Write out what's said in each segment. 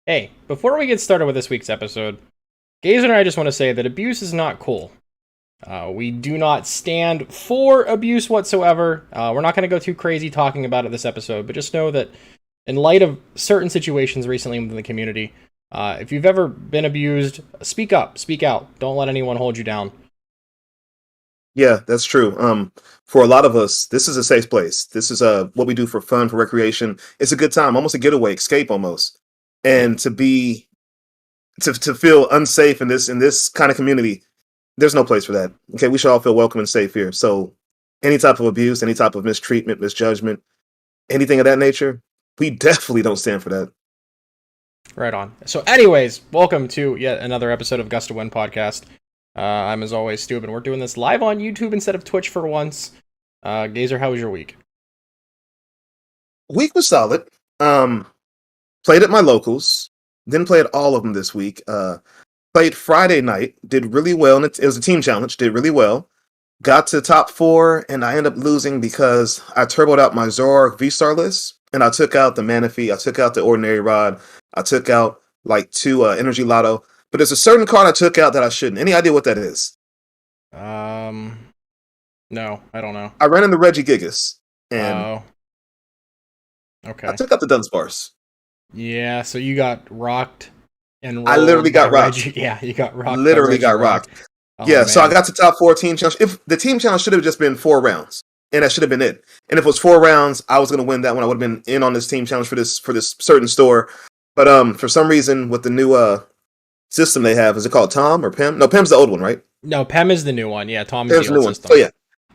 Hey, before we get started with this week's episode, Gazer and I just want to say that abuse is not cool. We do not stand for abuse whatsoever. We're not going to go too crazy talking about it this episode, but just know that in light of certain situations recently within the community, if you've ever been abused, speak up, speak out. Don't let anyone hold you down. Yeah, that's true. For a lot of us, this is a safe place. This is what we do for fun, for recreation. It's a good time, almost a getaway, escape almost. And to feel unsafe in this kind of community, there's no place for that. Okay, we should all feel welcome and safe here. So any type of abuse, any type of mistreatment, misjudgment, anything of that nature, we definitely don't stand for that. Right on. So, anyways, welcome to yet another episode of Gust podcast. I'm as always Stu, and we're doing this live on YouTube instead of Twitch for once. Gazer, how was your week? Week was solid. Played at my locals. Didn't play at all of them this week. Played Friday night. Did really well. And it was a team challenge. Did really well. Got to top 4, and I ended up losing because I turboed out my Zorark V-Star list, and I took out the Manaphy, I took out the Ordinary Rod, I took out like 2 Energy Lotto, but there's a certain card I took out that I shouldn't. Any idea what that is? No, I don't know. I ran into Reggie Gigas, and okay. I took out the Dunsparce. Yeah, so you got rocked and I literally got rocked. Yeah, you got rocked. Literally got rocked. Oh, yeah, man. so I got to top 4 team challenge. If the team challenge should have just been 4 rounds, and that should have been it. And if it was 4 rounds, I was going to win that one. I would have been in on this team challenge for this certain store. But for some reason, with the new system they have, is it called Tom or Pim? No, Pim's the old one, right? No, Pem is the new one. Yeah, Tom is Pim's the old new system. One.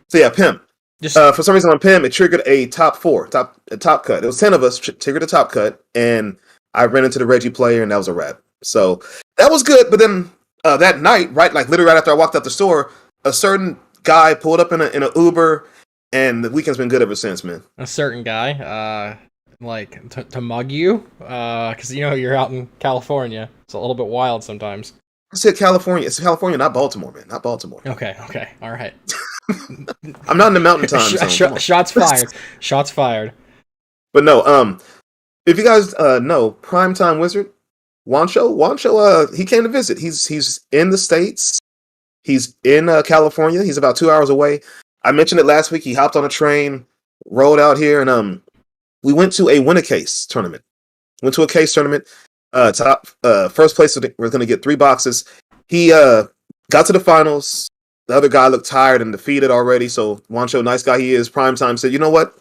So yeah, Pim. Just for some reason on Pim, it triggered a top cut. It was 10 of us triggered a top cut, and I ran into the Reggie player, and that was a wrap. So that was good. But then that night, right, like literally right after I walked out the store, a certain guy pulled up in a Uber, and the weekend's been good ever since, man. A certain guy, to mug you, because you're out in California. It's a little bit wild sometimes. I said California. It's California, not Baltimore, man. Not Baltimore. Okay, all right. I'm not in the mountain time zone. Shots fired. Shots fired. But no, if you guys know Primetime Wizard, Wancho, he came to visit. He's in the States. He's in California. He's about 2 hours away. I mentioned it last week. He hopped on a train, rolled out here, and we went to a win-a-case tournament. Went to a case tournament. First place, we're going to get 3 boxes. He got to the finals. The other guy looked tired and defeated already. So Wancho, nice guy he is, Primetime, said, you know what?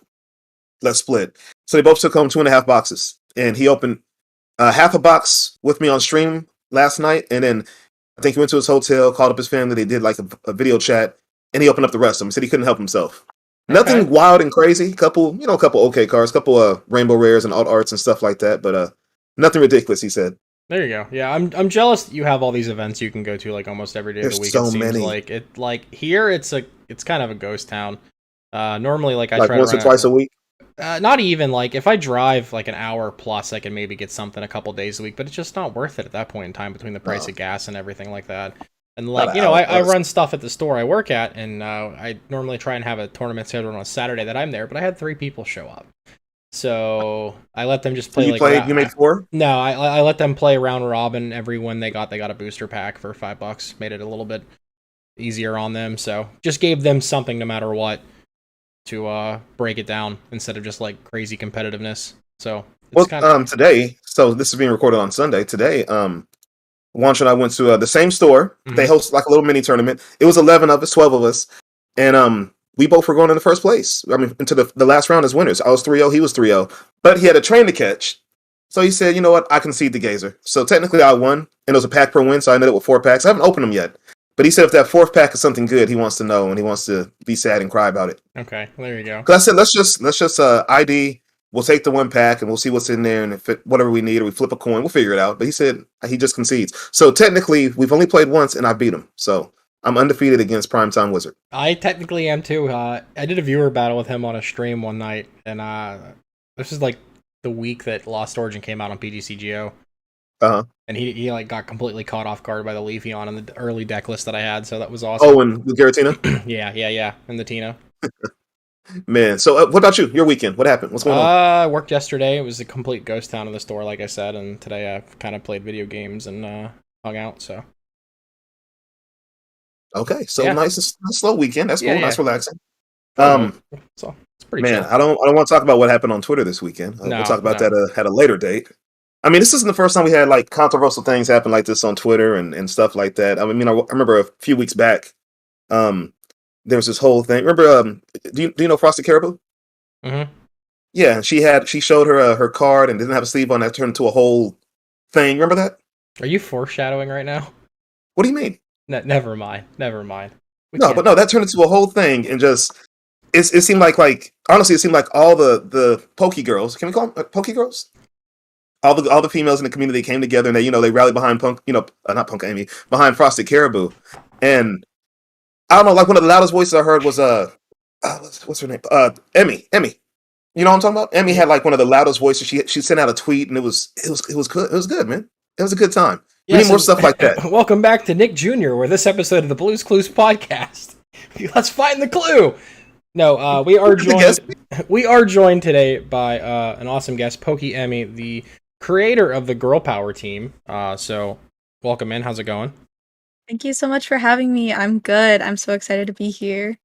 Let's split. So they both took home 2.5 boxes. And he opened half a box with me on stream last night. And then I think he went to his hotel, called up his family. They did like a video chat. And he opened up the rest of them. He said he couldn't help himself. Okay. Nothing wild and crazy. Couple okay cards. Couple rainbow rares and alt arts and stuff like that. But nothing ridiculous, he said. There you go. Yeah, I'm jealous that you have all these events you can go to like almost every day of the week. So it seems many. Like here it's kind of a ghost town. Normally I try once or twice a week. Not even like if I drive like an hour plus, I can maybe get something a couple days a week, but it's just not worth it at that point in time between the price of gas and everything like that. And like I run stuff at the store I work at, and I normally try and have a tournament scheduled on a Saturday that I'm there, but I had 3 people show up. So I let them just play. You made 4? No, I let them play round robin. Every win they got a booster pack for $5. Made it a little bit easier on them. So just gave them something no matter what to break it down instead of just like crazy competitiveness. So today. So this is being recorded on Sunday. Today, Wancho and I went to the same store. Mm-hmm. They host like a little mini tournament. It was 11 of us, 12 of us, and we both were going in the first place. I mean, into the last round as winners. I was 3-0, he was 3-0. But he had a train to catch. So he said, you know what, I concede the Gazer. So technically I won, and it was a pack per win, so I ended up with 4 packs. I haven't opened them yet. But he said if that 4th pack is something good, he wants to know, and he wants to be sad and cry about it. Okay, well, there you go. Because I said, let's just ID. We'll take the 1 pack, and we'll see what's in there, and if whatever we need, or we flip a coin, we'll figure it out. But he said he just concedes. So technically, we've only played once, and I beat him. So I'm undefeated against Primetime Wizard. I technically am too. I did a viewer battle with him on a stream one night, and this is like the week that Lost Origin came out on PTCGO. And he like got completely caught off guard by the Leafeon in the early deck list that I had, so that was awesome. Oh, and the Giratina? yeah, and the Tina. Man, so what about you? Your weekend? What happened? What's going on? I worked yesterday. It was a complete ghost town in the store, like I said, and today I kind of played video games and hung out. So Okay, so yeah, nice and slow weekend. That's yeah, cool. yeah. Nice, relaxing. For the most, Um, so it's pretty man, chill. I don't want to talk about what happened on Twitter this weekend. We'll No, talk about no. that at a later date. I mean, this isn't the first time we had like controversial things happen like this on Twitter and stuff like that. I mean, I remember a few weeks back, um, there was this whole thing. Remember, do you know Frosted Caribou? Hmm. Yeah, she showed her card and didn't have a sleeve on. That turned into a whole thing. Remember that? Are you foreshadowing right now? What do you mean? Never mind. Never mind. We No, but can't. no, that turned into a whole thing and just it seemed like honestly, it seemed like all the Poke girls. Can we call them Poke girls? All the females in the community came together and they rallied behind not PokeEmmi, behind Frosted Caribou, and I don't know, like one of the loudest voices I heard was what's her name? Emmy. You know what I'm talking about? Emmy Yeah. had like one of the loudest voices. She sent out a tweet and it was good. It was good, man. It was a good time. We Yes, need more and stuff like that. welcome back to Nick Jr., where this episode of the Blues Clues podcast. Let's find the clue. No, we are The guest- joined. We are joined today by an awesome guest, PokeEmmi, the creator of the Girl Power team. So welcome in. How's it going? Thank you so much for having me. I'm good. I'm so excited to be here.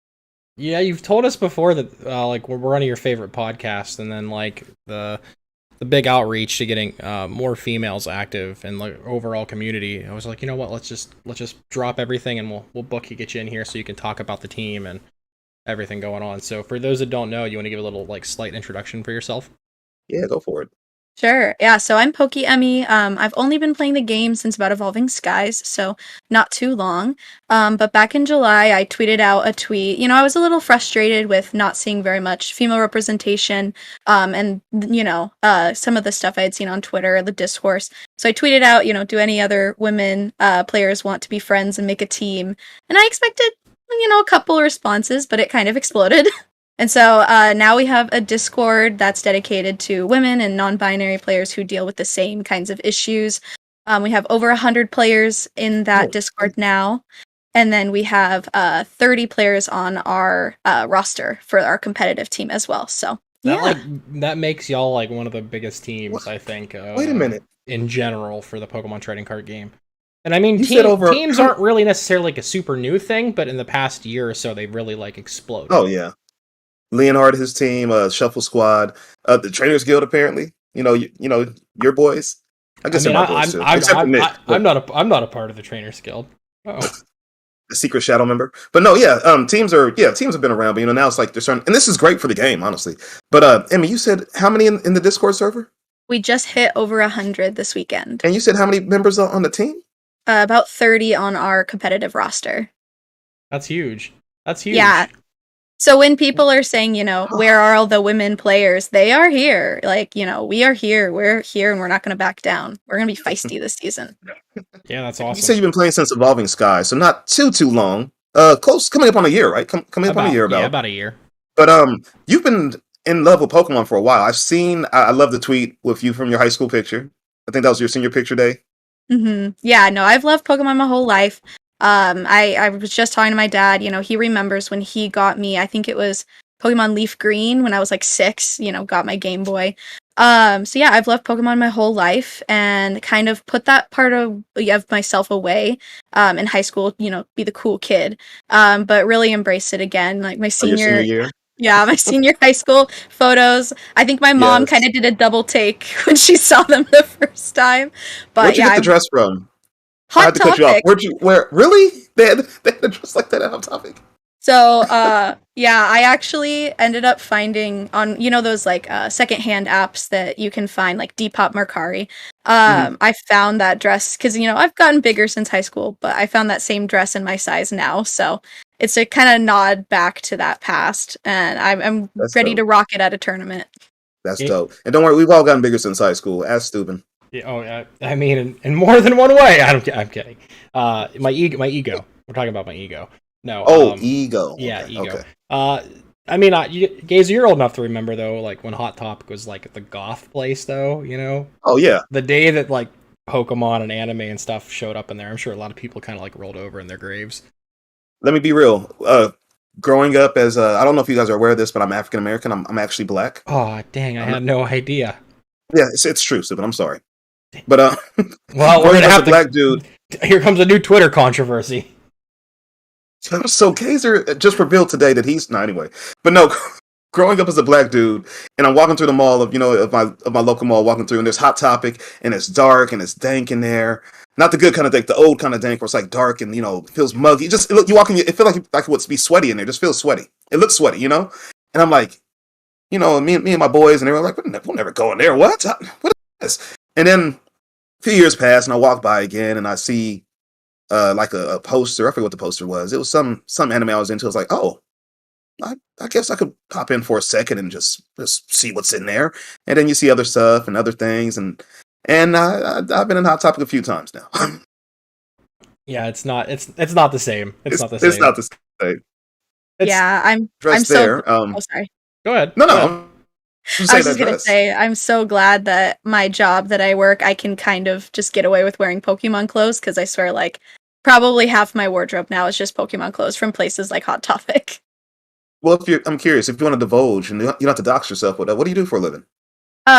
Yeah, you've told us before that like we're one of your favorite podcasts, and then like the big outreach to getting more females active and like overall community. I was like, you know what? Let's just drop everything and we'll book you, get you in here so you can talk about the team and everything going on. So for those that don't know, you want to give a little like slight introduction for yourself? Yeah, go for it. Sure. Yeah, so I'm PokeEmmi. I've only been playing the game since about Evolving Skies, so not too long. But back in July, I tweeted out a tweet. I was a little frustrated with not seeing very much female representation, and some of the stuff I had seen on Twitter, the discourse. So I tweeted out, do any other women players want to be friends and make a team? And I expected, a couple responses, but it kind of exploded. And so now we have a Discord that's dedicated to women and non-binary players who deal with the same kinds of issues. We have over 100 players in that Discord now. And then we have 30 players on our roster for our competitive team as well. So, That makes y'all like one of the biggest teams, I think. Wait a minute. In general for the Pokemon trading card game. And I mean, You said over- teams aren't really necessarily like a super new thing, but in the past year or so, they've really like exploded. Oh yeah. Leonhard, his team, Shuffle Squad, the Trainers Guild. Apparently, your boys. I guess they're my boys too. Except for Nick, I'm not a part of the Trainers Guild. Oh, the secret shadow member. But no, yeah, teams have been around, but now it's like they're starting, and this is great for the game, honestly. But Emmy, you said how many in the Discord server? we just hit over 100 this weekend. And you said how many members are on the team? About 30 on our competitive roster. that's huge. That's huge. Yeah. So when people are saying, where are all the women players? They are here. Like, we are here. We're here and we're not going to back down. We're going to be feisty this season. Yeah, that's awesome. You said you've been playing since Evolving Skies, so not too long. Close, coming up on a year, right? Coming up on a year about. Yeah, about a year. But you've been in love with Pokemon for a while. I love the tweet with you from your high school picture. I think that was your senior picture day. Mm-hmm. Yeah, no, I've loved Pokemon my whole life. I was just talking to my dad, he remembers when he got me, I think it was Pokemon Leaf Green when I was like 6, got my Game Boy. So yeah, I've loved Pokemon my whole life and kind of put that part of myself away, in high school, be the cool kid. But really embrace it again, like my Senior year. Yeah, my senior high school photos. I think my mom kind of did a double take when she saw them the first time. But Where'd you get the dress from? I Hot had to cut you off. Topic. Where'd you wear? Really? They had a dress like that at Hot Topic? So, yeah, I actually ended up finding on, those like secondhand apps that you can find, like Depop Mercari. I found that dress because, I've gotten bigger since high school, but I found that same dress in my size now. So it's a kind of nod back to that past. And I'm ready to rock it at a tournament. That's dope. And don't worry, we've all gotten bigger since high school. Ask Steuben. Yeah, I mean, in more than one way. I'm kidding. My ego. We're talking about my ego. No. Ego. Yeah, okay. ego. Okay. I mean, Gazer, you're old enough to remember though, like when Hot Topic was like at the goth place, though. Oh yeah. The day that like Pokemon and anime and stuff showed up in there, I'm sure a lot of people kind of like rolled over in their graves. Let me be real. growing up as I don't know if you guys are aware of this, but I'm African American. I'm actually black. Oh, dang, I had no idea. Yeah, it's true, Stupid. I'm sorry. But well, we're growing gonna up as have a black dude. Here comes a new Twitter controversy. So Kaiser just revealed today that he's no anyway. But no, growing up as a black dude, and I'm walking through the mall of my local mall, walking through, and there's Hot Topic, and it's dark and it's dank in there. Not the good kind of dank, the old kind of dank where it's like dark and feels muggy. Just look, you walk in, it feels like it would be sweaty in there. It just feels sweaty. It looks sweaty, And I'm like, me and my boys, and they were like, we'll never go in there. What is this? And then a few years pass, and I walk by again, and I see like a poster. I forget what the poster was. It was some anime I was into. I was like, oh, I guess I could pop in for a second and just see what's in there. And then you see other stuff and other things, and I've been in Hot Topic a few times now. Yeah, it's not the same. It's not the same. It's not the same. I'm so there. oh, sorry. Go ahead. No. I was just gonna say, I'm so glad that my job that I work, I can kind of just get away with wearing Pokemon clothes, because I swear, like, probably half my wardrobe now is just Pokemon clothes from places like Hot Topic. Well, I'm curious, if you want to divulge, and you don't have to dox yourself with that, what do you do for a living?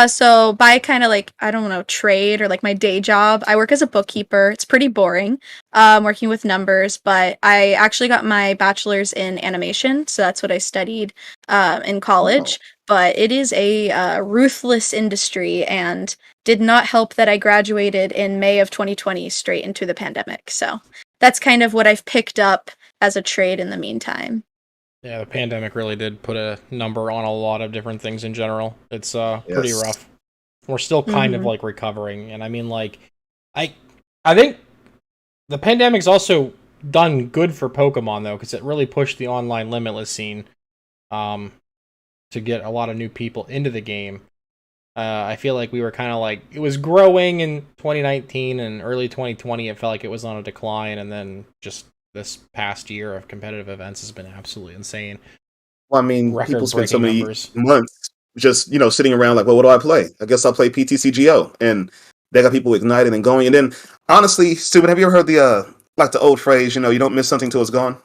So by kind of like, I don't know, trade or like my day job, I work as a bookkeeper. It's pretty boring, working with numbers, but I actually got my bachelor's in animation, so that's what I studied in college. Oh. But it is a ruthless industry, and did not help that I graduated in May of 2020 straight into the pandemic. So that's kind of what I've picked up as a trade in the meantime. Yeah, the pandemic really did put a number on a lot of different things in general. It's pretty rough. We're still kind of like recovering, and I mean, like, I think the pandemic's also done good for Pokemon though, because it really pushed the online limitless scene to get a lot of new people into the game. I feel like we were kind of like, it was growing in 2019 and early 2020. It felt like it was on a decline, and then just this past year of competitive events has been absolutely insane. Well, I mean, people spend so many months just, sitting around like, well, what do I play? I guess I'll play PTCGO. And they got people ignited and going. And then, honestly, Stupid, have you ever heard the old phrase, you don't miss something till it's gone?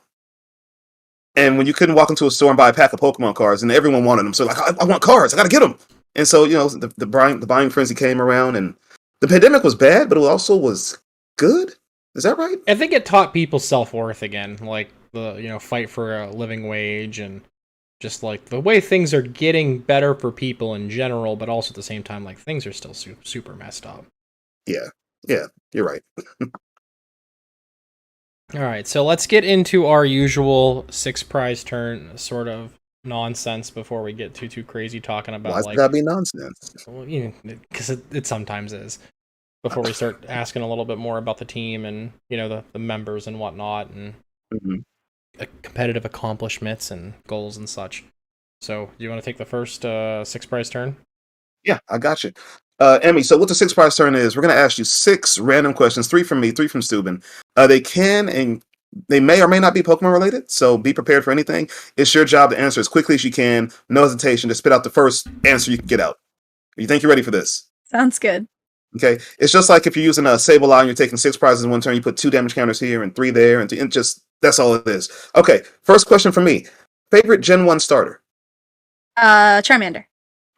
And when you couldn't walk into a store and buy a pack of Pokemon cards, and everyone wanted them. So like, I want cards. I got to get them. And so, the buying frenzy came around, and the pandemic was bad, but it also was good. Is that right? I think it taught people self-worth again, like the fight for a living wage, and just like the way things are getting better for people in general, but also at the same time, like, things are still super messed up. Yeah, you're right. All right, so let's get into our usual 6 prize turn sort of nonsense before we get too crazy talking about, why's it gotta be nonsense? Well, because it sometimes is. Before we start asking a little bit more about the team and the members and whatnot, and competitive accomplishments and goals and such. So, do you want to take the first 6 prize turn? Yeah, I got you. Emmy, so what the 6 prize turn is, we're going to ask you 6 random questions, 3 from me, 3 from Steuben. They can and they may or may not be Pokemon related, so be prepared for anything. It's your job to answer as quickly as you can, no hesitation, to spit out the first answer you can get out. You think you're ready for this? Sounds good. Okay, it's just like if you're using a Sableye and you're taking 6 prizes in one turn, you put 2 damage counters here and 3 there, and just, that's all it is. Okay, first question for me. Favorite Gen 1 starter? Charmander.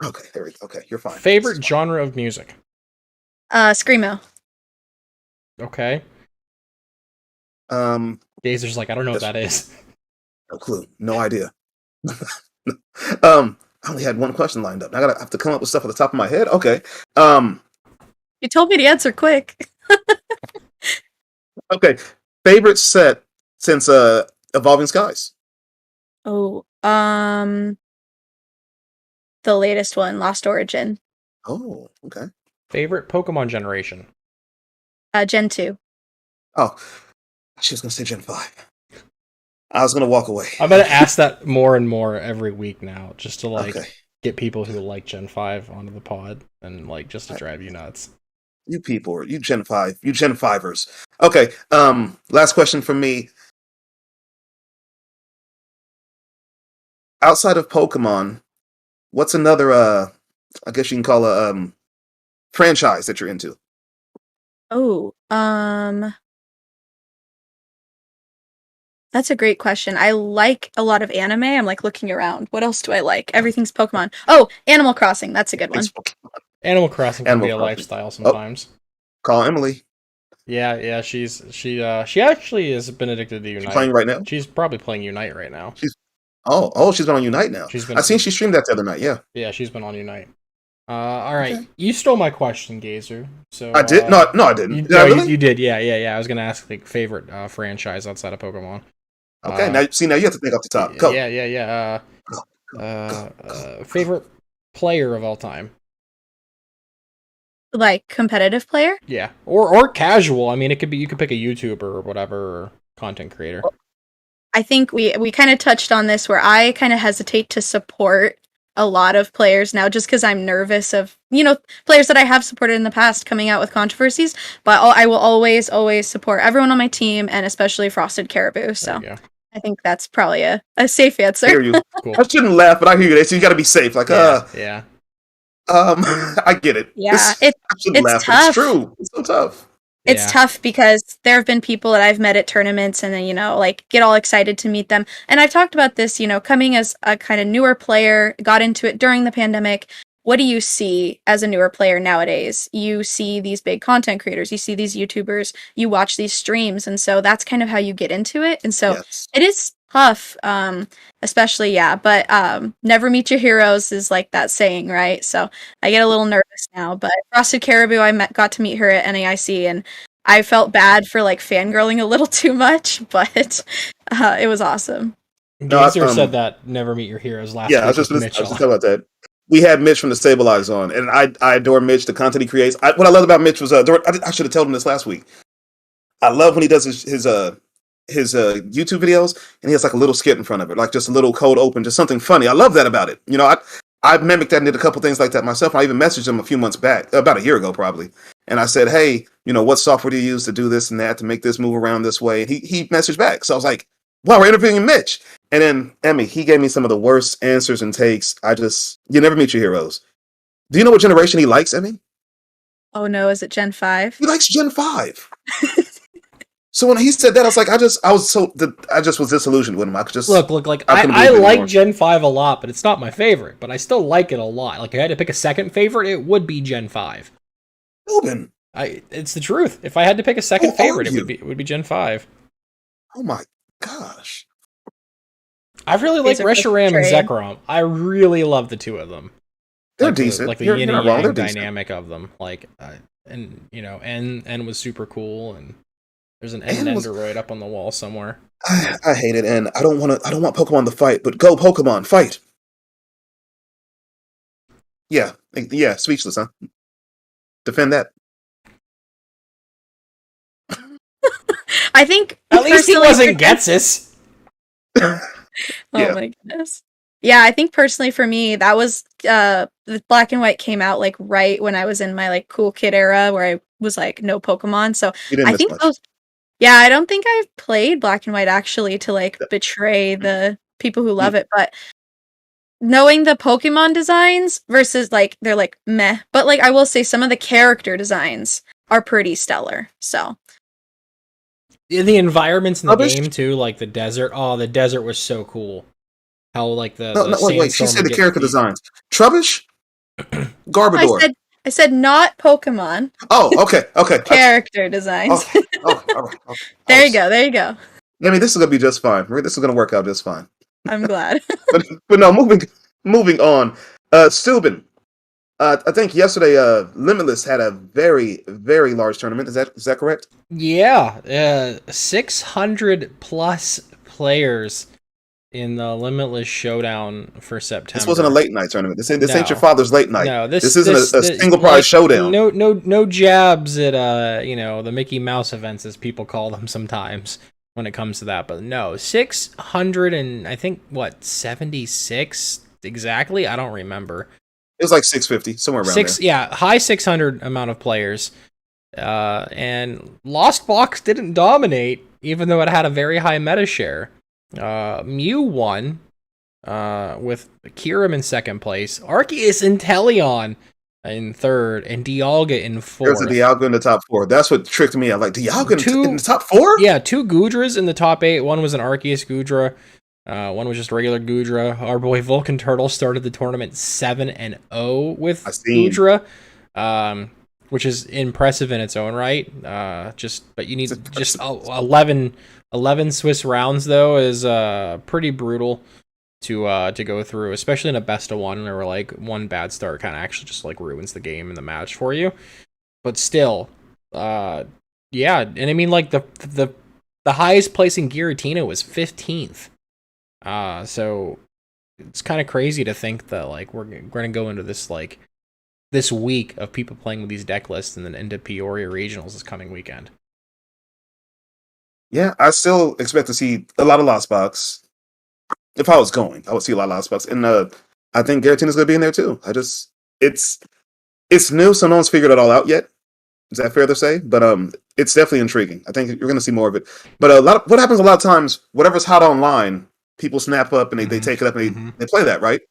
Okay, there we go. Okay, you're fine. Favorite genre of music? Screamo. Okay. Gazer's like, I don't know what that is. No clue. No idea. I only had one question lined up. Now I have to come up with stuff at the top of my head. Okay. You told me to answer quick. Okay. Favorite set since Evolving Skies? Oh, the latest one, Lost Origin. Oh, okay. Favorite Pokemon generation? Gen 2. Oh, she was going to say Gen 5. I was going to walk away. I'm going to ask that more and more every week now, just to get people who like Gen 5 onto the pod, and just to drive you nuts. You people, you Gen 5, you Gen 5ers. Okay, last question from me. Outside of Pokemon, what's another, I guess you can call a franchise that you're into? Oh, That's a great question. I like a lot of anime. I'm like looking around. What else do I like? Everything's Pokemon. Oh, Animal Crossing. That's a good one. Animal Crossing can Animal be a Crossing. lifestyle sometimes. Call Emily. Yeah, she actually has been addicted to Unite. She's playing right now? She's probably playing Unite right now. She's been on Unite now. I seen she streamed that the other night, yeah. Yeah, she's been on Unite. All right. Okay. You stole my question, Gazer. So I did? No, I didn't. You did, yeah. I was gonna ask like favorite franchise outside of Pokemon. Okay, now you have to think off the top. Go. Yeah. Favorite player of all time. Like competitive player? Yeah, or casual. I mean, it could be, you could pick a YouTuber or whatever, or content creator. I think we kind of touched on this where I kind of hesitate to support a lot of players now just because I'm nervous of, players that I have supported in the past coming out with controversies. But I will always support everyone on my team, and especially Frosted Caribou. So I think that's probably a safe answer. I hear you. Cool. I shouldn't laugh, but I hear you. So you got to be safe. Like, yeah. I get it. Yeah, it's laugh, tough. It's true. It's so tough. It's tough because there have been people that I've met at tournaments and then, get all excited to meet them. And I've talked about this, coming as a kind of newer player, got into it during the pandemic. What do you see as a newer player nowadays? You see these big content creators, you see these YouTubers, you watch these streams. And so that's kind of how you get into it. And so It is tough, especially, but never meet your heroes is like that saying, right? So I get a little nervous now, but Frosted Caribou, got to meet her at NAIC, and I felt bad for like fangirling a little too much, but it was awesome. Gazer said that never meet your heroes last week. I was just talking about that. We had Mitch from the Stabilize on, and I adore Mitch, the content he creates. What I loved about Mitch was, I should have told him this last week. I love when he does his YouTube videos, and he has like a little skit in front of it, like just a little code open, just something funny. I love that about it. I've mimicked that and did a couple things like that myself. I even messaged him a few months back, about a year ago probably, and I said, hey, what software do you use to do this and that, to make this move around this way? And he messaged back. So I was like, wow, we're interviewing Mitch. And then Emmy, he gave me some of the worst answers and takes. You never meet your heroes. Do you know what generation he likes, Emmy? Oh no, is it Gen 5? He likes Gen 5. So when he said that, I was like, I just was disillusioned with him. I could just look. Like I like Gen 5 a lot, but it's not my favorite. But I still like it a lot. Like if I had to pick a second favorite, it would be Gen 5. Ruben, it's the truth. If I had to pick a second favorite, it would be Gen 5. Oh my gosh! I really like Reshiram and Zekrom. I really love the two of them. They're decent. Like the yin and yang dynamic of them. Like, N was super cool, and there's an Endoroid up on the wall somewhere. I hate it, and I don't want Pokemon to fight, but go Pokemon, fight! Yeah, speechless, huh? Defend that. I think at least he wasn't Getsus. Oh my goodness. Yeah, I think personally for me, that was the Black and White came out like right when I was in my like cool kid era where I was like no Pokemon. So I think I don't think I've played Black and White actually to like betray the people who love it, but knowing the Pokemon designs versus like they're like meh, but like I will say some of the character designs are pretty stellar. So the environments in the game too, like the desert. Oh, the desert was so cool. How like wait. She said the character designs. Trubbish, Garbodor. I said not Pokemon. Oh, okay. Character designs. Okay. All right. There you go. I mean, this is gonna be just fine. This is gonna work out just fine. I'm glad. but no, moving on. Steuben, I think yesterday, Limitless had a very, very large tournament. Is that correct? Yeah, 600 plus players in the Limitless Showdown for September. This wasn't a late night tournament. This ain't your father's late night. No, this isn't a single prize showdown. No jabs at the Mickey Mouse events, as people call them sometimes when it comes to that. But no, 600 and I think 76 exactly. I don't remember. It was like 650, somewhere around there. Yeah, high 600 amount of players. And Lost Box didn't dominate, even though it had a very high meta share. Mew won, with Kyurem in second place. Arceus and Teleon in third, and Dialga in There's a fourth. Dialga in the top 4. That's what tricked me. I'm like, Dialga in the top 4? Yeah, 2 Goodras in the top 8. One was an Arceus Goodra. One was just regular Goodra. Our boy Vulcan Turtle started the tournament 7-0 with Goodra, which is impressive in its own right. But you need just 11 Swiss rounds though is pretty brutal to go through, especially in a best of one, where like one bad start kind of actually just like ruins the game and the match for you. But still, yeah, and I mean like the highest placing Giratina was 15th. So it's kind of crazy to think that like we're gonna go into this week of people playing with these deck lists and then into Peoria regionals this coming weekend. Yeah, I still expect to see a lot of Lost Box. If I was going, I would see a lot of Lost Box, and I think Giratina's gonna be in there too. It's new, so no one's figured it all out yet. Is that fair to say? But it's definitely intriguing. I think you're gonna see more of it. But what happens a lot of times, whatever's hot online, people snap up and they take it up and they play that, right?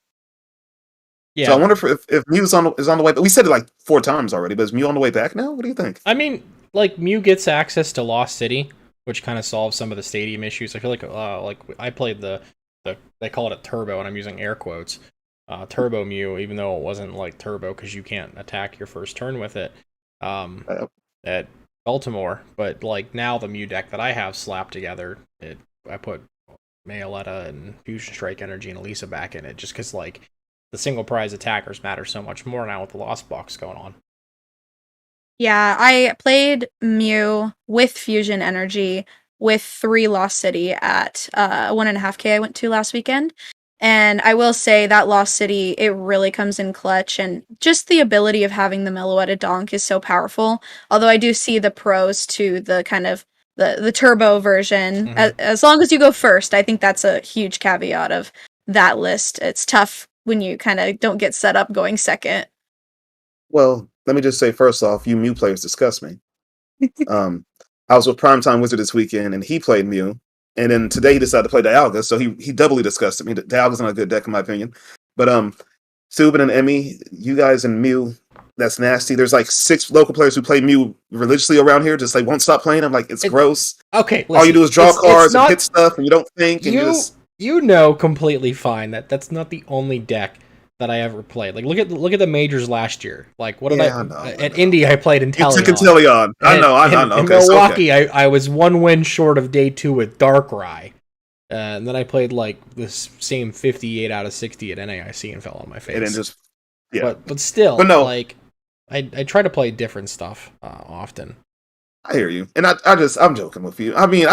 Yeah. So I wonder if Mew is on the way. But we said it like 4 times already. But is Mew on the way back now? What do you think? I mean, like Mew gets access to Lost City, which kind of solves some of the stadium issues. I feel like I played the they call it a turbo, and I'm using air quotes. Turbo Mew, even though it wasn't like turbo because you can't attack your first turn with it. At Baltimore, but like now the Mew deck that I have slapped together, I put Mayaletta and Fusion Strike Energy and Elisa back in it just because like the single prize attackers matter so much more now with the Lost Box going on. Yeah, I played Mew with Fusion Energy with 3 Lost City at 1.5K I went to last weekend. And I will say that Lost City, it really comes in clutch, and just the ability of having the Meloetta Donk is so powerful. Although I do see the pros to the kind of the turbo version. As long as you go first, I think that's a huge caveat of that list. It's tough when you kind of don't get set up going second. Well, let me just say first off, you Mew players disgust me. I was with Primetime Wizard this weekend, and he played Mew. And then today he decided to play Dialga, so he doubly disgusted me. Dialga's not a good deck in my opinion. But Subin and Emmy, you guys and Mew, that's nasty. There's like 6 local players who play Mew religiously around here, just like won't stop playing. I'm like, it's gross. Okay, listen, all you do is draw cards and hit stuff, and you don't think. And you know completely fine that's not the only deck that I ever played. Like look at the majors last year. Like what did at Indy I played Inteleon. You took Inteleon. I know. In Milwaukee, I was 1 win short of day 2 with Darkrai. And then I played like this same 58 out of 60 at NAIC and fell on my face. And then just but still, no. Like I try to play different stuff often. I hear you, and I'm joking with you. I mean,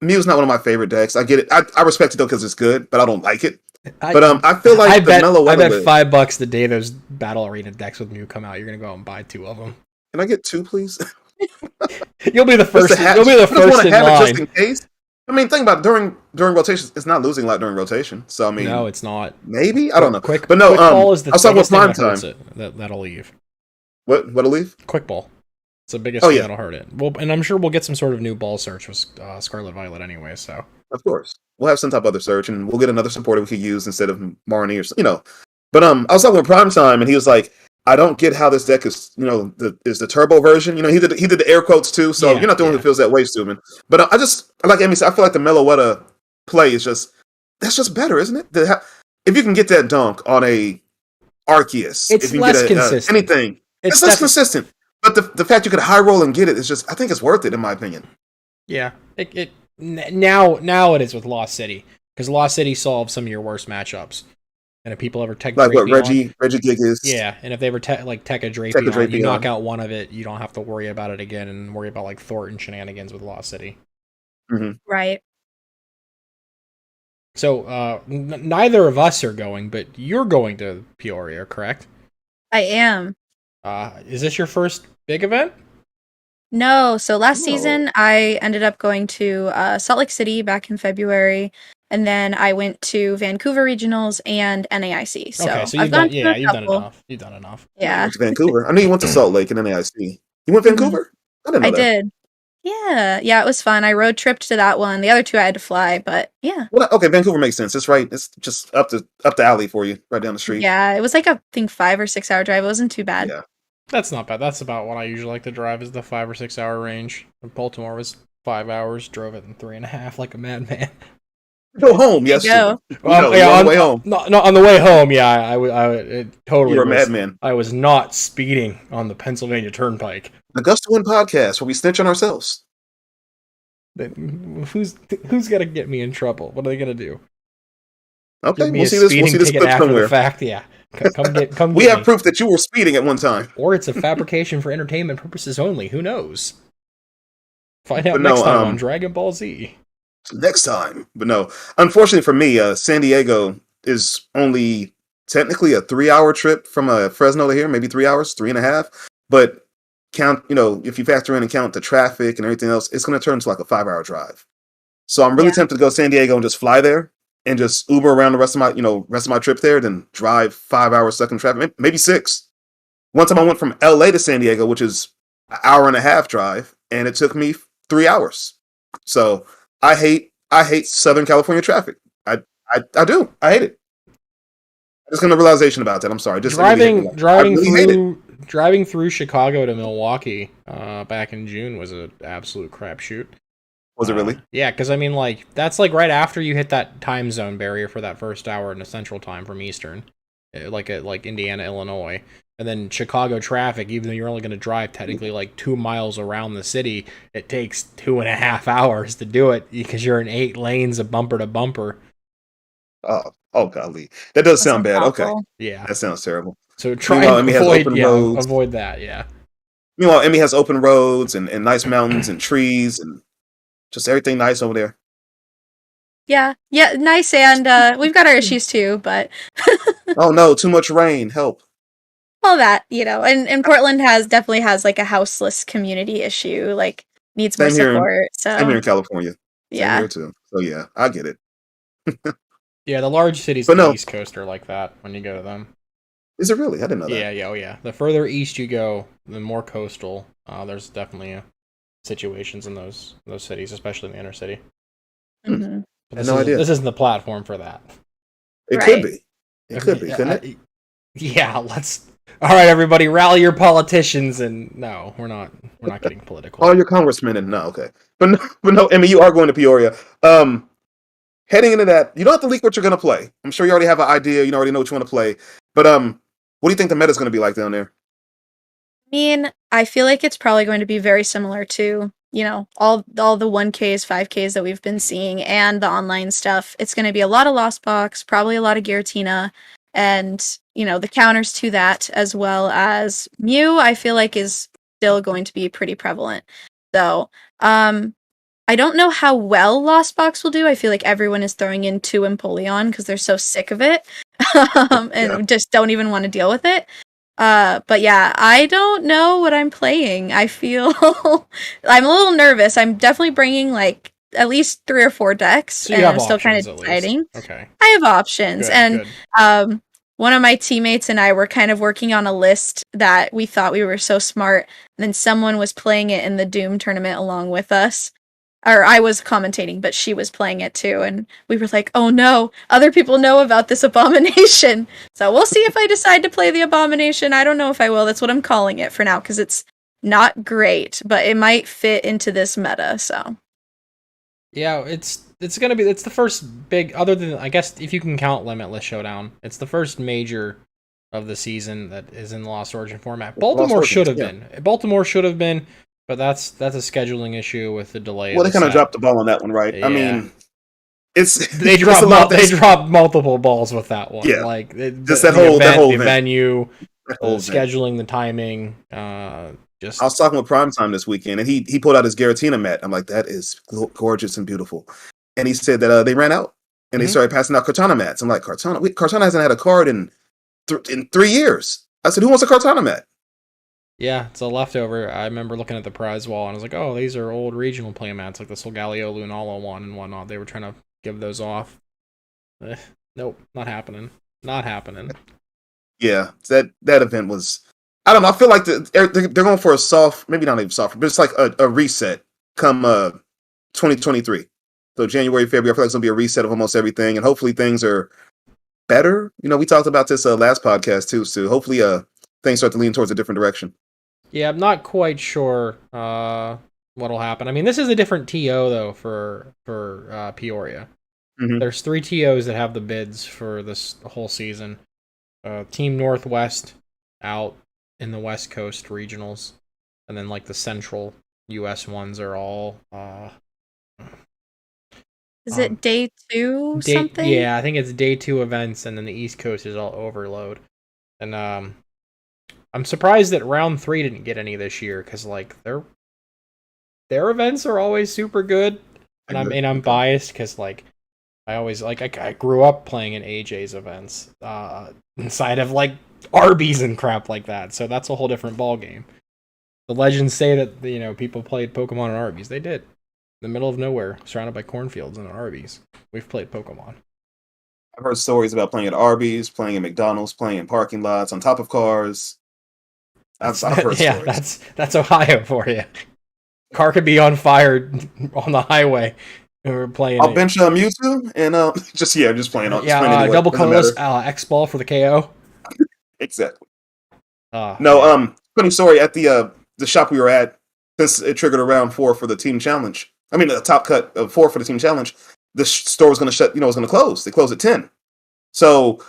Mew's not one of my favorite decks. I get it. I respect it though because it's good, but I don't like it. I feel like I bet $5 the day those Battle Arena decks with Mew come out. You're gonna go out and buy 2 of them. Can I get 2, please? You'll be the first. You'll be the first in line. Just in case. I mean, think about it, during rotation. It's not losing a lot during rotation. So I mean, no, it's not. Maybe I don't know. Quick ball is the biggest thing that hurts it. That'll leave. What'll leave? Quick ball. It's the biggest thing that'll hurt it. Well, and I'm sure we'll get some sort of new ball search with Scarlet Violet anyway. So of course we'll have some type of other search, and we'll get another supporter we could use instead of Marnie or But I was talking with Primetime, and he was like, I don't get how this deck is, is the turbo version. He did the air quotes too, so you're not the one who feels that way, Steuben. But I like Emmy said, I feel like the Meloetta play is that's just better, isn't it? If you can get that dunk on a Arceus, it's if you less can get consistent. Anything, it's less consistent. But the fact you could high roll and get it is I think it's worth it in my opinion. Yeah, now it is with Lost City because Lost City solves some of your worst matchups. And if people ever tech like what Reggie Gig is, and if they ever tech a Drapion, you knock out one of it, you don't have to worry about it again and worry about like Thornton shenanigans with Lost City. Mm-hmm. Right. So neither of us are going, but you're going to Peoria, correct? I am. Is this your first big event? No. So last season, I ended up going to Salt Lake City back in February. And then I went to Vancouver Regionals and NAIC. So, you've done enough. You've done enough. Yeah. Vancouver. I knew you went to Salt Lake and NAIC. You went to Vancouver? I didn't know that. Did. Yeah, it was fun. I road tripped to that one. The other two I had to fly, but yeah. Well, okay, Vancouver makes sense. It's right. It's just up the alley for you, right down the street. Yeah, it was like I think 5 or 6 hour drive. It wasn't too bad. Yeah. That's not bad. That's about what I usually like to drive, is the 5 or 6 hour range. Baltimore was 5 hours, drove it in 3.5 like a madman. Go home, yes. Go. Well, on the way home. No, on the way home, yeah, I totally. You were a madman. I was not speeding on the Pennsylvania Turnpike. The Gust podcast, where we snitch on ourselves. Who's gonna get me in trouble? What are they gonna do? Okay, we'll see this clip after somewhere. the fact, yeah. Come we get have me. proof that you were speeding at one time. Or it's a fabrication for entertainment purposes only. Who knows? Find out next time on Dragon Ball Z. Next time. But no, unfortunately for me, San Diego is only technically a 3-hour trip from Fresno to here, maybe 3 hours, 3.5. But count, if you factor in and count the traffic and everything else, it's going to turn into like a 5-hour drive. So I'm really tempted to go to San Diego and just fly there and just Uber around the rest of my trip there, then drive 5 hours stuck in traffic, maybe 6. One time I went from LA to San Diego, which is an 1.5-hour drive, and it took me 3 hours. So I hate Southern California traffic. I do. I hate it. I just got a realization about that. I'm sorry. Just driving through Chicago to Milwaukee back in June was an absolute crapshoot. Was it really? Yeah, because I mean, like, that's like right after you hit that time zone barrier for that first hour in the Central Time from Eastern, like Indiana, Illinois. And then Chicago traffic, even though you're only going to drive technically like 2 miles around the city, it takes 2.5 hours to do it because you're in 8 lanes of bumper to bumper. Oh, golly. That does sound bad. Awful. Okay. Yeah. That sounds terrible. So try and avoid that, yeah. Meanwhile, Emmy has open roads and nice mountains and trees and just everything nice over there. Yeah, nice, and we've got our issues too, but... Oh no, too much rain, help. All that, and Portland definitely has like a houseless community issue, like needs more support. I'm here in California. Yeah. I'm here too. So yeah, I get it. Yeah, the large cities on the East Coast are like that when you go to them. Is it really? I didn't know that. Yeah, yeah. The further east you go, the more coastal. There's definitely situations in those cities, especially in the inner city. Mm-hmm. I had no idea. This isn't the platform for that. It could be. It could be, couldn't it? Yeah, let's... All right, everybody, rally your politicians, and no, we're not getting political. All your congressmen, and no, okay, but no, Emmy, you are going to Peoria. Heading into that, you don't have to leak what you're going to play. I'm sure you already have an idea. You already know what you want to play. But what do you think the meta is going to be like down there? I mean, I feel like it's probably going to be very similar to all the 1Ks, 5Ks that we've been seeing, and the online stuff. It's going to be a lot of Lost Box, probably a lot of Giratina. And, the counters to that, as well as Mew, I feel like is still going to be pretty prevalent. So, I don't know how well Lost Box will do. I feel like everyone is throwing in 2 Empoleon because they're so sick of it and just don't even want to deal with it. But yeah, I don't know what I'm playing. I feel I'm a little nervous. I'm definitely bringing like at least 3 or 4 decks, so and I'm still kind of deciding. Okay. I have options, good. One of my teammates and I were kind of working on a list that we thought we were so smart, and then someone was playing it in the Doom tournament along with us. Or I was commentating, but she was playing it too, and we were like, oh no, other people know about this abomination. So we'll see if I decide to play the abomination. I don't know if I will. That's what I'm calling it for now, because it's not great, but it might fit into this meta, so... Yeah, it's the first big, other than, I guess, if you can count Limitless Showdown, it's the first major of the season that is in the Lost Origin format. Baltimore should have been. Baltimore should have been, but that's a scheduling issue with the delay. Well, they kind of dropped the ball on that one, right? Yeah. I mean, they dropped multiple balls with that one. Yeah, like just that whole venue, scheduling, the timing. I was talking with Primetime this weekend, and he pulled out his Giratina mat. I'm like, that is gorgeous and beautiful. And he said that they ran out, and they started passing out Cortana mats. I'm like, Cortana hasn't had a card in 3 years. I said, who wants a Cortana mat? Yeah, it's a leftover. I remember looking at the prize wall, and I was like, oh, these are old regional playmats, like the Solgaleo Lunala one and whatnot. They were trying to give those off. Nope, not happening. Not happening. Yeah, that event was... I don't know. I feel like they're going for a soft, maybe not even soft, but it's like a reset come 2023. So January, February, I feel like it's gonna be a reset of almost everything, and hopefully things are better. You know, we talked about this last podcast too, Stu. Hopefully, things start to lean towards a different direction. Yeah, I'm not quite sure what'll happen. I mean, this is a different TO though for Peoria. Mm-hmm. There's 3 TOs that have the bids for this whole season. Team Northwest out in the West Coast regionals, and then like the Central U.S. ones are all. Is it day 2 day, something? Yeah, I think it's day 2 events, and then the East Coast is all overload. And I'm surprised that round 3 didn't get any this year, because like their events are always super good. And I'm biased because like I always like I grew up playing in AJ's events inside of like Arby's and crap like that. So that's a whole different ball game. The legends say that people played Pokemon in Arby's. They did. In the middle of nowhere, surrounded by cornfields and Arby's. We've played Pokemon. I've heard stories about playing at Arby's, playing at McDonald's, playing in parking lots, on top of cars. I've heard stories. That's Ohio for you. Car could be on fire on the highway. We're playing. I'll bench Mewtwo and just playing. Anyway. Double colorless X ball for the KO. Exactly. Funny story at the shop we were at. Since it triggered around 4 for the team challenge. I mean, the top cut of 4 for the team challenge. The store was going to shut. Was going to close. They closed at 10. So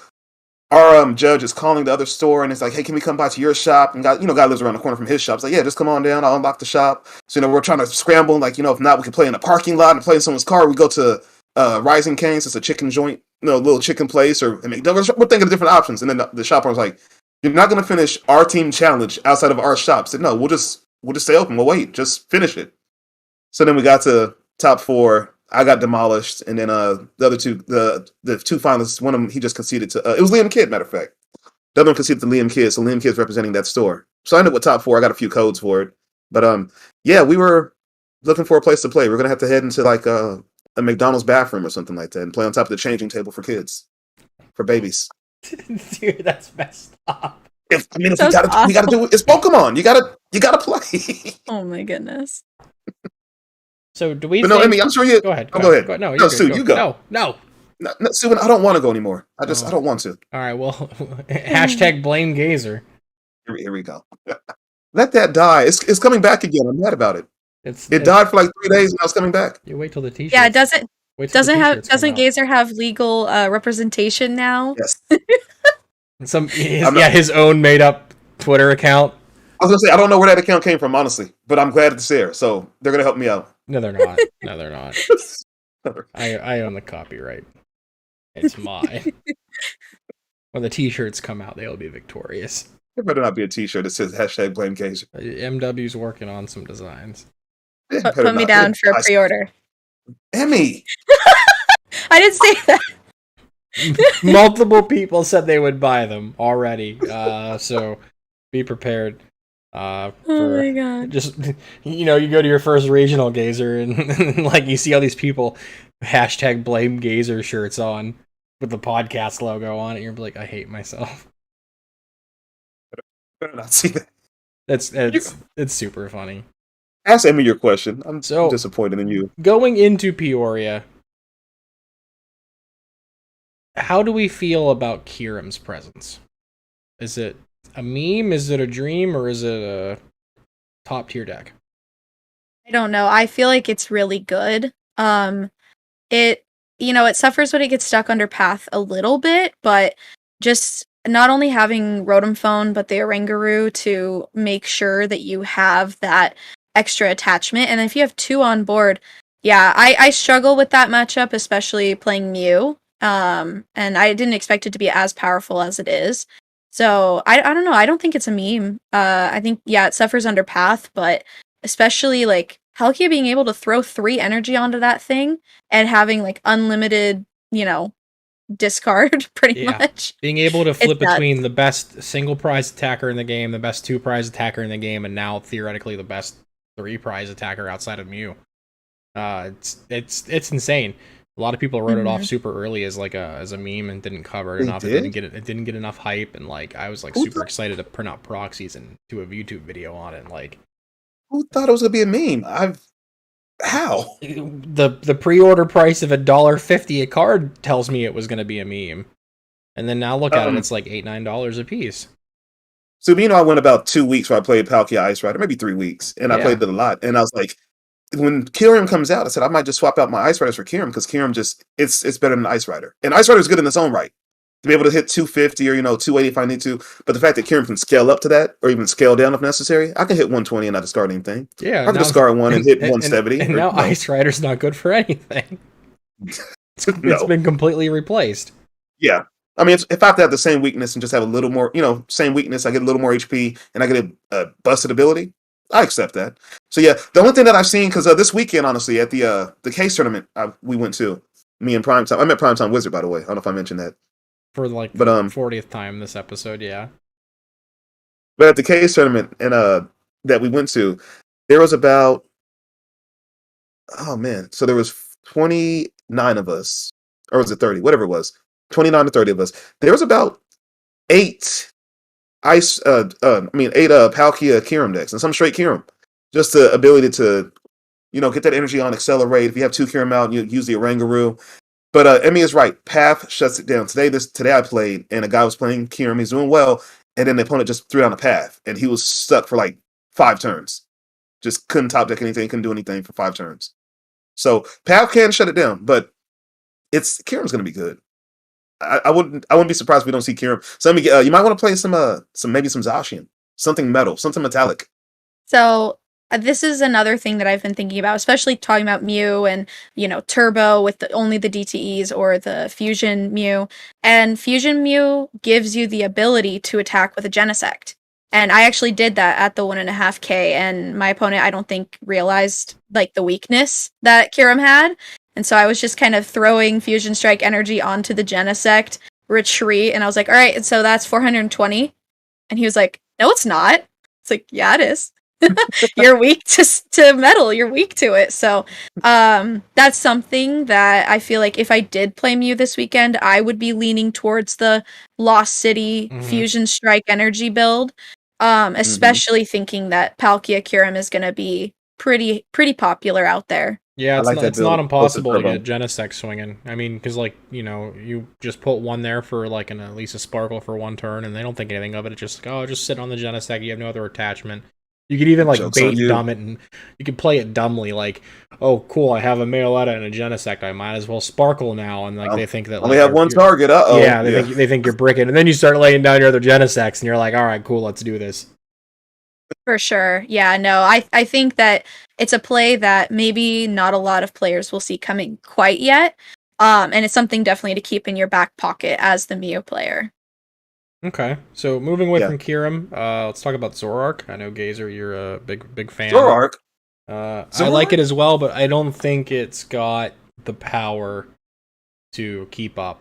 our judge is calling the other store and it's like, hey, can we come by to your shop? And guy lives around the corner from his shop. It's like, yeah, just come on down. I'll unlock the shop. So we're trying to scramble. Like, if not, we can play in a parking lot and play in someone's car. We go to Rising Cane's. It's a chicken joint, little chicken place, or we're thinking of different options. And then the shop owner's like, you're not going to finish our team challenge outside of our shop. I said, no, we'll just stay open. We'll wait. Just finish it. So then we got to top 4. I got demolished, and then the other 2, the 2 finalists, one of them he just conceded to. It was Liam Kidd, matter of fact. The other one conceded to Liam Kidd, so Liam Kidd's representing that store. So I ended up with top 4. I got a few codes for it, but yeah, we were looking for a place to play. We're gonna have to head into like a McDonald's bathroom or something like that, and play on top of the changing table for kids, for babies. Dude, that's messed up. If we gotta do it. It's Pokemon. You gotta play. Oh my goodness. So do we? But no, Emmy, I'm sure you. Go ahead. Go ahead. No, Sue, you go. No, Sue, I don't want to go anymore. I don't want to. All right. Well, hashtag blame Gazer. Here we go. Let that die. It's coming back again. I'm mad about it. It died for like 3 days and now it's coming back. You wait till the t-shirt. Yeah, it doesn't Gazer have legal representation now? Yes. His own made up Twitter account. I was gonna say I don't know where that account came from, honestly, but I'm glad it's there. So they're gonna help me out. No, they're not. I own the copyright. It's mine. When the t-shirts come out, they'll be victorious. There better not be a t-shirt that says hashtag blame Gazer. MW's working on some designs. Put me down for a pre-order. Emmy! I didn't say that. Multiple people said they would buy them already. So be prepared. Oh my god. Just, you go to your first regional Gazer and like you see all these people hashtag blame Gazer shirts on with the podcast logo on it. You're like, I hate myself. Better not see that. It's super funny. Ask Emmy your question. I'm so disappointed in you. Going into Peoria, how do we feel about Kiram's presence? Is it a meme? Is it a dream? Or is it a top tier deck? I don't know. I feel like it's really good. It suffers when it gets stuck under path a little bit, but just not only having Rotom Phone, but the Oranguru to make sure that you have that extra attachment. And if you have 2 on board, yeah, I struggle with that matchup, especially playing Mew. And I didn't expect it to be as powerful as it is. So I don't know. I don't think it's a meme. I think, yeah, it suffers under path, but especially like Palkia being able to throw 3 energy onto that thing and having like unlimited, discard pretty much. Being able to flip between the best single prize attacker in the game, the best 2 prize attacker in the game, and now theoretically the best 3 prize attacker outside of Mew. It's insane. A lot of people wrote it off super early as like as a meme and didn't cover it enough. It didn't get enough hype, and like I was like super excited to print out proxies and do a YouTube video on it. And like, who thought it was gonna be a meme? How? The pre-order price of $1.50 a card tells me it was going to be a meme, and then now look at it, it's like $8-9 a piece. So I went about 2 weeks where I played Palkia Ice Rider, maybe 3 weeks, and I played it a lot. And I was like, when Kyurem comes out, I said I might just swap out my Ice Riders for Kyurem because Kyurem just it's better than Ice Rider, and Ice Rider is good in its own right to be able to hit 250 or 280 if I need to. But the fact that Kyurem can scale up to that or even scale down if necessary, I can hit 120 and not discard anything. Yeah, I can discard one and hit 170. And now Ice Rider's not good for anything. It's been completely replaced. Yeah. I mean, if I have to have the same weakness and just have a little more, same weakness, I get a little more HP and I get a busted ability, I accept that. So yeah, the only thing that I've seen, because this weekend, honestly, at the case tournament we went to, me and Primetime, I met Primetime Wizard, by the way. I don't know if I mentioned that. For like the 40th time this episode, yeah. But at the case tournament and that we went to, there was about, so there was 29 of us, or was it 30? Whatever it was. 29 to 30 of us. There was about 8 Palkia Kyurem decks and some straight Kyurem. Just the ability to, get that energy on, accelerate. If you have 2 Kyurem out, you use the Oranguru. But Emmy is right. Path shuts it down. Today I played, and a guy was playing Kyurem. He's doing well, and then the opponent just threw down a Path, and he was stuck for like 5 turns. Just couldn't top deck anything, couldn't do anything for 5 turns. So Path can shut it down, but Kyurem's going to be good. I wouldn't be surprised if we don't see Kyurem. So you might want to play some Zacian, something metal, something metallic. So this is another thing that I've been thinking about, especially talking about Mew and Turbo with only the DTEs or the Fusion Mew. And Fusion Mew gives you the ability to attack with a Genesect. And I actually did that at the 1.5K, and my opponent I don't think realized like the weakness that Kyurem had. And so I was just kind of throwing Fusion Strike energy onto the Genesect, retreat, and I was like, all right, and so that's 420. And he was like, no, it's not. It's like, yeah, it is. You're weak to metal. You're weak to it. So that's something that I feel like if I did play Mew this weekend, I would be leaning towards the Lost City Fusion Strike energy build, especially thinking that Palkia Kyurem is going to be pretty popular out there. Yeah, it's not impossible to get Genesect swinging. I mean, because you just put one there for like at least a Sparkle for 1 turn, and they don't think anything of it. It's just just sit on the Genesect. You have no other attachment. You could even bait and dumb it, and you could play it dumbly. Like, oh, cool, I have a Meowetta and a Genesect. I might as well Sparkle now. And they think that only have one target. Yeah, they think you're bricking, and then you start laying down your other Genesects, and you're like, all right, cool, let's do this. For sure. Yeah, no, I think that it's a play that maybe not a lot of players will see coming quite yet. And it's something definitely to keep in your back pocket as the Mew player. Okay, so moving away from Kyurem, let's talk about Zorark. I know, Gazer, you're a big fan. Zorark? I like it as well, but I don't think it's got the power to keep up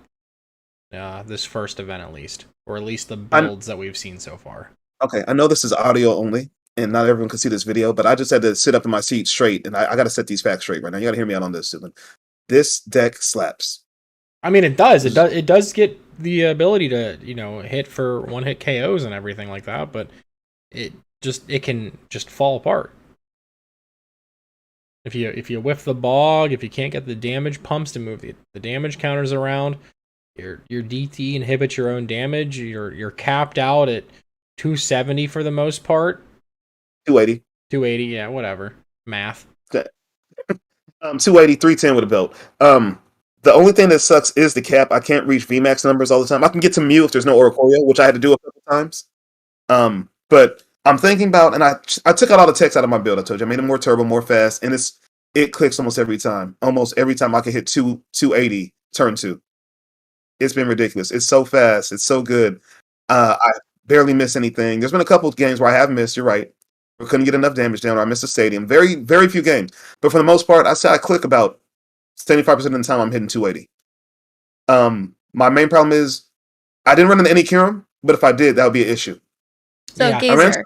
this first event at least. Or at least the builds that we've seen so far. Okay, I know this is audio only, and not everyone can see this video, but I just had to sit up in my seat straight, and I got to set these facts straight right now. You got to hear me out on this, Dylan. This deck slaps. I mean, it does. It does get the ability to hit for 1-hit KOs and everything like that, but it can just fall apart. If you whiff the bog, if you can't get the damage pumps to move the damage counters around, your DT inhibits your own damage. You're capped out at 270 for the most part. 280. 280, yeah, whatever. Math. 280, 310 with a belt. The only thing that sucks is the cap. I can't reach VMAX numbers all the time. I can get to Mew if there's no Oricorio, which I had to do a couple times. But I'm thinking about, and I took out all the text out of my build. I told you I made it more turbo, more fast, and it clicks almost every time. Almost every time I can hit 280 turn 2. It's been ridiculous. It's so fast. It's so good. I barely miss anything. There's been a couple of games where I have missed. You're right. We couldn't get enough damage down, or I missed a stadium. Very, very few games. But for the most part, I say I click about 75% of the time I'm hitting 280. My main problem is I didn't run into any Kyurem, but if I did, that would be an issue. So yeah. Gazer.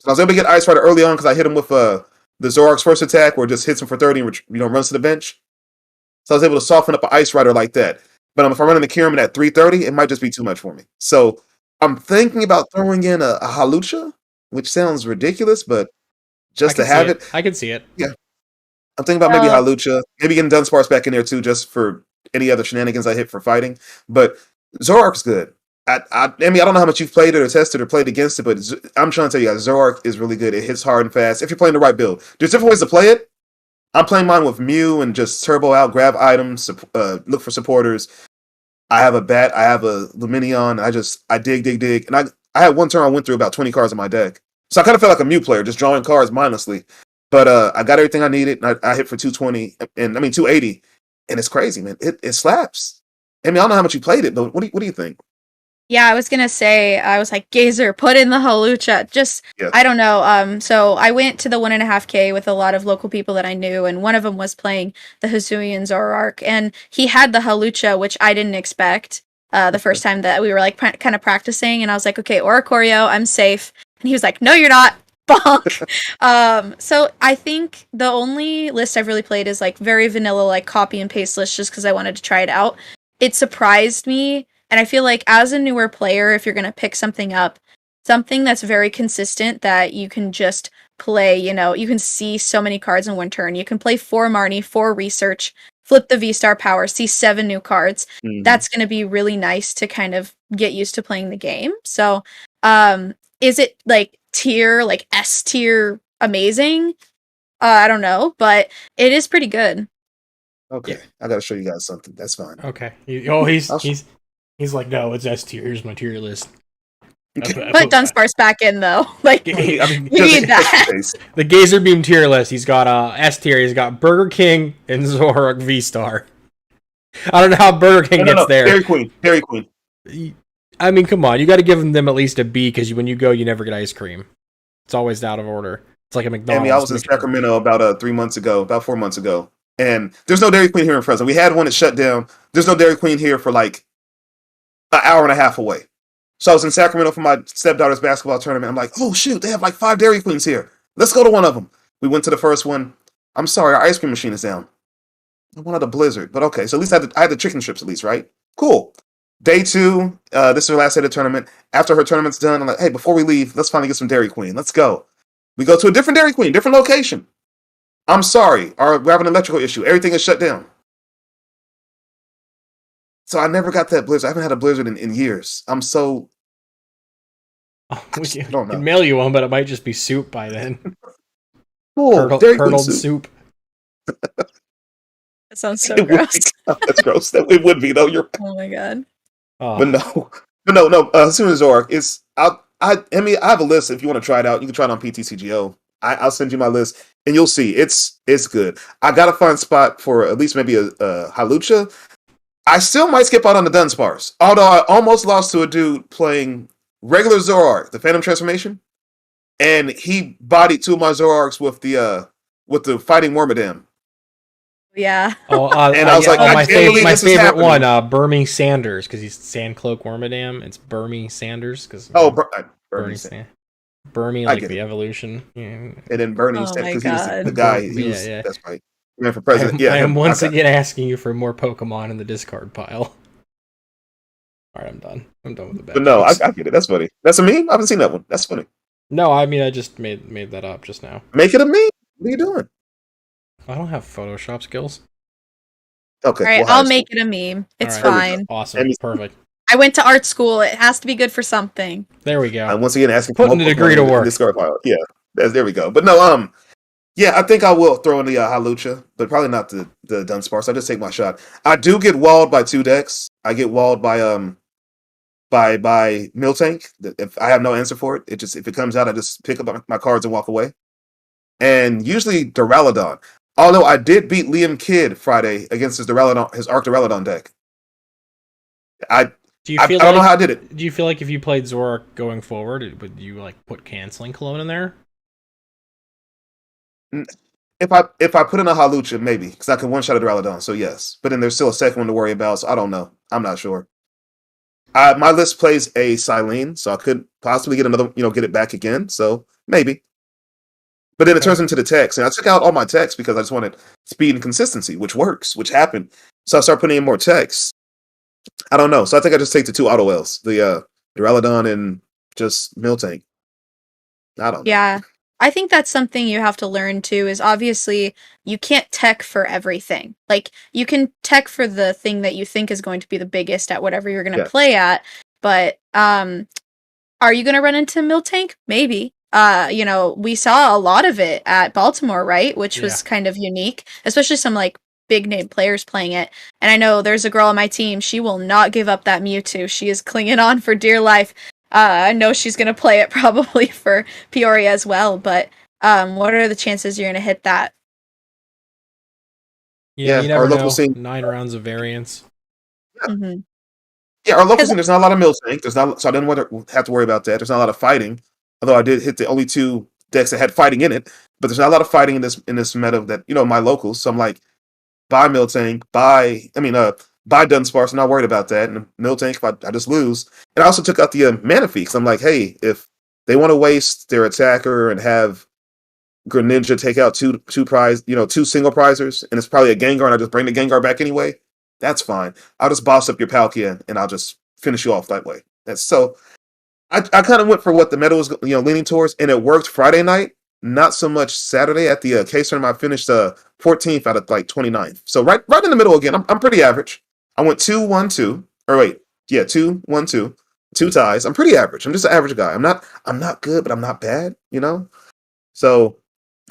I was able to get Ice Rider early on because I hit him with the Zorark's first attack, where it just hits him for 30 and runs to the bench. So I was able to soften up an Ice Rider like that. But if I run into Kyurem at 330, it might just be too much for me. So I'm thinking about throwing in a Halucha, which sounds ridiculous, but just to have it. I can see it. Yeah. I'm thinking about maybe Well, Halucha, maybe getting Dunsparce back in there too, just for any other shenanigans I hit for fighting. But Zorark's good. I mean, I don't know how much you've played it or tested or played against it, but I'm trying to tell you guys, Zorark is really good. It hits hard and fast if you're playing the right build. There's different ways to play it. I'm playing mine with Mew and just turbo out, grab items, look for supporters. I have a bat, I have a Luminion. I dig, and I had one turn I went through about 20 cards in my deck, so I kind of felt like a Mew player, just drawing cards mindlessly. But I got everything I needed, and I hit for 220, and I mean 280, and it's crazy, man. It slaps. I mean, I don't know how much you played it, but what do you think? yeah, I was gonna say, I was like, Gazer, put in the Halucha. Just, Yeah. I don't know. So I went to the 1.5K with a lot of local people that I knew, and one of them was playing the Hisuian Zorark, and he had the Halucha, which I didn't expect. The first time that we were like kind of practicing, and I was like, okay, Oricorio, I'm safe. And he was like, no, you're not. Bonk. So I think the only list I've really played is like very vanilla, like copy and paste list, just because I wanted to try it out. It surprised me. And I feel like as a newer player, if you're going to pick something up, something that's very consistent that you can just play, you can see so many cards in one turn. You can play 4 Marnie, 4 Research, flip the V-Star power, see 7 new cards. Mhm. That's going to be really nice to kind of get used to playing the game. So, is it like like S tier amazing? I don't know, but it is pretty good. Okay, Yeah. I got to show you guys something. That's fine. Okay. He's like, no, it's S tier. Here's my tier list. Put Dunsparce back in though. Like, I mean, you need that. the Gazer Beam tier list. He's got S tier. He's got Burger King and Zorark V Star. I don't know how Burger King gets there. Dairy Queen. I mean, come on. You got to give them at least a B because when you go, you never get ice cream. It's always out of order. It's like a McDonald's. I mean, I was in Sacramento about 4 months ago, and there's no Dairy Queen here in Fresno. We had one that shut down. There's no Dairy Queen here for like an hour and a half away. So I was in Sacramento for my stepdaughter's basketball tournament. I'm like, oh shoot, they have like 5 Dairy Queens here. Let's go to one of them. We went to the first one. I'm sorry, our ice cream machine is down. I wanted a Blizzard, but okay. So at least I had the chicken strips at least, right? Cool. Day 2, this is her last day of the tournament. After her tournament's done, I'm like, hey, before we leave, let's finally get some Dairy Queen. Let's go. We go to a different Dairy Queen, different location. I'm sorry, we're having an electrical issue. Everything is shut down. So I never got that Blizzard. I haven't had a Blizzard in years. I'm so... We I don't know. can mail you one, but it might just be soup by then. Cool. Curdled soup. That sounds so gross. That's gross. It would be though. Oh my god. Oh. But no. As soon as Zorark, Emmi, I have a list. If you want to try it out, you can try it on PTCGO. I'll send you my list, and you'll see it's good. I gotta find a spot for at least maybe a Halucha. I still might skip out on the Dunsparce, although I almost lost to a dude playing regular Zorark, the Phantom Transformation, and he bodied 2 of my Zorarks with the Fighting Wormadam. Yeah. And I was like, my favorite happening. one, Burmy Sanders, because he's Sandcloak Wormadam. It's Burmy Sanders, because Bernie. Burmy, like the evolution. Yeah. And then Bernie, Oh my because he was God. the guy. Yeah. That's right. He ran for president. I am once again asking you for more Pokemon in the discard pile. All right, I'm done. I'm done with the bad. But no, I jokes. get it. That's funny. That's a meme. I haven't seen that one. That's funny. No, I mean I just made that up just now. Make it a meme. What are you doing? I don't have Photoshop skills. Okay. All right, well, I'll make it a meme. It's All right. fine. Awesome. Perfect. I went to art school. It has to be good for something. There we go. I'm once again asking Putting the degree to work. Discard pile. Yeah. There we go. But no, yeah, I think I will throw in the Halucha, but probably not the Dunsparce. I'll just take my shot. I do get walled by 2 decks. I get walled by Miltank. If I have no answer for it, if it comes out, I just pick up my cards and walk away. And usually Duraludon. Although I did beat Liam Kidd Friday against his Arc Duraludon deck. I don't know how I did it. Do you feel like if you played Zorark going forward, would you like put Canceling Cologne in there? If I put in a Halucha, maybe, because I can one-shot a Duraludon, so yes. But then there's still a second one to worry about, so I don't know. I'm not sure. My list plays a Silene, so I could possibly get another, get it back again, so maybe. But then it turns into the text, and I took out all my text because I just wanted speed and consistency, which works, which happened. So I start putting in more text. I don't know, so I think I just take the 2 auto L's, the Duraludon and just Miltank. I don't know. Yeah. I think that's something you have to learn too, is obviously you can't tech for everything. Like, you can tech for the thing that you think is going to be the biggest at whatever you're going to Yes. play at, but are you going to run into Miltank? Maybe. We saw a lot of it at Baltimore, right? Which was kind of unique, especially some like big name players playing it. And I know there's a girl on my team, she will not give up that Mewtwo. She is clinging on for dear life. I know she's going to play it probably for Peoria as well, but what are the chances you're going to hit that? Yeah, you never our local know. scene. 9 rounds of variance. Mm-hmm. Yeah, our local scene, there's not a lot of Miltank. There's not, so I didn't have to worry about that. There's not a lot of fighting, although I did hit the only 2 decks that had fighting in it. But there's not a lot of fighting in this meta that my locals. So I'm like, buy Miltank, buy Dunsparce. I'm not worried about that. And Miltank, if I just lose. And I also took out the Mana Feast. I'm like, hey, if they want to waste their attacker and have Greninja take out two single prizers, and it's probably a Gengar, and I just bring the Gengar back anyway, that's fine. I'll just boss up your Palkia, and I'll just finish you off that way. That's so. I kind of went for what the meta was leaning towards, and it worked Friday night. Not so much Saturday at the case tournament. I finished 14th out of like 29th. So right in the middle again. I'm pretty average. I went 2-1-2. Or wait, yeah, 2-1-2. 2 ties. I'm pretty average. I'm just an average guy. I'm not good, but I'm not bad. So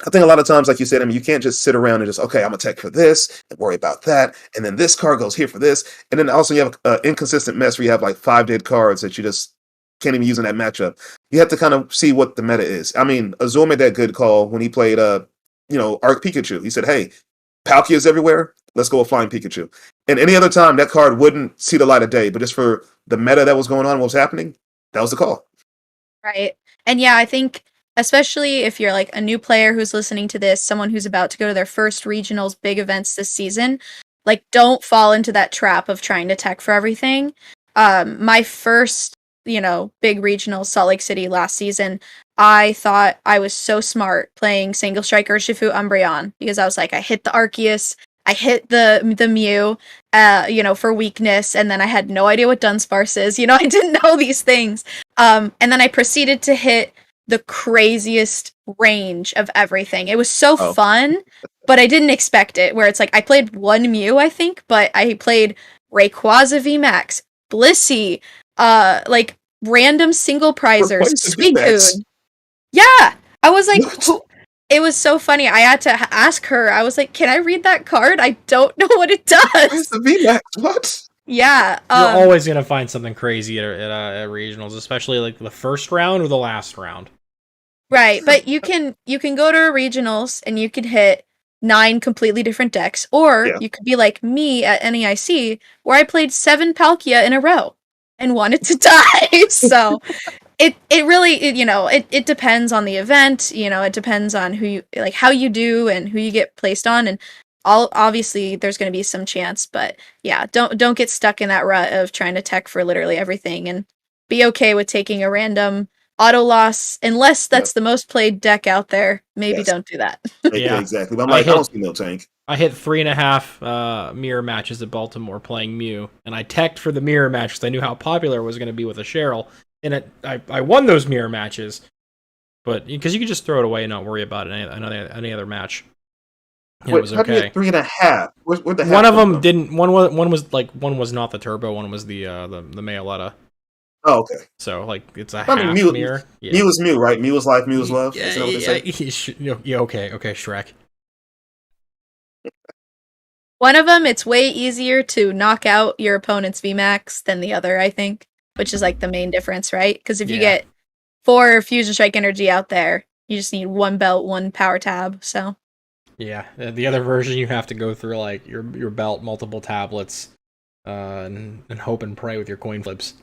I think a lot of times, like you said, you can't just sit around and just, okay, I'm going to tech for this and worry about that. And then this card goes here for this. And then also you have an inconsistent mess where you have like 5 dead cards that you just can't even use in that matchup. You have to kind of see what the meta is. Azul made that good call when he played, Arc Pikachu. He said, hey, Palkia is everywhere. Let's go with Flying Pikachu. And any other time, that card wouldn't see the light of day. But just for the meta that was going on, what was happening, that was the call. Right. And yeah, I think especially if you're like a new player who's listening to this, someone who's about to go to their first regionals, big events this season, like, don't fall into that trap of trying to tech for everything. My first, big regional, Salt Lake City last season, I thought I was so smart playing Single Strike Urshifu Umbreon, because I was like, I hit the Arceus, I hit the Mew, for weakness, and then I had no idea what Dunsparce is. I didn't know these things. And then I proceeded to hit the craziest range of everything. It was so fun, but I didn't expect it, where it's like I played 1 Mew, I think, but I played Rayquaza VMAX, Blissey, like random single prizers, Suicune. Yeah, I was like, it was so funny. I had to ask her. I was like, can I read that card? I don't know what it does. Where's the VMAX? What? Yeah. You're always going to find something crazy at regionals, especially like the first round or the last round. Right, but you can go to regionals and you can hit 9 completely different decks, or you could be like me at NEIC, where I played 7 Palkia in a row and wanted to die. So it really it depends on the event. It depends on who you like, how you do, and who you get placed on, and obviously there's going to be some chance, but yeah, don't get stuck in that rut of trying to tech for literally everything, and be okay with taking a random auto loss, unless that's the most played deck out there. Maybe don't do that. Yeah, exactly. But I'm like, I don't see Miltank. I hit 3.5 mirror matches at Baltimore playing Mew, and I teched for the mirror match because I knew how popular it was going to be with a Cheryl, and I won those mirror matches, but because you could just throw it away and not worry about it any other match. Wait, it was okay. 3.5. Where'd the one of them didn't. One was not the turbo. One was the Mayaletta. Oh, okay. So it's a half mirror. Yeah. Mew is Mew, right? Mew is life. Mew is love. Yeah, what they say? Yeah. Okay, Shrek. One of them, it's way easier to knock out your opponent's VMAX than the other, I think, which is like the main difference, right? Because if you get 4 Fusion Strike Energy out there, you just need 1 belt, 1 power tab. So yeah, the other version you have to go through like your belt, multiple tablets, and hope and pray with your coin flips.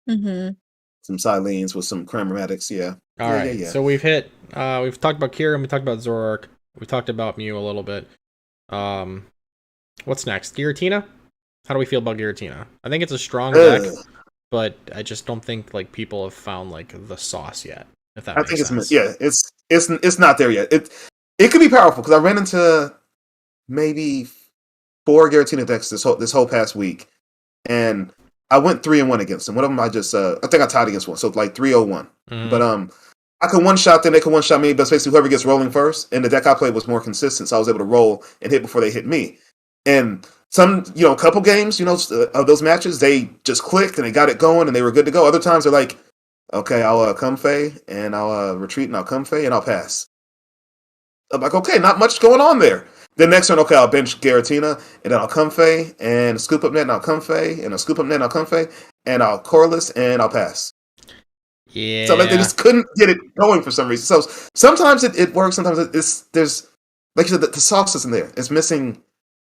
Mm-hmm. Some Silines with some Cramormatics, yeah. All right. Yeah. So we've talked about Kieran, we talked about Zorark, we talked about Mew a little bit. What's next? Giratina? How do we feel about Giratina? I think it's a strong deck, but I just don't think like people have found like the sauce yet. If that makes sense. It's not there yet. It could be powerful because I ran into maybe 4 Giratina decks this whole past week, and I went 3-1 against them. One of them I think I tied against one, so like 3-0-1. Mm-hmm. But I could one-shot them, they could one-shot me, but it's basically whoever gets rolling first. And the deck I played was more consistent, so I was able to roll and hit before they hit me. And some, couple games, of those matches, they just clicked and they got it going and they were good to go. Other times they're like, okay, I'll come Fey and I'll retreat and I'll come Fey and I'll pass. I'm like, okay, not much going on there. The next turn, okay, I'll bench Giratina and then I'll come Fey and scoop up net and I'll come Fey and I'll scoop up net and I'll come Fey and I'll Corliss and I'll pass. Yeah. So like they just couldn't get it going for some reason. So sometimes it works. Sometimes there's like you said, the sauce isn't there. It's missing.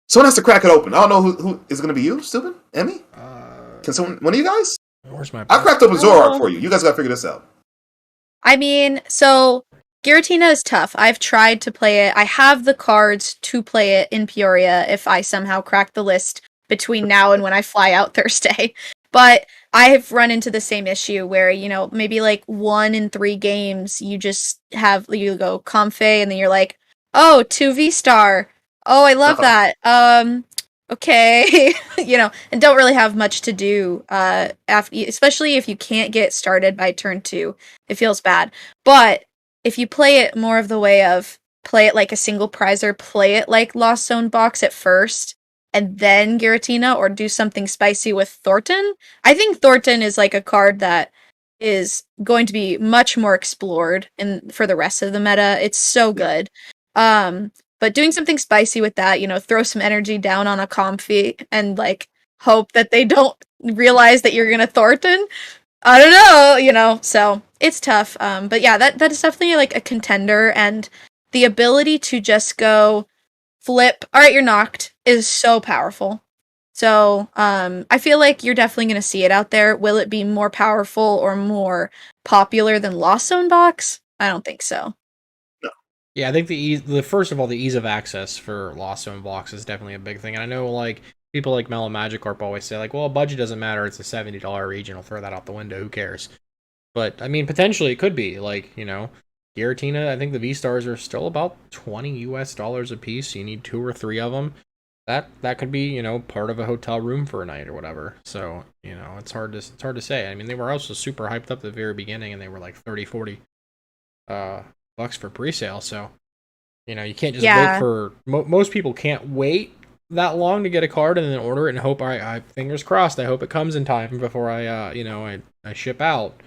Someone has to crack it open. I don't know who is it going to be. You, stupid Emmy? Can someone? One of you guys? Where's my? I cracked open Zorark for you. You guys got to figure this out. I mean, so Giratina is tough. I've tried to play it. I have the cards to play it in Peoria if I somehow crack the list between now and when I fly out Thursday. But I have run into the same issue where, maybe like 1 in 3 games, you go Comfey and then you're like, oh, 2 V-Star. Oh, I love that. Okay. And don't really have much to do, especially if you can't get started by turn 2. It feels bad. But if you play it more of the way of play it like a single prizer, play it like Lost Zone box at first, and then Giratina, or do something spicy with Thornton. I think Thornton is like a card that is going to be much more explored for the rest of the meta. It's so good. But doing something spicy with that, throw some energy down on a Comfy and like hope that they don't realize that you're gonna Thornton. I don't know, so it's tough. But yeah, that is definitely like a contender, and the ability to just go flip, all right, you're knocked, is so powerful. So I feel like you're definitely going to see it out there. Will it be more powerful or more popular than Lost Zone box? I don't think so. Yeah, I think first of all, the ease of access for Lost Zone box is definitely a big thing. And I know like people like Mellow Magikarp always say like, well, budget doesn't matter. It's a $70 region. I'll throw that out the window. Who cares? But I mean, potentially it could be like, Giratina, I think the V-Stars are still about $20 US a piece. So you need 2 or 3 of them. That could be, part of a hotel room for a night or whatever. So, it's hard to say. I mean, they were also super hyped up at the very beginning and they were like 30, 40 bucks for pre-sale. So, you can't just wait for most people can't wait that long to get a card and then order it and hope I fingers crossed, I hope it comes in time before I ship out.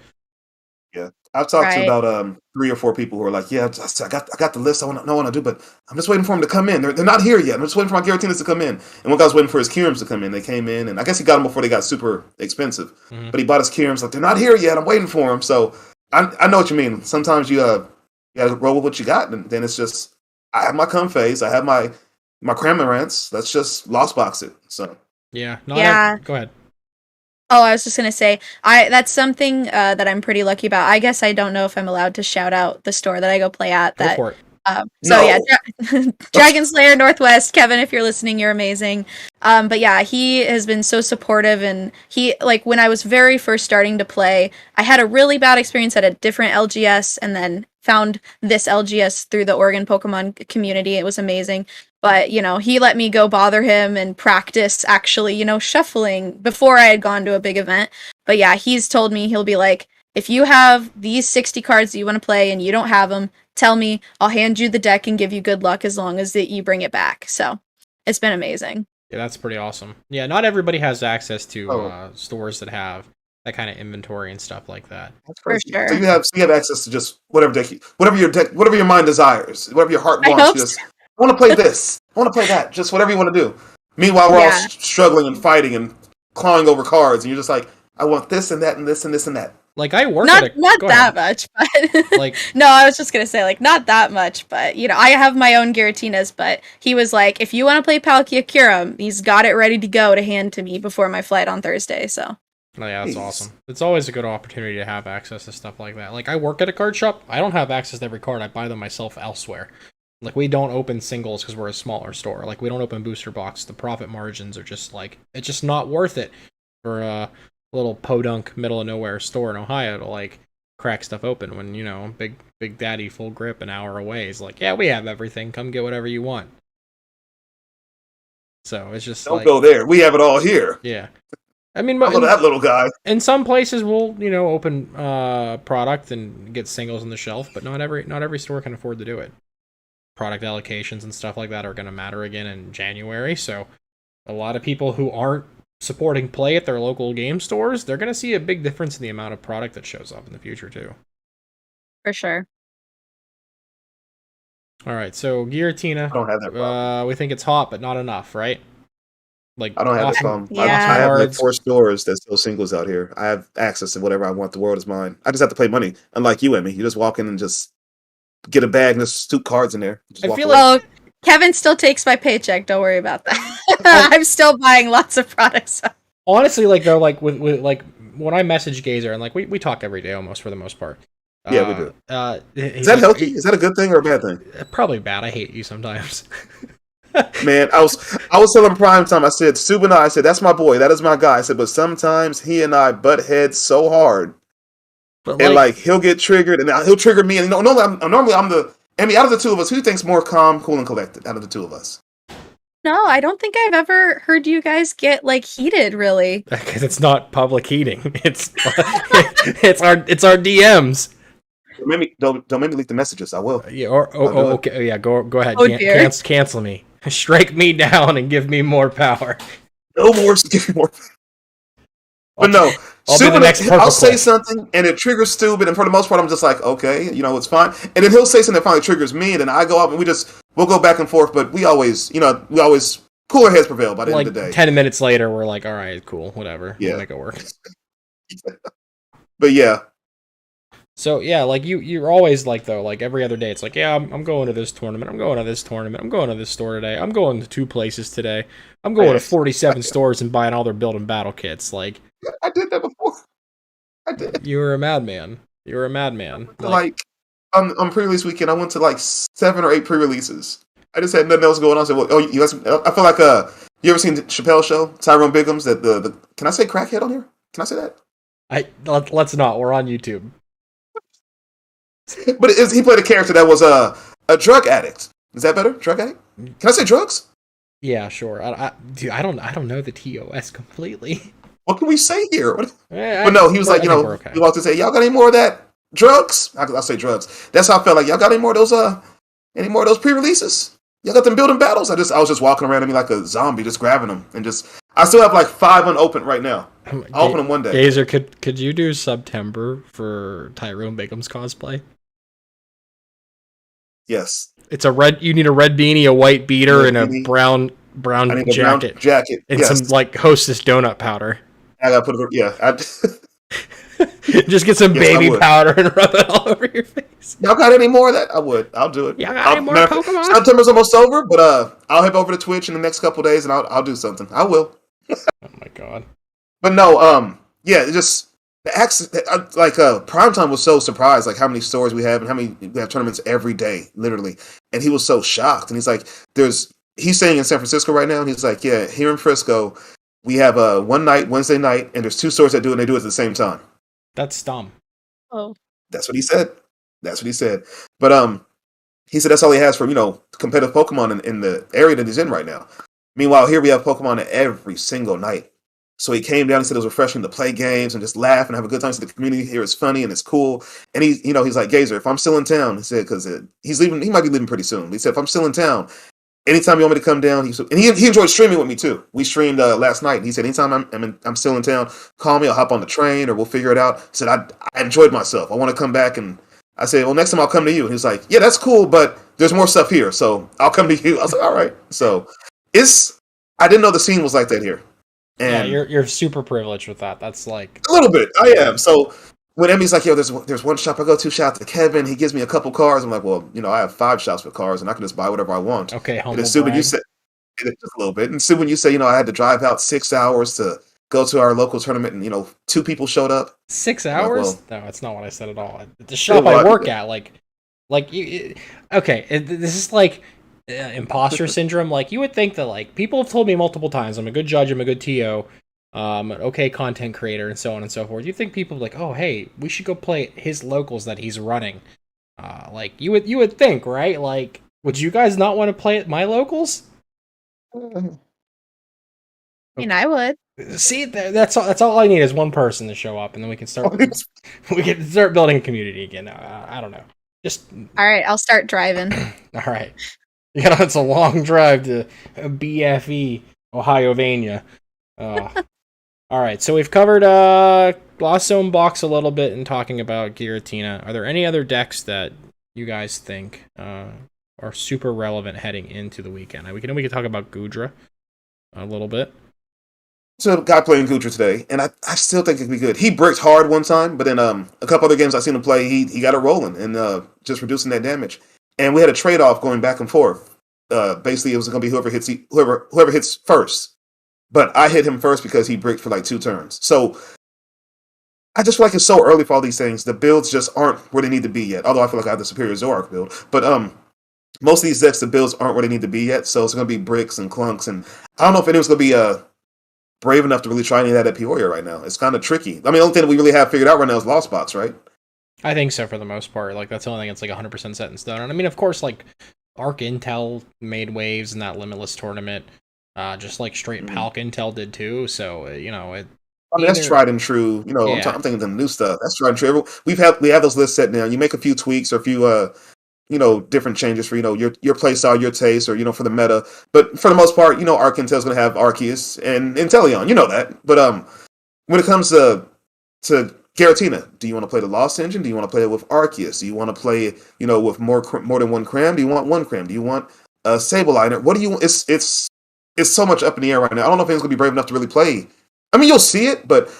Yeah. I've talked to about 3 or 4 people who are like, yeah, I got the list I want to do, but I'm just waiting for them to come in. They're not here yet. I'm just waiting for my Giratinas to come in. And one guy was waiting for his Kirams to come in. They came in, and I guess he got them before they got super expensive. Mm-hmm. But he bought his Kirams, like, they're not here yet. I'm waiting for them. So I know what you mean. Sometimes you got to roll with what you got, and then it's just, I have my Comfays, I have my Cramorants. Let's just lost box it. So yeah. Go ahead. Oh, I was just going to say, that's something that I'm pretty lucky about. I guess I don't know if I'm allowed to shout out the store that I go play at. Go for it. Dragon Slayer Northwest, Kevin, if you're listening, you're amazing. But yeah, he has been so supportive, and he, like, when I was very first starting to play, I had a really bad experience at a different LGS, and then found this LGS through the Oregon Pokemon community. It was amazing. But, he let me go bother him and practice actually, shuffling before I had gone to a big event. But yeah, he's told me, he'll be like, if you have these 60 cards that you want to play and you don't have them, tell me. I'll hand you the deck and give you good luck as long as that you bring it back. So it's been amazing. Yeah, that's pretty awesome. Yeah, not everybody has access to stores that have that kind of inventory and stuff like that. That's crazy. For sure. So you have access to just whatever your mind desires, whatever your heart wants. I want to play this. I want to play that. Just whatever you want to do. Meanwhile, we're all struggling and fighting and clawing over cards, and you're just like, I want this and that and this and this and that. Like, I work not that much, but like, no, I was just gonna say, like, not that much, but I have my own Giratinas, but he was like, if you want to play Palkia Kyurem, he's got it ready to go to hand to me before my flight on Thursday. So oh, yeah, that's awesome. It's always a good opportunity to have access to stuff like that. Like, I work at a card shop. I don't have access to every card. I buy them myself elsewhere. Like, we don't open singles because we're a smaller store. Like, we don't open booster box. The profit margins are just, like, it's just not worth it for a little podunk middle of nowhere store in Ohio to, like, crack stuff open when, Big Daddy Full Grip an hour away is like, yeah, we have everything. Come get whatever you want. So, it's just Don't go there. We have it all here. Yeah. I mean, Look at that little guy. in some places we'll, open product and get singles on the shelf, but not every store can afford to do it. Product allocations and stuff like that are going to matter again in January, so a lot of people who aren't supporting play at their local game stores, they're going to see a big difference in the amount of product that shows up in the future too. For sure. All right, so Giratina. I don't have that problem. We think it's hot, but not enough, right? Like I don't have that awesome, problem. Yeah. I have like cards. 4 stores that sell singles out here. I have access to whatever I want. The world is mine. I just have to pay money. Unlike you, Emmy. You just walk in and just get a bag and there's 2 cards in there. Just I walk feel away. Well, Kevin still takes my paycheck. Don't worry about that. I'm still buying lots of products. Honestly, like though, like with like when I message Gazer and like we talk every day almost for the most part. Yeah, we do. Is Is that healthy? Is that a good thing or a bad thing? Probably bad. I hate you sometimes. Man, I was telling Prime Time, I said, Sub and I said, that's my boy, that is my guy. I said, but sometimes he and I butt heads so hard. But And like he'll get triggered and he'll trigger me. And normally I'm the out of the 2 of us, who thinks more calm, cool, and collected out of the 2 of us? No, I don't think I've ever heard you guys get like heated. Really? because it's not public heating. It's it's our DMs. Don't make me leak the messages. I will. Yeah. Okay. Yeah. Go ahead. Oh, dear. Cancel me. Strike me down and give me more power. No more. Give me more. But no, I'll be the next I'll say Purple something and it triggers stupid, and for the most part, I'm just like, okay, it's fine. And then he'll say something that finally triggers me, and then I go up and we'll go back and forth. But we always cooler heads prevail by the end of the day. 10 minutes later, we're like, all right, cool, whatever. Yeah. We'll make it work. But yeah, So yeah, like you're always like though, like every other day, it's like, yeah, I'm going to this tournament, I'm going to this tournament, I'm going to this store today, I'm going to 2 places today, I'm going to 47 stores and buying all their build and battle kits. Like, I did that before. I did. You were a madman. You were a madman. Like on pre-release weekend, I went to like 7 or 8 pre-releases. I just had nothing else going on. I said, well, you guys, I feel like you ever seen the Chappelle Show? Tyrone Biggums, that the can I say crackhead on here? Can I say that? Let's not. We're on YouTube. But he played a character that was a drug addict. Is that better? Drug addict? Can I say drugs? Yeah, sure. Dude, I don't know the TOS completely. What can we say here? But no, he was like, he walked in and said, y'all got any more of that drugs? I'll say drugs. That's how I felt like. Y'all got any more of those pre-releases? Y'all got them building battles? I was just walking around like a zombie, just grabbing them and I still have like 5 unopened right now. I'll open them one day. Gazer, could you do September for Tyrone Biggums cosplay? Yes. You need a red beanie, a white beater, and a brown jacket. And some like Hostess donut powder. I gotta put it. Just get some baby powder and rub it all over your face. Y'all got any more of that? I'll do it. Y'all got any more Pokemon? September's almost over, but I'll head over to Twitch in the next couple days and I'll do something. I will. Oh my god. But no, yeah, it just the access. Primetime was so surprised, like how many stores we have and how many we have tournaments every day, literally. And he was so shocked, and he's like, he's staying in San Francisco right now, and he's like, yeah, here in Frisco, we have one night, Wednesday night, and there's 2 stores that do it, and they do it at the same time. That's dumb. Oh. That's what he said. But he said that's all he has for competitive Pokemon in the area that he's in right now. Meanwhile, here we have Pokemon every single night. So he came down and said it was refreshing to play games and just laugh and have a good time. So the community here is funny and it's cool. And he's like, Gazer, if I'm still in town, he said, because he's leaving, he might be leaving pretty soon. But he said, if I'm still in town, anytime you want me to come down, he enjoyed streaming with me too. We streamed last night. And he said, anytime I'm still in town, call me. I'll hop on the train or we'll figure it out. He said, I enjoyed myself. I want to come back. And I said, well, next time I'll come to you. And he was like, yeah, that's cool, but there's more stuff here, so I'll come to you. I was like, all right. So I didn't know the scene was like that here. And yeah, you're super privileged with that. That's like a little bit. I am. So when Emmy's like, yo, there's one shop I go to, shout out to Kevin. He gives me a couple cars. I'm like, well, I have 5 shops with cars, and I can just buy whatever I want. Okay, humble and when you said just a little bit, and so when you say, I had to drive out 6 hours to go to our local tournament, and 2 people showed up. 6 hours? Like, well, no, that's not what I said at all. The shop I work at, this is like imposter syndrome. Like, you would think that like people have told me multiple times I'm a good judge, I'm a good TO, an okay content creator, and so on and so forth. You think people like, oh hey, we should go play his locals that he's running. Like you would think, right? Like, would you guys not want to play at my locals? I mean, I would. See, that's all I need is one person to show up, and then we can start building a community again. I don't know. Just All right, I'll start driving. all right. It's a long drive to BFE, Ohio-vania. All right, so we've covered Lost Zone Box a little bit in talking about Giratina. Are there any other decks that you guys think are super relevant heading into the weekend? We can talk about Gudra a little bit. So, guy playing Gucci today, and I still think it could be good. He bricked hard one time, but then a couple other games I've seen him play, he got it rolling and just reducing that damage. And we had a trade off going back and forth. Basically, it was going to be whoever hits first. But I hit him first because he bricked for like 2 turns. So I just feel like it's so early for all these things. The builds just aren't where they need to be yet. Although I feel like I have the superior Zorark build, but most of these decks, the builds aren't where they need to be yet. So it's going to be bricks and clunks, and I don't know if anyone's going to be brave enough to really try any of that at Peoria right now. It's kind of tricky. I mean, the only thing that we really have figured out right now is Lost Box, right? I think so for the most part. Like, that's the only thing that's like 100% set in stone. And I mean, of course, like Arc Intel made waves in that Limitless tournament, just like straight Palk Intel did too. So I mean, that's tried and true. I'm thinking of the new stuff. That's tried and true. We have those lists set down. You make a few tweaks or a few different changes for, your play style, your taste, or, for the meta. But for the most part, Arc Intel's going to have Arceus and Inteleon. You know that. But when it comes to Giratina, do you want to play the Lost Engine? Do you want to play it with Arceus? Do you want to play, with more than one cram? Do you want one cram? Do you want a Sableye? What do you want? It's so much up in the air right now. I don't know if anyone's going to be brave enough to really play. I mean, you'll see it, but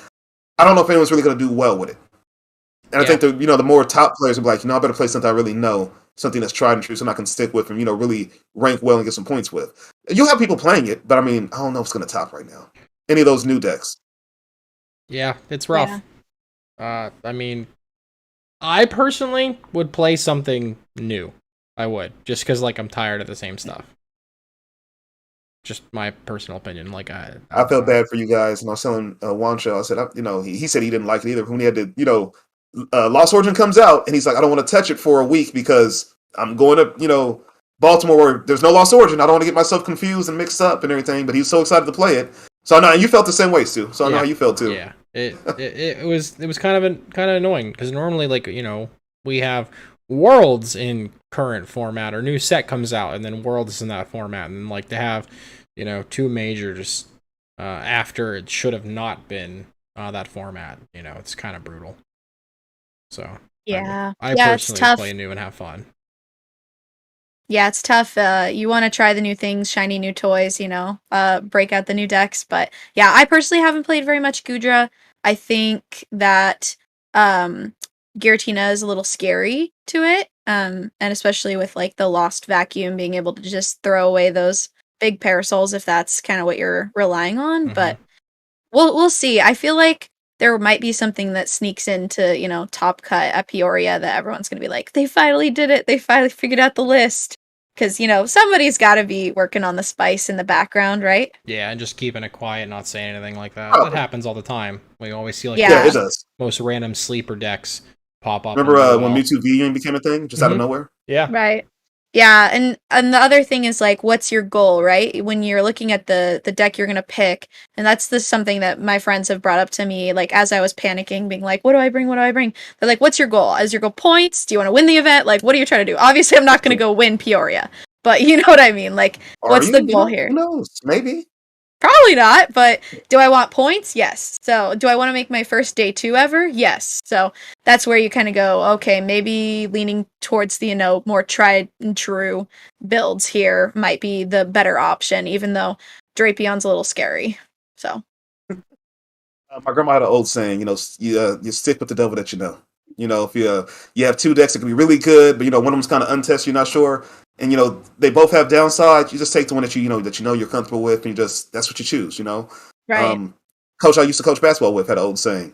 I don't know if anyone's really going to do well with it. And I think the more top players will be like, I better play something I really know, something that's tried and true, something I can stick with and, really rank well and get some points with. You'll have people playing it, but I mean, I don't know if it's going to top right now. Any of those new decks. Yeah, it's rough. Yeah. I mean, I personally would play something new. I would, just because, like, I'm tired of the same stuff. Just my personal opinion. Like, I felt bad for you guys, and I was telling Wancho, I said, he said he didn't like it either. When he had to, Lost Origin comes out, and he's like, I don't want to touch it for a week because I'm going to, Baltimore where there's no Lost Origin. I don't want to get myself confused and mixed up and everything, but he's so excited to play it. So I know, and you felt the same way, Stu. So I know how you felt too. Yeah, it was kind of annoying because normally, like, we have Worlds in current format, or new set comes out, and then Worlds in that format, and like to have 2 majors after it should have not been that format. It's kind of brutal. So yeah, I personally play new and have fun. Yeah, it's tough. You want to try the new things, shiny new toys, break out the new decks. But yeah, I personally haven't played very much Gudra. I think that Giratina is a little scary to it, and especially with like the Lost Vacuum, being able to just throw away those big parasols if that's kind of what you're relying on. Mm-hmm. But we'll see. I feel like there might be something that sneaks into, Top Cut at Peoria that everyone's going to be like, they finally did it. They finally figured out the list. Because, somebody's got to be working on the spice in the background, right? Yeah, and just keeping it quiet, not saying anything like that. That happens all the time. We always see, like, it does. Most random sleeper decks pop up. Remember when Mewtwo V became a thing, just out of nowhere? Yeah. Right. Yeah, and the other thing is, like, what's your goal, right? When you're looking at the deck you're going to pick, and that's something that my friends have brought up to me, like, as I was panicking, being like, what do I bring? They're like, what's your goal? Is your goal points? Do you want to win the event? Like, what are you trying to do? Obviously, I'm not going to go win Peoria, but you know what I mean? Like, what's the goal here? Who knows? Maybe. Probably not, but do I want points? Yes. So, do I want to make my first day 2 ever? Yes. So, that's where you kind of go, okay, maybe leaning towards the, more tried and true builds here might be the better option, even though Drapion's a little scary. So. My grandma had an old saying, you stick with the devil that you know. If you have 2 decks that can be really good, but, one of them's kind of untested, you're not sure. And, they both have downsides. You just take the one that you're comfortable with, and that's what you choose, Right. Coach I used to coach basketball with had an old saying.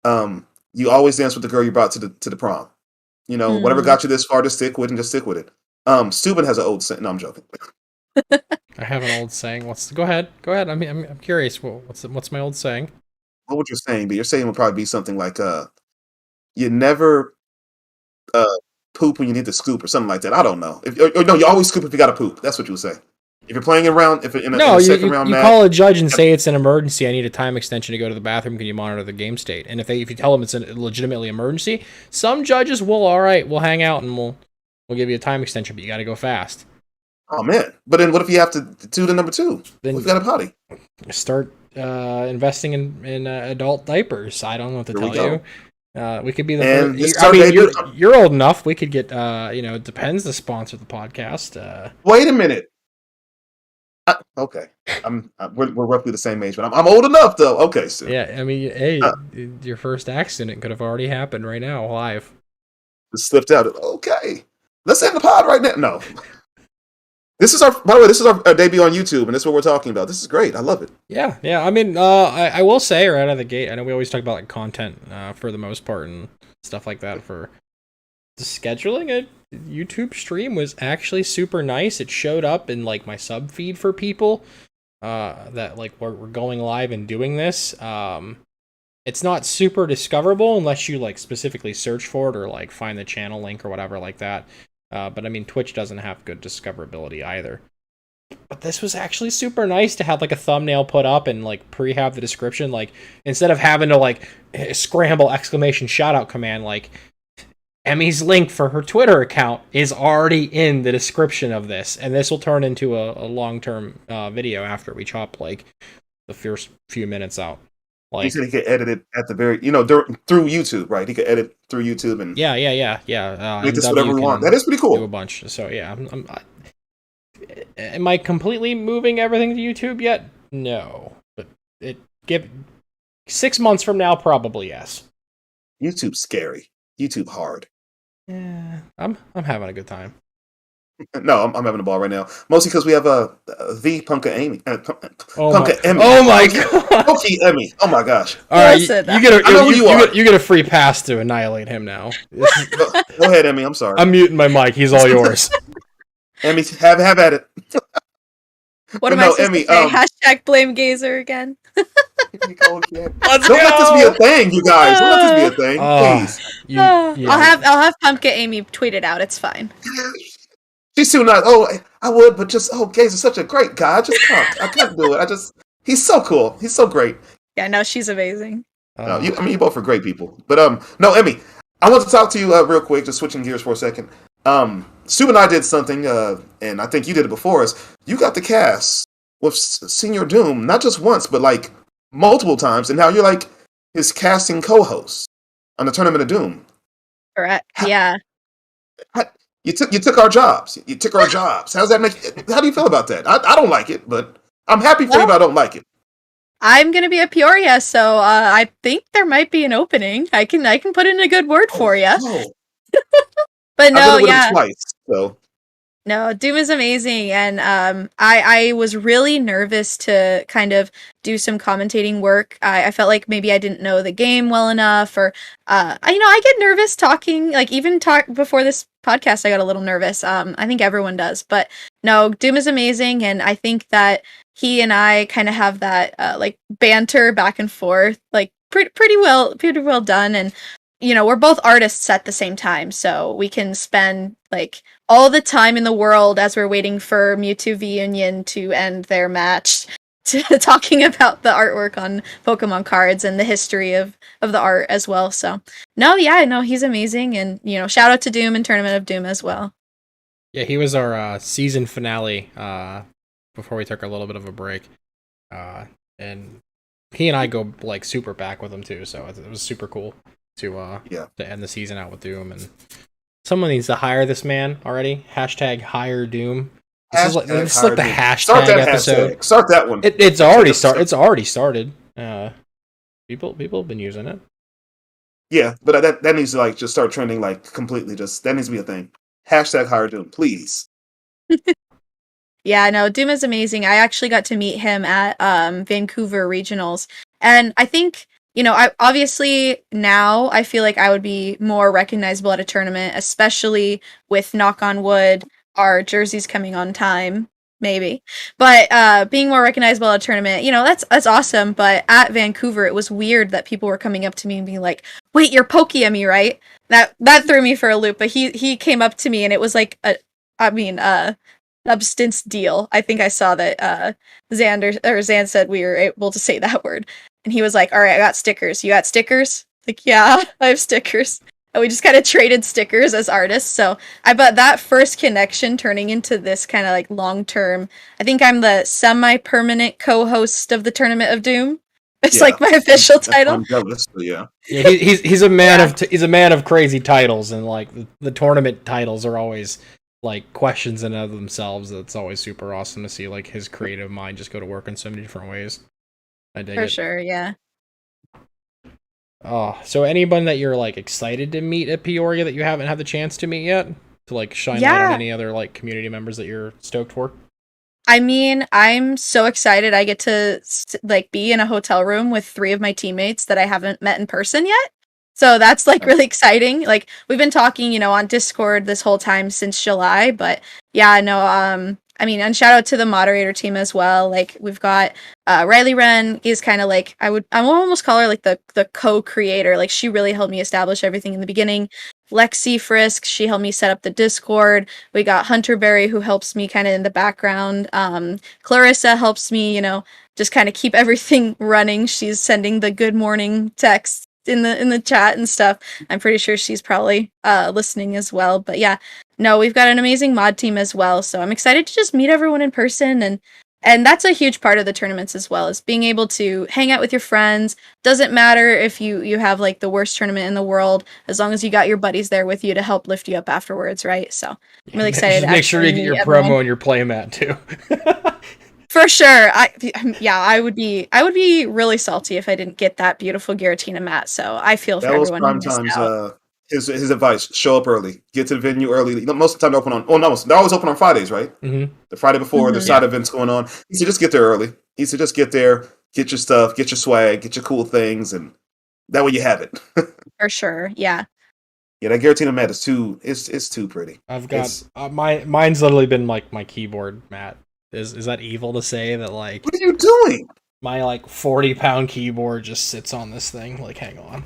You always dance with the girl you brought to the prom. Whatever got you this far, just stick with it and just stick with it. Steuben has an old saying. No, I'm joking. I have an old saying. Go ahead. I mean, I'm curious. What's my old saying? What would your saying be? Your saying would probably be something like, you never poop when you need to scoop or something like that. I don't know. No, you always scoop if you got to poop. That's what you would say. If you're playing around, if in a, No, in a second round you match, call a judge and say it's an emergency. I need a time extension to go to the bathroom. Can you monitor the game state? And if you tell them it's a legitimately emergency, some judges will. All right, we'll hang out and we'll give you a time extension, but you got to go fast. oh man! But then what if you have to do the number two? Then What if you got a potty? Start investing in adult diapers. I don't know what to Here we tell go. you. We could be the And first. this is I our mean, debut. you're old enough. We could get. It depends. The sponsor of the podcast. Wait a minute. Okay, we're roughly the same age, but I'm old enough though. Okay, so Yeah, I mean, hey, your first accident could have already happened right now, live. it slipped out. Okay, let's end the pod right now. No, this is our. By the way, this is our debut on YouTube, and this is what we're talking about. This is great. I love it. Yeah. I mean, I will say right out of the gate, I know we always talk about like content for the most part and stuff like that. For the scheduling a YouTube stream was actually super nice. It showed up in like my sub feed for people that like we're going live and doing this. It's not super discoverable unless you like specifically search for it or like find the channel link or whatever like that. But I mean, Twitch doesn't have good discoverability either. But this was actually super nice to have like a thumbnail put up and like pre-have the description. Like instead of having to like scramble exclamation shout out command, like Emmi's link for her Twitter account is already in the description of this, and this will turn into a long-term video after we chop like the first few minutes out. He Like, said he could edit it at the very, through YouTube, right? He could edit through YouTube and yeah. make this MW whatever we can want. That is pretty do a cool. bunch. So yeah, am I completely moving everything to YouTube yet? No, but give 6 months from now, probably yes. YouTube's scary. YouTube hard. Yeah, I'm having a good time. No, I'm having a ball right now. Mostly because we have the PokeEmmi. PokeEmmi. Oh my god! PokeEmmi. Oh my gosh. All right, Listen, you get I know who you are. you get a free pass to annihilate him now. Go ahead, Emmy. I'm sorry. I'm muting my mic. He's all yours. Emmy, have at it. What am No, I supposed Emmy, to say? Hashtag blame Gazer again. Let's Don't let this be a thing, you guys. Don't let this be a thing, please. I'll have PokeEmmi tweet it out. It's fine. She's too nice. Oh, I would, but just Gaze is such a great guy. I can't do it. He's so cool. He's so great. Yeah, no, she's amazing. No, you both are great people. But no, Emmy, I want to talk to you real quick. Just switching gears for a second. Stu and I did something, and I think you did it before us. You got the cast with Senior Doom, not just once, but like multiple times, and now you're like his casting co-host on the Tournament of Doom. Correct. Yeah. You took our jobs. You took our jobs. How do you feel about that? I don't like it, but I'm happy for you, but I don't like it. I'm gonna be at Peoria, so I think there might be an opening. I can put in a good word for you. Oh. But no, I've been with yeah. him twice, so. No, Doom is amazing, and I was really nervous to kind of do some commentating work. I felt like maybe I didn't know the game well enough, or I get nervous talking. Like even before this podcast, I got a little nervous. I think everyone does, but no, Doom is amazing, and I think that he and I kind of have that like banter back and forth, like pretty well done, and we're both artists at the same time, so we can spend like all the time in the world as we're waiting for Mewtwo v Union to end their match to talking about the artwork on Pokemon cards and the history of the art as well. So no, he's amazing, and shout out to Doom and Tournament of Doom as well. Yeah, he was our season finale before we took a little bit of a break, and he and I go like super back with him too, so it was super cool to end the season out with Doom. And someone needs to hire this man already. Hashtag hire Doom. This is like the hashtag episode. Hashtag. Start that one. It's already started. It's already started. People have been using it. Yeah, but that needs to like just start trending like completely. Just that needs to be a thing. Hashtag hire Doom, please. Yeah, no, Doom is amazing. I actually got to meet him at Vancouver Regionals, and I think I obviously now I feel like I would be more recognizable at a tournament, especially with knock on wood, our jerseys coming on time, maybe. But being more recognizable at a tournament, that's awesome. But at Vancouver, it was weird that people were coming up to me and being like, "Wait, you're PokeEmmi, right?" That threw me for a loop. But he came up to me and it was like substance deal. I think I saw that Zan said we were able to say that word. And he was like, all right, I got stickers. You got stickers? Like, yeah, I have stickers. And we just kind of traded stickers as artists. So I bet that first connection turning into this kind of like long term. I think I'm the semi-permanent co-host of the Tournament of Doom. It's like my official title. I'm jealous, but yeah. Yeah, he's a man he's a man of crazy titles, and like the tournament titles are always like questions in and of themselves. It's always super awesome to see like his creative mind just go to work in so many different ways. I dig it. For sure, yeah. Oh, so anyone that you're like excited to meet at Peoria that you haven't had the chance to meet yet? To like shine light on any other like community members that you're stoked for? I mean, I'm so excited I get to like be in a hotel room with 3 of my teammates that I haven't met in person yet. So that's like really exciting. Like we've been talking, on Discord this whole time since July, but yeah, no, I mean, and shout out to the moderator team as well. Like we've got Riley Wren is kind of like I would almost call her like the co-creator. Like she really helped me establish everything in the beginning. Lexi Frisk, she helped me set up the Discord. We got Hunter Berry who helps me kind of in the background. Clarissa helps me, just kind of keep everything running. She's sending the good morning text in the chat and stuff. I'm pretty sure she's probably listening as well. But yeah, no, we've got an amazing mod team as well. So I'm excited to just meet everyone in person, and that's a huge part of the tournaments as well, is being able to hang out with your friends. Doesn't matter if you have like the worst tournament in the world, as long as you got your buddies there with you to help lift you up afterwards, right? So I'm really excited. Just make sure you get your promo and your playmat too. For sure. I would be really salty if I didn't get that beautiful Giratina mat. So I feel for everyone. That was Prime Time's his advice: show up early, get to the venue early. Most of the time they're open on. Oh no, they're always open on Fridays, right? Mm-hmm. The Friday before there's side events going on. He said just get there early. He said just get there, get your stuff, get your swag, get your cool things, and that way you have it. For sure, yeah. Yeah, that Giratina mat is too. It's too pretty. I've got mine's literally been like my keyboard mat. Is that evil to say that like? What are you doing? My like 40-pound keyboard just sits on this thing. Like, hang on.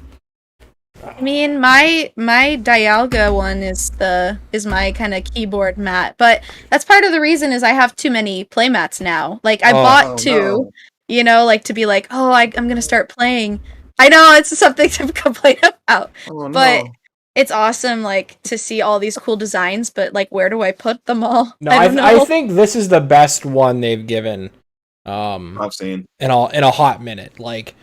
I mean, my Dialga one is my kind of keyboard mat, but that's part of the reason is I have too many playmats now. Like I bought 2, like to be like, I'm gonna start playing. I know it's something to complain about, but it's awesome, like to see all these cool designs. But like, where do I put them all? No, I think this is the best one they've given. I've seen in a hot minute. Like,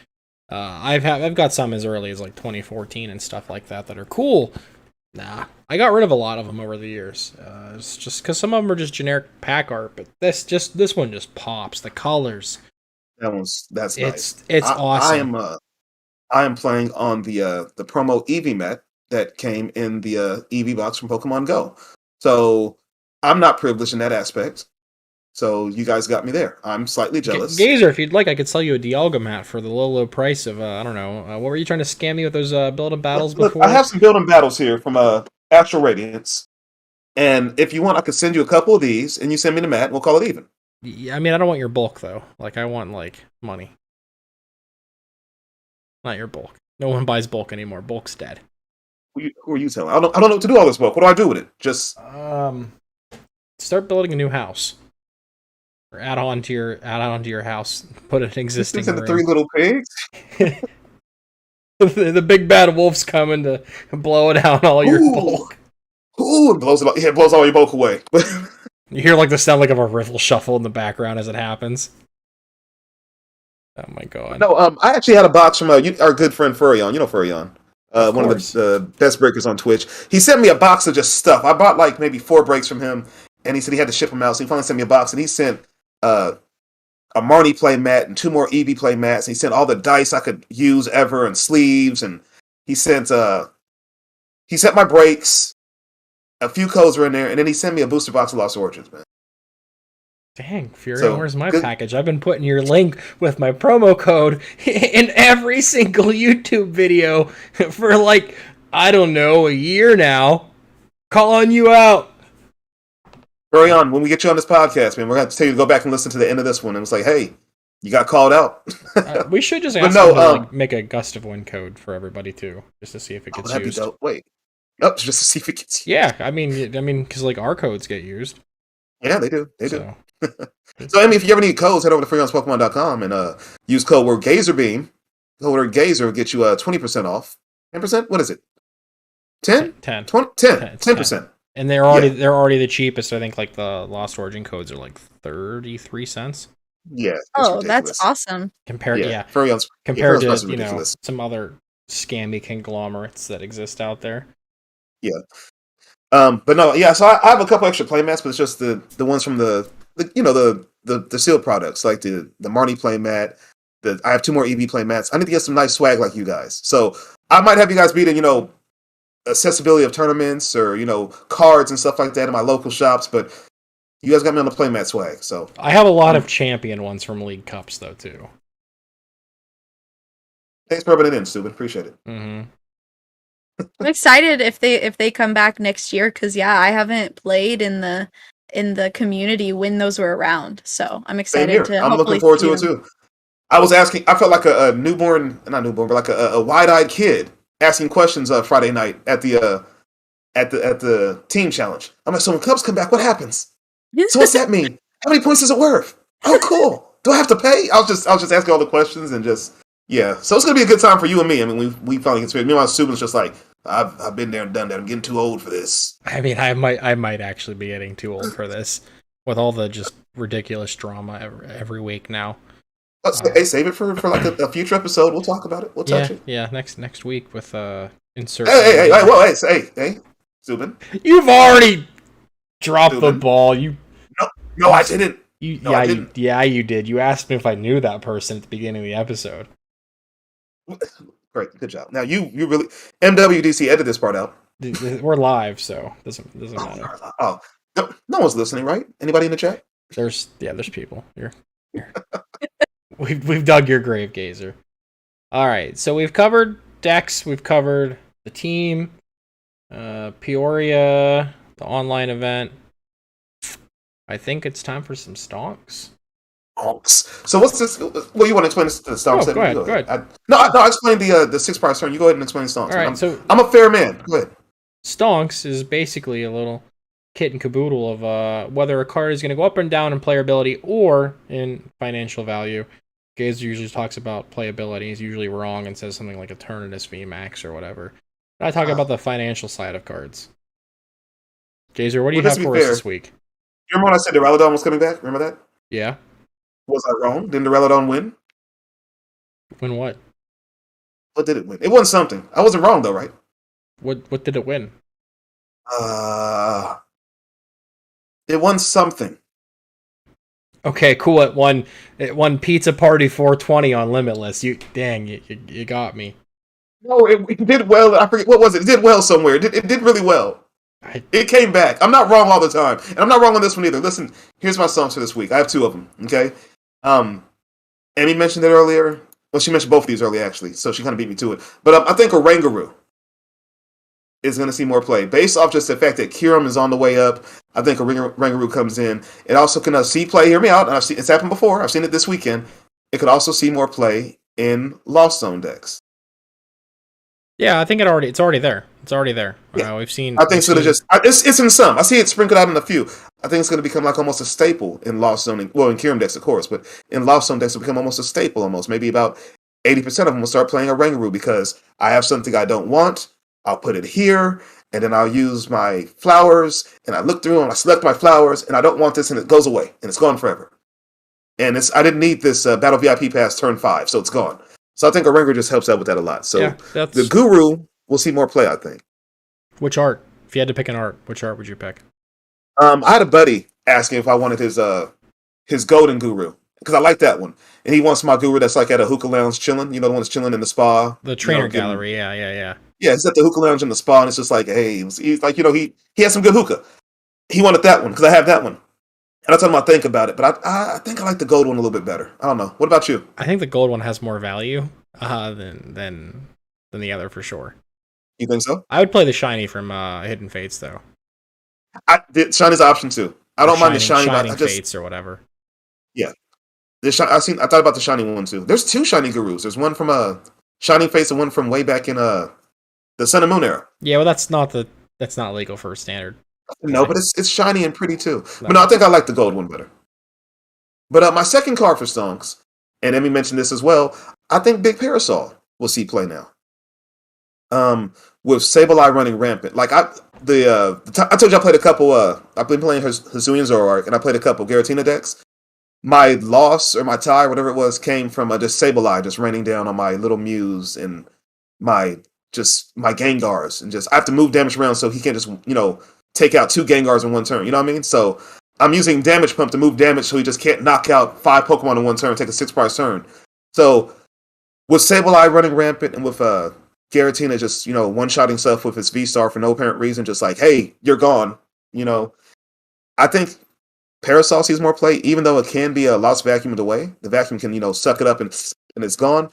I've got some as early as like 2014 and stuff like that are cool. Nah, I got rid of a lot of them over the years. It's just because some of them are just generic pack art, but this one just pops. The colors. That's nice. It's awesome. I am playing on the promo Eevee mat that came in the Eevee box from Pokemon Go. So I'm not privileged in that aspect. So you guys got me there. I'm slightly jealous. Gazer, if you'd like, I could sell you a Dialga mat for the low price of, I don't know. What were you trying to scam me with those build-up battles before? I have some build-up battles here from Astral Radiance. And if you want, I could send you a couple of these, and you send me the mat, and we'll call it even. Yeah, I mean, I don't want your bulk, though. Like, I want, like, money. Not your bulk. No one buys bulk anymore. Bulk's dead. Who are you telling? I don't know what to do all this bulk. What do I do with it? Just... start building a new house. Or add on to your house. Put an existing room. The 3 little pigs? the big bad wolf's coming to blow down all your bulk. Ooh, it blows all your bulk away. You hear like the sound like of a riffle shuffle in the background as it happens. Oh my god. No, I actually had a box from our good friend Furion. You know Furion. One of the best breakers on Twitch. He sent me a box of just stuff. I bought like maybe 4 breaks from him, and he said he had to ship them out, so he finally sent me a box, and he sent a Marnie play mat and 2 more Eevee play mats. He sent all the dice I could use ever and sleeves, and he sent my breaks. A few codes were in there, and then he sent me a booster box of Lost Origins, man. Dang, Fury, where's my package? I've been putting your link with my promo code in every single YouTube video for like, I don't know, a year now. Calling you out. Hurry on, when we get you on this podcast, man, we're going to tell you to go back and listen to the end of this one. And it's like, hey, you got called out. We should just ask them to like, make a Gust of Wind code for everybody too, just to see if it gets that'd used. Be dope. Wait, just to see if it gets used. Yeah, I mean, because like our codes get used. Yeah, they do. They do. So, So, Emmy, if you ever need codes, head over to freelancepokemon.com and use code word GazerBeam. Code word Gazer will get you 20% off. 10%? What is it? 10? 10. 20? 10. 10%. And they're already the cheapest. I think like the Lost Origin codes are like 33 cents. Yeah. It's Oh, ridiculous. that's awesome. Compared Furry compared Plus is to ridiculous. some other scammy conglomerates that exist out there. Yeah. But no, yeah, so I have a couple extra playmats, but it's just the ones from the sealed products, like the Marnie playmat. I have 2 more EV playmats. I need to get some nice swag like you guys. So I might have you guys beat accessibility of tournaments or, cards and stuff like that in my local shops, but you guys got me on the playmat swag. So I have a lot of champion ones from League Cups though too. thanks for rubbing it in, Stupid. Appreciate it. Mm-hmm. I'm excited if they come back next year because I haven't played in the community when those were around. So I'm excited to. I'm looking forward to it too. I was asking. I felt like a not newborn, but like a wide-eyed kid asking questions Friday night at the team challenge. I'm like, so when Cubs come back, what happens? So what's that mean? How many points is it worth? Oh, cool. Do I have to pay? I'll just asking all the questions and just. Yeah, so it's gonna be a good time for you and me. I mean, we finally get to. Me and my students just like I've been there and done that. I'm getting too old for this. I mean, I might actually be getting too old for this with all the just ridiculous drama every week now. Hey, save it for like a future episode. We'll talk about it. We'll touch it. Yeah, next week with insert. Hey, Zubin. You've already dropped the ball. No, I didn't. I didn't. You did. You asked me if I knew that person at the beginning of the episode. Great, good job. Now you really MWDC edit this part out. We're live, so doesn't matter. Oh, no one's listening, right? Anybody in the chat? There's people. You're. We've dug your grave, Gazer. All right, so we've covered decks. We've covered the team, Peoria, the online event. I think it's time for some stonks. So what's this? Well, you want to explain the stonks? Go ahead. I explained the 6-part turn. You go ahead and explain stonks. All right, so I'm a fair man. Go ahead. Stonks is basically a little kit and caboodle of whether a card is going to go up and down in playability or in financial value. Gazer usually talks about playability. He's usually wrong and says something like Eternatus VMAX or whatever. But I talk about the financial side of cards. Gazer, what do you have for us this week? You remember when I said the Duraludon was coming back? Remember that? Yeah. Was I wrong? Didn't the Duraludon win? Win what? What did it win? It won something. I wasn't wrong though, right? What did it win? It won something. Okay, cool. It won Pizza Party 420 on Limitless. You got me. No, it did well. I forget what was it. It did well somewhere. It did really well. It came back. I'm not wrong all the time, and I'm not wrong on this one either. Listen, here's my songs for this week. I have 2 of them. Okay, Emmy mentioned it earlier. Well, she mentioned both of these earlier actually, so she kind of beat me to it. But I think Orangaroo is going to see more play based off just the fact that Kyurem is on the way up. I think Orangaroo comes in. It also can see play. Hear me out. It's happened before. I've seen it this weekend. It could also see more play in Lost Zone decks. Yeah, I think it's already there. It's already there. Yeah. We've seen. I think it's going to it's in some. I see it sprinkled out in a few. I think it's going to become like almost a staple in Lost Zone. Well, in Kyurem decks, of course, but in Lost Zone decks, it'll become almost a staple. Almost maybe about 80% of them will start playing Orangaroo because I have something I don't want. I'll put it here, and then I'll use my flowers, and I look through and I select my flowers, and I don't want this, and it goes away, and it's gone forever. And I didn't need this Battle VIP pass turn 5, so it's gone. So I think Orangaroo just helps out with that a lot. So the Guru will see more play, I think. Which art? If you had to pick an art, which art would you pick? I had a buddy asking if I wanted his Golden Guru, because I like that one. And he wants my Guru that's like at a hookah lounge chilling, the one that's chilling in the spa. The trainer gallery, yeah. Yeah, it's at the hookah lounge in the spa, and it's just like, hey, he's like, he has some good hookah. He wanted that one, because I have that one. And I told him I'd think about it, but I think I like the gold one a little bit better. I don't know. What about you? I think the gold one has more value than the other for sure. You think so? I would play the shiny from Hidden Fates, though. Shiny's an option, too. I don't mind the shiny. Shining Fates or whatever. Yeah. I thought about the shiny one, too. There's 2 shiny gurus. There's one from Shining Fates and one from way back in the Sun and Moon era. Yeah, well, that's not legal for standard. No, but it's shiny and pretty too. No. But no, I think I like the gold one better. But my second card for Stonks, and Emmy mentioned this as well, I think Big Parasol will see play now. With Sableye running rampant. Like I told you I played a couple I've been playing Hisuian Zorark, and I played a couple Giratina decks. My loss or my tie, whatever it was, came from just Sableye just raining down on my little Muse and my Gengars, and just I have to move damage around so he can't just take out 2 Gengars in one turn. You know what I mean? So I'm using Damage Pump to move damage so he just can't knock out 5 Pokemon in one turn, take a 6-price turn. So with Sableye running rampant and with Giratina just one-shotting stuff with his V-Star for no apparent reason, just like, hey, you're gone. I think Parasol sees more play, even though it can be a lost vacuumed away. The vacuum can suck it up and it's gone.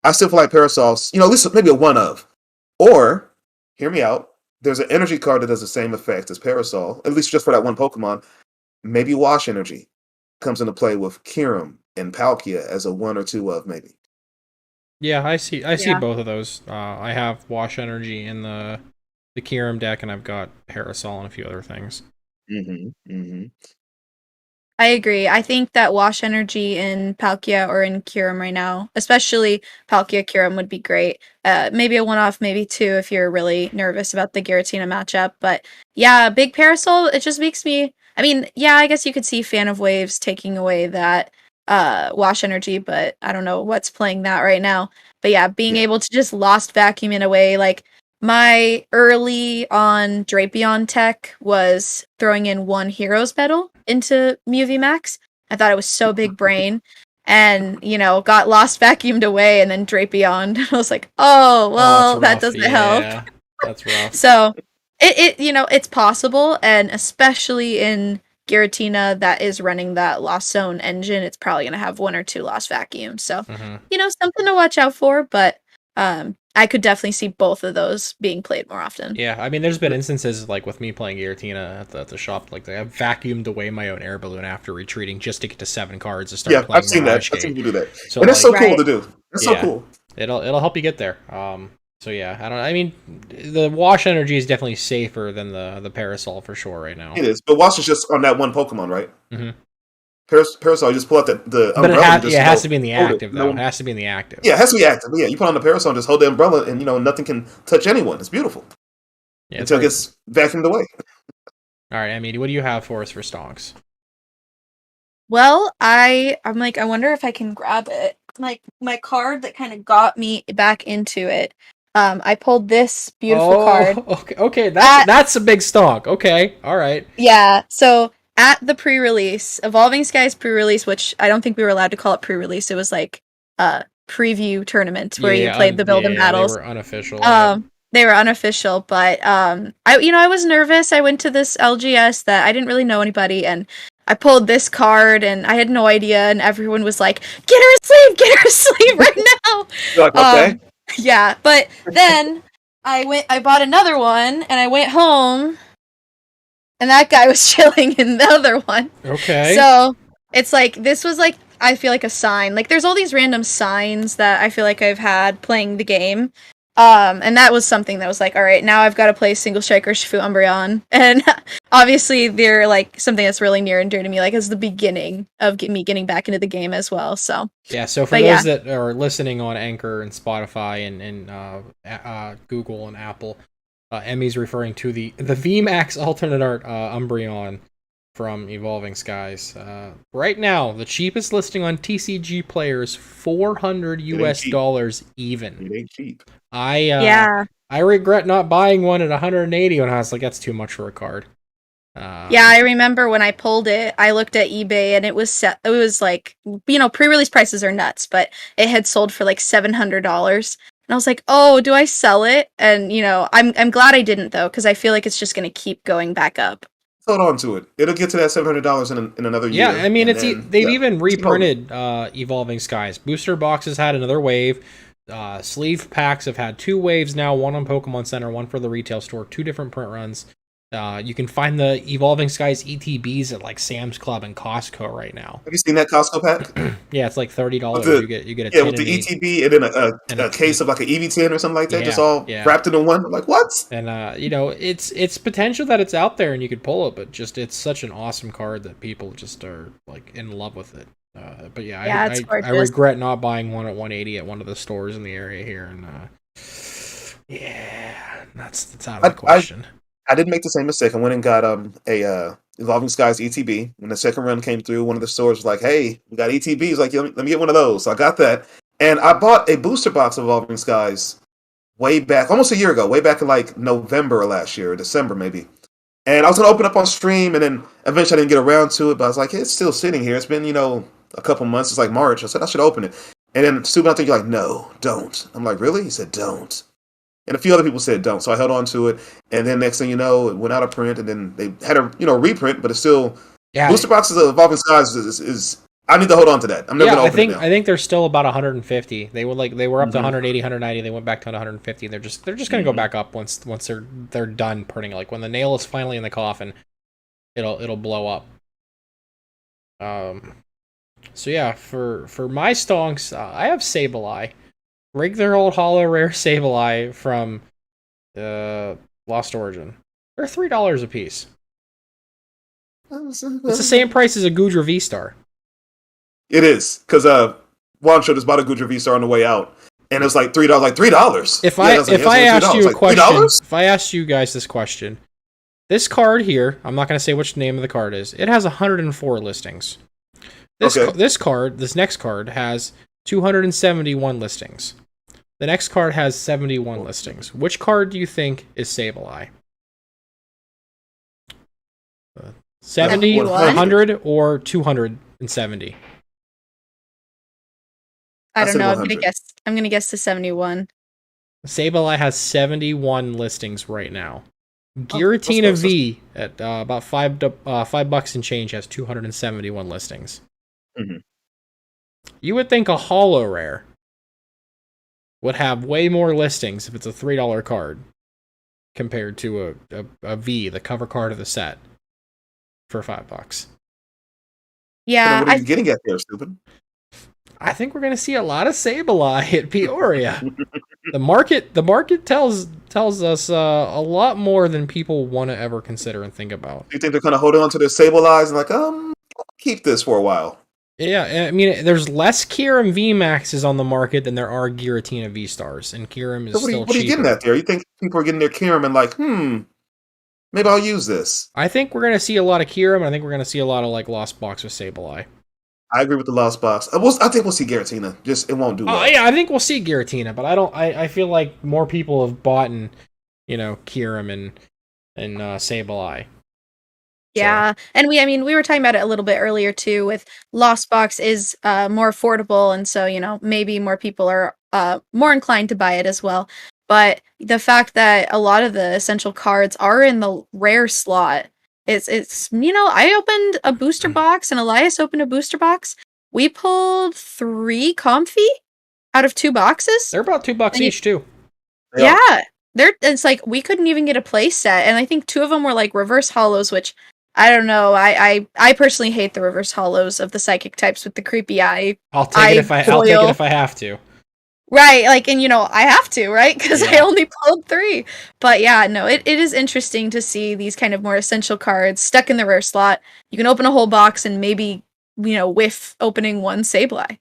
I still feel like Parasol's at least maybe a one of. Or, hear me out, there's an energy card that does the same effect as Parasol, at least just for that one Pokemon. Maybe Wash Energy comes into play with Kyurem and Palkia as a 1 or 2 of maybe. Yeah, I see both of those. I have Wash Energy in the Kyurem deck, and I've got Parasol and a few other things. I agree. I think that Wash Energy in Palkia or in Kyurem right now, especially Palkia Kyurem, would be great. Maybe a one-off, maybe 2 if you're really nervous about the Giratina matchup. But yeah, Big Parasol, it just makes me... I mean, yeah, I guess you could see Fan of Waves taking away that Wash Energy, but I don't know what's playing that right now. But yeah, being able to just Lost Vacuum in a way, like... My early on Drapion tech was throwing in 1 Hero's Medal into Mew VMAX. I thought it was so big brain, and got Lost Vacuumed away, and then Drapion. I was like, oh well, that doesn't help. That's rough. So it's possible, and especially in Giratina that is running that Lost Zone engine, it's probably gonna have 1 or 2 Lost Vacuums. So something to watch out for, but I could definitely see both of those being played more often. Yeah, I mean, there's been instances like with me playing Giratina at the shop, like I vacuumed away my own air balloon after retreating just to get to 7 cards to start playing. I've seen that. I've seen you do that, so, and it's so cool to do. It's so cool. It'll help you get there. So yeah, I mean, the Wash Energy is definitely safer than the Parasol for sure right now. It is, but Wash is just on that one Pokemon, right? Mm-hmm. Parasol, you just pull out the umbrella. But it has to be in the active, though. It has to be in the active. Yeah, it has to be active. Yeah, you put on the Parasol and just hold the umbrella, and nothing can touch anyone. It's beautiful. Yeah, until it gets vacuumed away. All right, Emmy, what do you have for us for Stonks? Well, I'm like, I wonder if I can grab it. Like, my card that kind of got me back into it. I pulled this beautiful card. Okay, that's a big stonk. Okay, all right. Yeah, so... At the pre-release, Evolving Skies pre-release, which I don't think we were allowed to call it pre-release, it was like a preview tournament where you played the build and battles. They were unofficial. They were unofficial, but I was nervous. I went to this LGS that I didn't really know anybody, and I pulled this card, and I had no idea, and everyone was like, "Get her a sleeve right now!" You're like, okay. Yeah, but then I bought another one, and I went home. And that guy was chilling in the other one. Okay. So, it's like, this was like, I feel like a sign. Like, there's all these random signs that I feel like I've had playing the game. And that was something that was like, alright, now I've got to play Single Striker Shifu Umbreon. And obviously, they're like, something that's really near and dear to me, like, as the beginning of me getting back into the game as well, so. Yeah, so for those that are listening on Anchor and Spotify and Google and Apple, Emmy's referring to the VMAX alternate art Umbreon from Evolving Skies. Right now, the cheapest listing on TCGplayer is $400 US even. It ain't cheap. I regret not buying one at 180 when I was like, that's too much for a card. Yeah, I remember when I pulled it, I looked at eBay and it was like, pre-release prices are nuts, but it had sold for like $700. And I was like, oh, do I sell it? And, I'm glad I didn't, though, because I feel like it's just going to keep going back up. Hold on to it. It'll get to that $700 in another year. Yeah, I mean, they've even reprinted Evolving Skies. Booster boxes had another wave. Sleeve packs have had 2 waves now, one on Pokemon Center, one for the retail store, 2 different print runs. You can find the Evolving Skies ETBs at like Sam's Club and Costco right now. Have you seen that Costco pack? Yeah, it's like $30. The, You get a yeah, tin with the and ETB and then a case of like an EV10 or something like that, just all wrapped into one. I'm like, what? And you know, it's potential that it's out there and you could pull it, but just it's such an awesome card that people just are like in love with it. But yeah, I regret not buying one at 180 at one of the stores in the area here, and yeah, that's out of the question. I did make the same mistake. I went and got a Evolving Skies ETB. When the second run came through, one of the stores was like, "Hey, we got ETBs. Like, let me get one of those." So I got that, and I bought a booster box of Evolving Skies way back, almost a year ago, way back in like November of last year, or December maybe. And I was gonna open up on stream, and then eventually I didn't get around to it. But I was like, hey, it's still sitting here. It's been a couple months. It's like March. I said I should open it, and then Stupid, I think you're like, "No, don't." I'm like, "Really?" He said, "Don't." And a few other people said don't, so I held on to it. And then next thing you know, it went out of print, and then they had a reprint, but it's still booster boxes of Evolving Skies is I need to hold on to that. I'm never gonna open it now. I think they're still about 150. They were up to 180, 190. They went back to 150. They're just gonna go back up once they're done printing. Like when the nail is finally in the coffin, it'll blow up. So yeah, for my stonks, I have Sableye. Regular old holo rare Sableye from Lost Origin. They're $3 a piece. It's the same price as a Goodra V-Star. It is, because Wancho just bought a Goodra V-Star on the way out, and it was like $3. Like $3. If I asked you a question, if I asked you guys this question, this card here, I'm not going to say which name of the card is. It has 104 listings. This next card has 271 listings. The next card has 71 listings. Which card do you think is Sableye? 70, 100, or 270? I don't know. I'm gonna guess the 71. Sableye has 71 listings right now. Giratina V at about $5 and change has 271 listings. Mm-hmm. You would think a holo rare would have way more listings if it's a $3 card compared to a V, the cover card of the set, for $5. Yeah, what are you getting at there, Stupid? I think we're going to see a lot of Sableye at Peoria. The market tells us a lot more than people want to ever consider and think about. Do you think they're kind of holding on to their Sableyes and like, keep this for a while? Yeah, I mean, there's less Kyurem VMAXs on the market than there are Giratina V-Stars, and Kyurem is still cheaper. What are you getting at there? You think people are getting their Kyurem and like, maybe I'll use this? I think we're going to see a lot of Kyurem, and I think we're going to see a lot of like Lost Box with Sableye. I agree with the Lost Box. I think we'll see Giratina. Just it won't do well. Oh yeah, I think we'll see Giratina, but I feel like more people have bought Kyurem and Sableye. Yeah, so. And we were talking about it a little bit earlier too. With Lost Box is more affordable, and so maybe more people are more inclined to buy it as well. But the fact that a lot of the essential cards are in the rare slot, it's I opened a booster box and Elias opened a booster box. We pulled 3 Comfy out of 2 boxes. They're about $2 each too. Yeah, it's like we couldn't even get a play set, and I think 2 of them were like reverse holos, which. I don't know. I personally hate the reverse holos of the psychic types with the creepy eye. I'll take it if I have to. Right, like, and I have to, right? Because I only pulled 3. But yeah, no, it is interesting to see these kind of more essential cards stuck in the rare slot. You can open a whole box and maybe whiff opening one Sableye.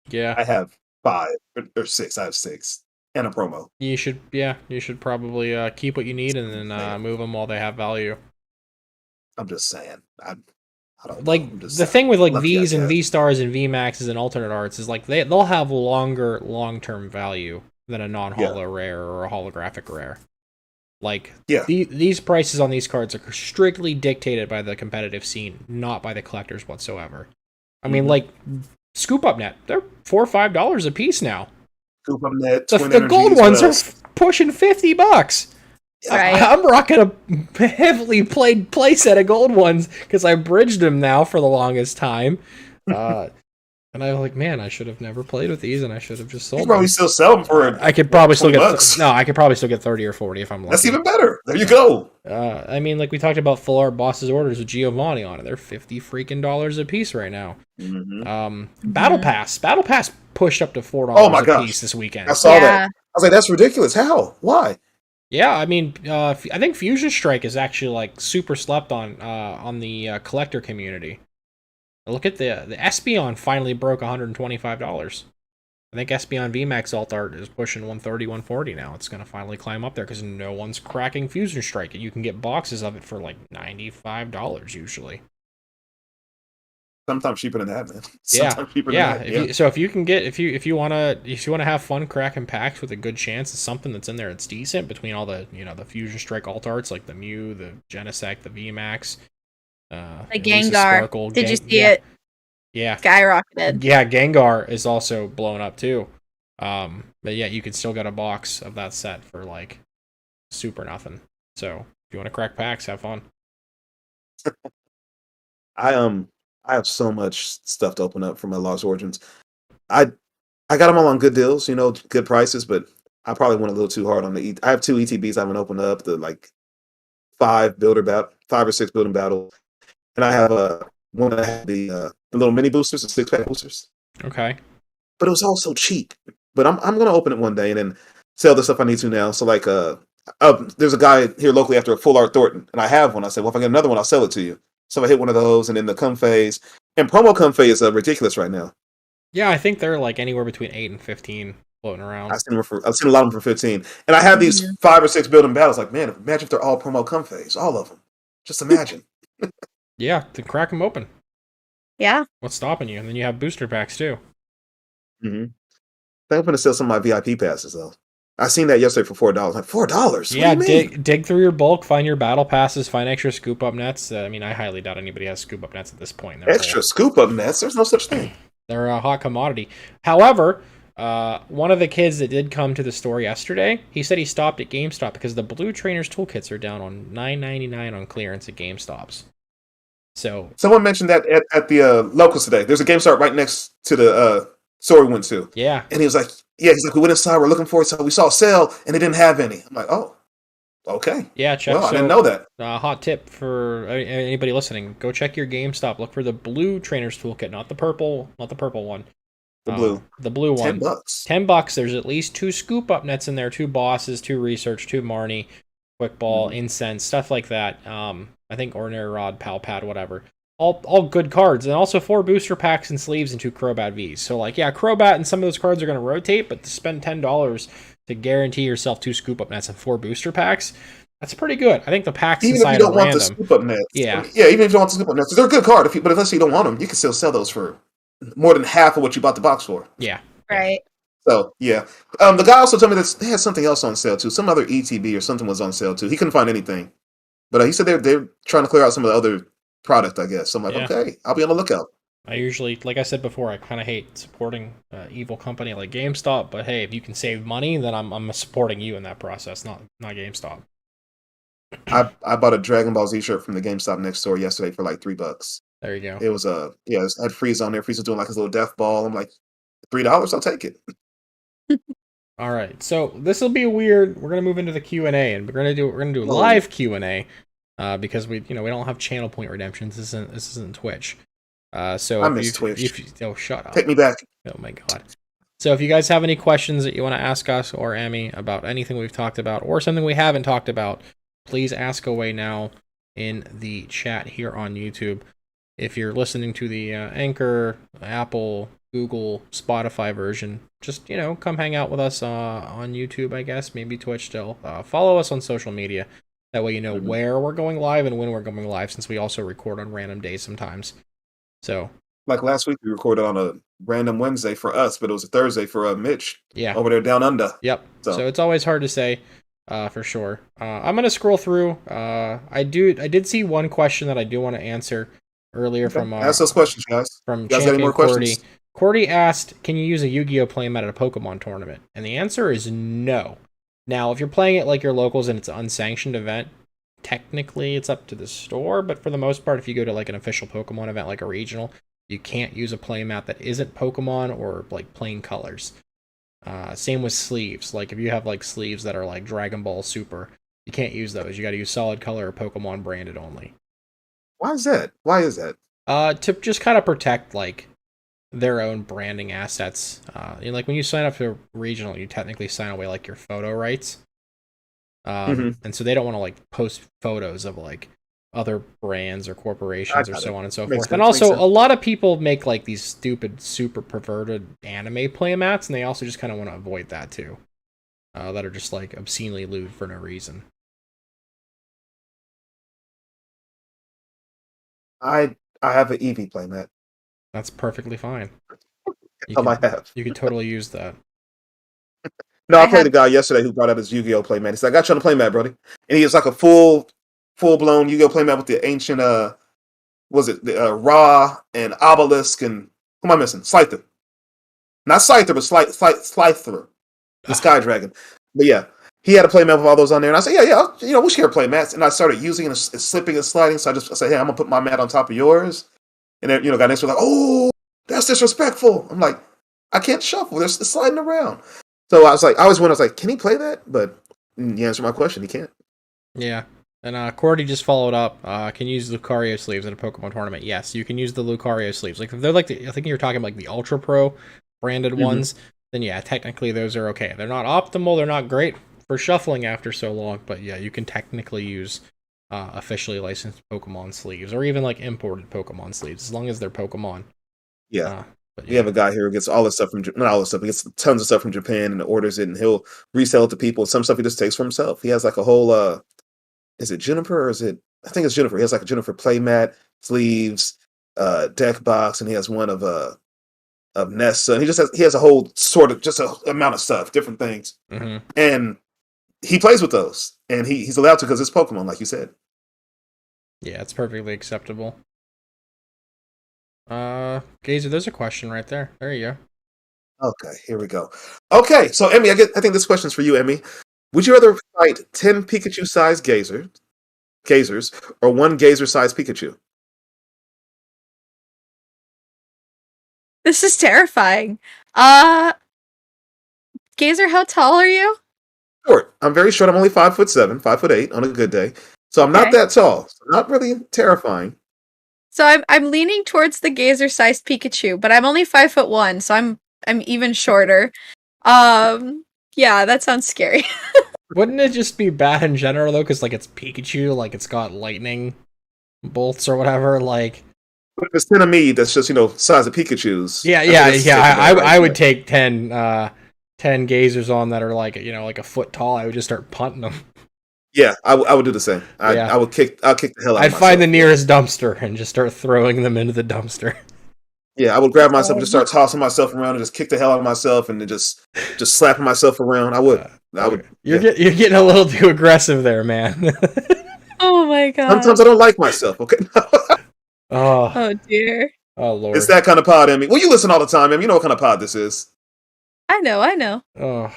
Yeah, I have 5 or 6. I have 6 and a promo. You should probably keep what you need and then move them while they have value. I'm just saying. I don't like the thing with like V's and V-Stars and V-Maxes and alternate arts is like they'll have longer long-term value than a non-holo rare or a holographic rare. Like these prices on these cards are strictly dictated by the competitive scene, not by the collectors whatsoever. I mean, like Scoop Up Net, they're $4 or $5 a piece now. Scoop Up Net, the gold ones are pushing $50. Right. I'm rocking a heavily played play set of gold ones because I bridged them now for the longest time. And I was like, man, I should have never played with these, and I should have just You sold probably them. still sell them for. I could probably still get $20. I could probably still get 30 or 40 if I'm lucky. That's even better. There you go. I mean, like we talked about full art bosses orders with Giovanni on it. They're $50 freaking a piece right now. Battle Pass pushed up to $4 Oh my a gosh. piece this weekend. I saw that. I was like, that's ridiculous. How? Why? Yeah, I mean, I think Fusion Strike is actually like super slept on the collector community. Look at the Espeon finally broke $125. I think Espeon VMAX alt art is pushing 130, 140 now. It's going to finally climb up there because no one's cracking Fusion Strike. You can get boxes of it for like $95 usually. Sometimes cheaper than that, man. Sometimes cheaper than that. So if you can get if you want to have fun cracking packs with a good chance of something that's in there that's decent between all the the Fusion Strike alt arts like the Mew, the Genesect, the VMAX, the Gengar. Did you see it? Yeah, skyrocketed. Yeah, Gengar is also blown up too. But yeah, you can still get a box of that set for like super nothing. So if you want to crack packs, have fun. I have so much stuff to open up for my Lost Origins. I got them all on good deals, good prices, but I probably went a little too hard on the. I have 2 ETBs I haven't opened up. The like 5 or 6 building battle, and I have one that had the little mini boosters, the 6-pack boosters. Okay. But it was all so cheap. But I'm gonna open it one day and then sell the stuff I need to now. So like there's a guy here locally after a full art Thornton, and I have one. I said, well, if I get another one, I'll sell it to you. So I hit one of those, and then the Comfeys. And promo Comfey is ridiculous right now. Yeah, I think they're like anywhere between 8 and 15 floating around. I've seen a lot of them for 15. And I have these 5 or 6 building battles. Like, man, imagine if they're all promo Comfeys, all of them. Just imagine. Yeah, to crack them open. Yeah. What's stopping you? And then you have booster packs too. Mm-hmm. I'm going to sell some of my VIP passes though. I seen that yesterday for $4. Like $4? Yeah, dig through your bulk, find your battle passes, find extra scoop up nets. I mean, I highly doubt anybody has scoop up nets at this point. Extra scoop up nets? There's no such thing. They're a hot commodity. However, one of the kids that did come to the store yesterday, he said he stopped at GameStop because the Blue Trainers toolkits are down on $9.99 on clearance at GameStops. So someone mentioned that at the locals today. There's a GameStop right next to the store we went to. Yeah. And he was like, we went inside, we're looking for it, so we saw a sale, and they didn't have any. I'm like, oh, okay. Yeah, check. Well, I didn't know that. Hot tip for anybody listening: go check your GameStop. Look for the Blue Trainers toolkit, not the purple one. The blue one. $10. $10. There's at least 2 scoop up nets in there, 2 bosses, 2 research, 2 Marnie, quick ball, incense, stuff like that. I think ordinary rod, pal pad, whatever. All good cards, and also 4 booster packs and sleeves and 2 Crobat Vs. So like, yeah, Crobat and some of those cards are going to rotate, but to spend $10 to guarantee yourself 2 scoop up nets and 4 booster packs, that's pretty good. I think the packs even inside if you don't are want random. The scoop up nets, yeah, even if you don't want the scoop up nets, they're a good card. But if let's say you don't want them, you can still sell those for more than half of what you bought the box for. Yeah, right. So yeah, the guy also told me that they had something else on sale too. Some other ETB or something was on sale too. He couldn't find anything, but he said they're trying to clear out some of the other product, I guess. So I'm like, okay, I'll be on the lookout. I usually, like I said before, I kind of hate supporting evil company like GameStop, but hey, if you can save money, then I'm supporting you in that process, not GameStop. I bought a Dragon Ball Z shirt from the GameStop next door yesterday for like $3. There you go. It was it had Frieza on there. Frieza doing like his little death ball. I'm like, $3, I'll take it. All right, so this will be weird. We're gonna move into the Q&A, and we're gonna do live Q&A. Because we don't have channel point redemptions. This isn't Twitch. So I miss Twitch. Shut up. Take me back. Oh my god. So if you guys have any questions that you want to ask us or Emmi about anything we've talked about or something we haven't talked about, please ask away now in the chat here on YouTube. If you're listening to the Anchor, Apple, Google, Spotify version, just come hang out with us on YouTube, I guess, maybe Twitch still. Follow us on social media. That way you know where we're going live and when we're going live, since we also record on random days sometimes. So, like last week, we recorded on a random Wednesday for us, but it was a Thursday for Mitch. Yeah. Over there down under. Yep. So it's always hard to say for sure. I'm going to scroll through. I did see one question that I do want to answer earlier from... Ask those questions, guys. From you guys got any more questions? Cordy asked, can you use a Yu-Gi-Oh! Playmat at a Pokemon tournament? And the answer is no. Now, if you're playing it like your locals and it's an unsanctioned event, technically it's up to the store, but for the most part, if you go to like an official Pokemon event like a regional, You can't use a playmat that isn't Pokemon or like plain colors. Same with sleeves. Like if you have like sleeves that are like Dragon Ball Super, you can't use those. You got to use solid color or Pokemon branded only. Why is that? Why is that? To just kind of protect like their own branding assets. Like when you sign up for regional, you technically sign away like your photo rights. And so they don't want to like post photos of like other brands or corporations or so on and so forth. And also, a lot of people make like these stupid, super perverted anime playmats, and they also just kind of want to avoid that too. That are just like obscenely lewd for no reason. I have an Eevee playmat. That's perfectly fine. You could totally use that. No, I played a guy yesterday who brought up his Yu-Gi-Oh playmat. He said, "I got you on the playmat, brody," and he was like a full blown Yu-Gi-Oh playmat with the ancient was it the Ra and Obelisk and who am I missing? Scyther. Not Scyther, but Slyther. The Sky Dragon. But yeah, he had a playmat with all those on there. And I said, yeah, we'll share playmats. And I started using it and slipping and sliding. So I said, hey, I'm going to put my mat on top of yours. And then, guy next to me was like, oh, that's disrespectful. I'm like, I can't shuffle. They're sliding around. So I was like, can he play that? But you answered my question. He can't. Yeah. And Cordy just followed up. Can you use Lucario sleeves in a Pokemon tournament? Yes, you can use the Lucario sleeves. Like if they're like I think you're talking like the Ultra Pro branded ones, then yeah, technically those are okay. They're not optimal. They're not great for shuffling after so long, but yeah, you can technically use officially licensed Pokemon sleeves or even like imported Pokemon sleeves as long as they're Pokemon. Yeah. We have a guy here who gets all this stuff from not all this stuff. He gets tons of stuff from Japan and orders it, and he'll resell it to people. Some stuff he just takes for himself. He has like a whole is it Juniper or is it? I think it's Juniper. He has like a Juniper playmat, sleeves, deck box, and he has one of Nessa. And he has a whole sort of just a amount of stuff, different things, and he plays with those, and he's allowed to because it's Pokemon, like you said. Yeah, it's perfectly acceptable. Gazer, there's a question right there. There you go. Okay, here we go. Okay, so Emmy, I think this question's for you, Emmy. Would you rather fight 10 Pikachu-sized Gazers or one Gazer-sized Pikachu? This is terrifying. Gazer, how tall are you? Short. I'm very short. I'm only 5'7", 5'8" on a good day. So I'm not that tall. So not really terrifying. So I'm leaning towards the Gazer-sized Pikachu, but I'm only 5'1", so I'm even shorter. Yeah, that sounds scary. Wouldn't it just be bad in general though? Because like it's Pikachu, like it's got lightning bolts or whatever. Like, but if it's 10 of me, that's just size of Pikachu's. Yeah. I would take 10 Gazers on that are like like a foot tall. I would just start punting them. Yeah, I would do the same. I'll kick the hell out of myself. I'd find the nearest dumpster and just start throwing them into the dumpster. Yeah, I would grab myself and just start tossing myself around and just kick the hell out of myself and then just slapping myself around. I would. You're getting a little too aggressive there, man. Oh my god. Sometimes I don't like myself. Okay. Oh dear. Oh lord. It's that kind of pod, Emmy. Well, you listen all the time, Emmy. You know what kind of pod this is. I know. Oh,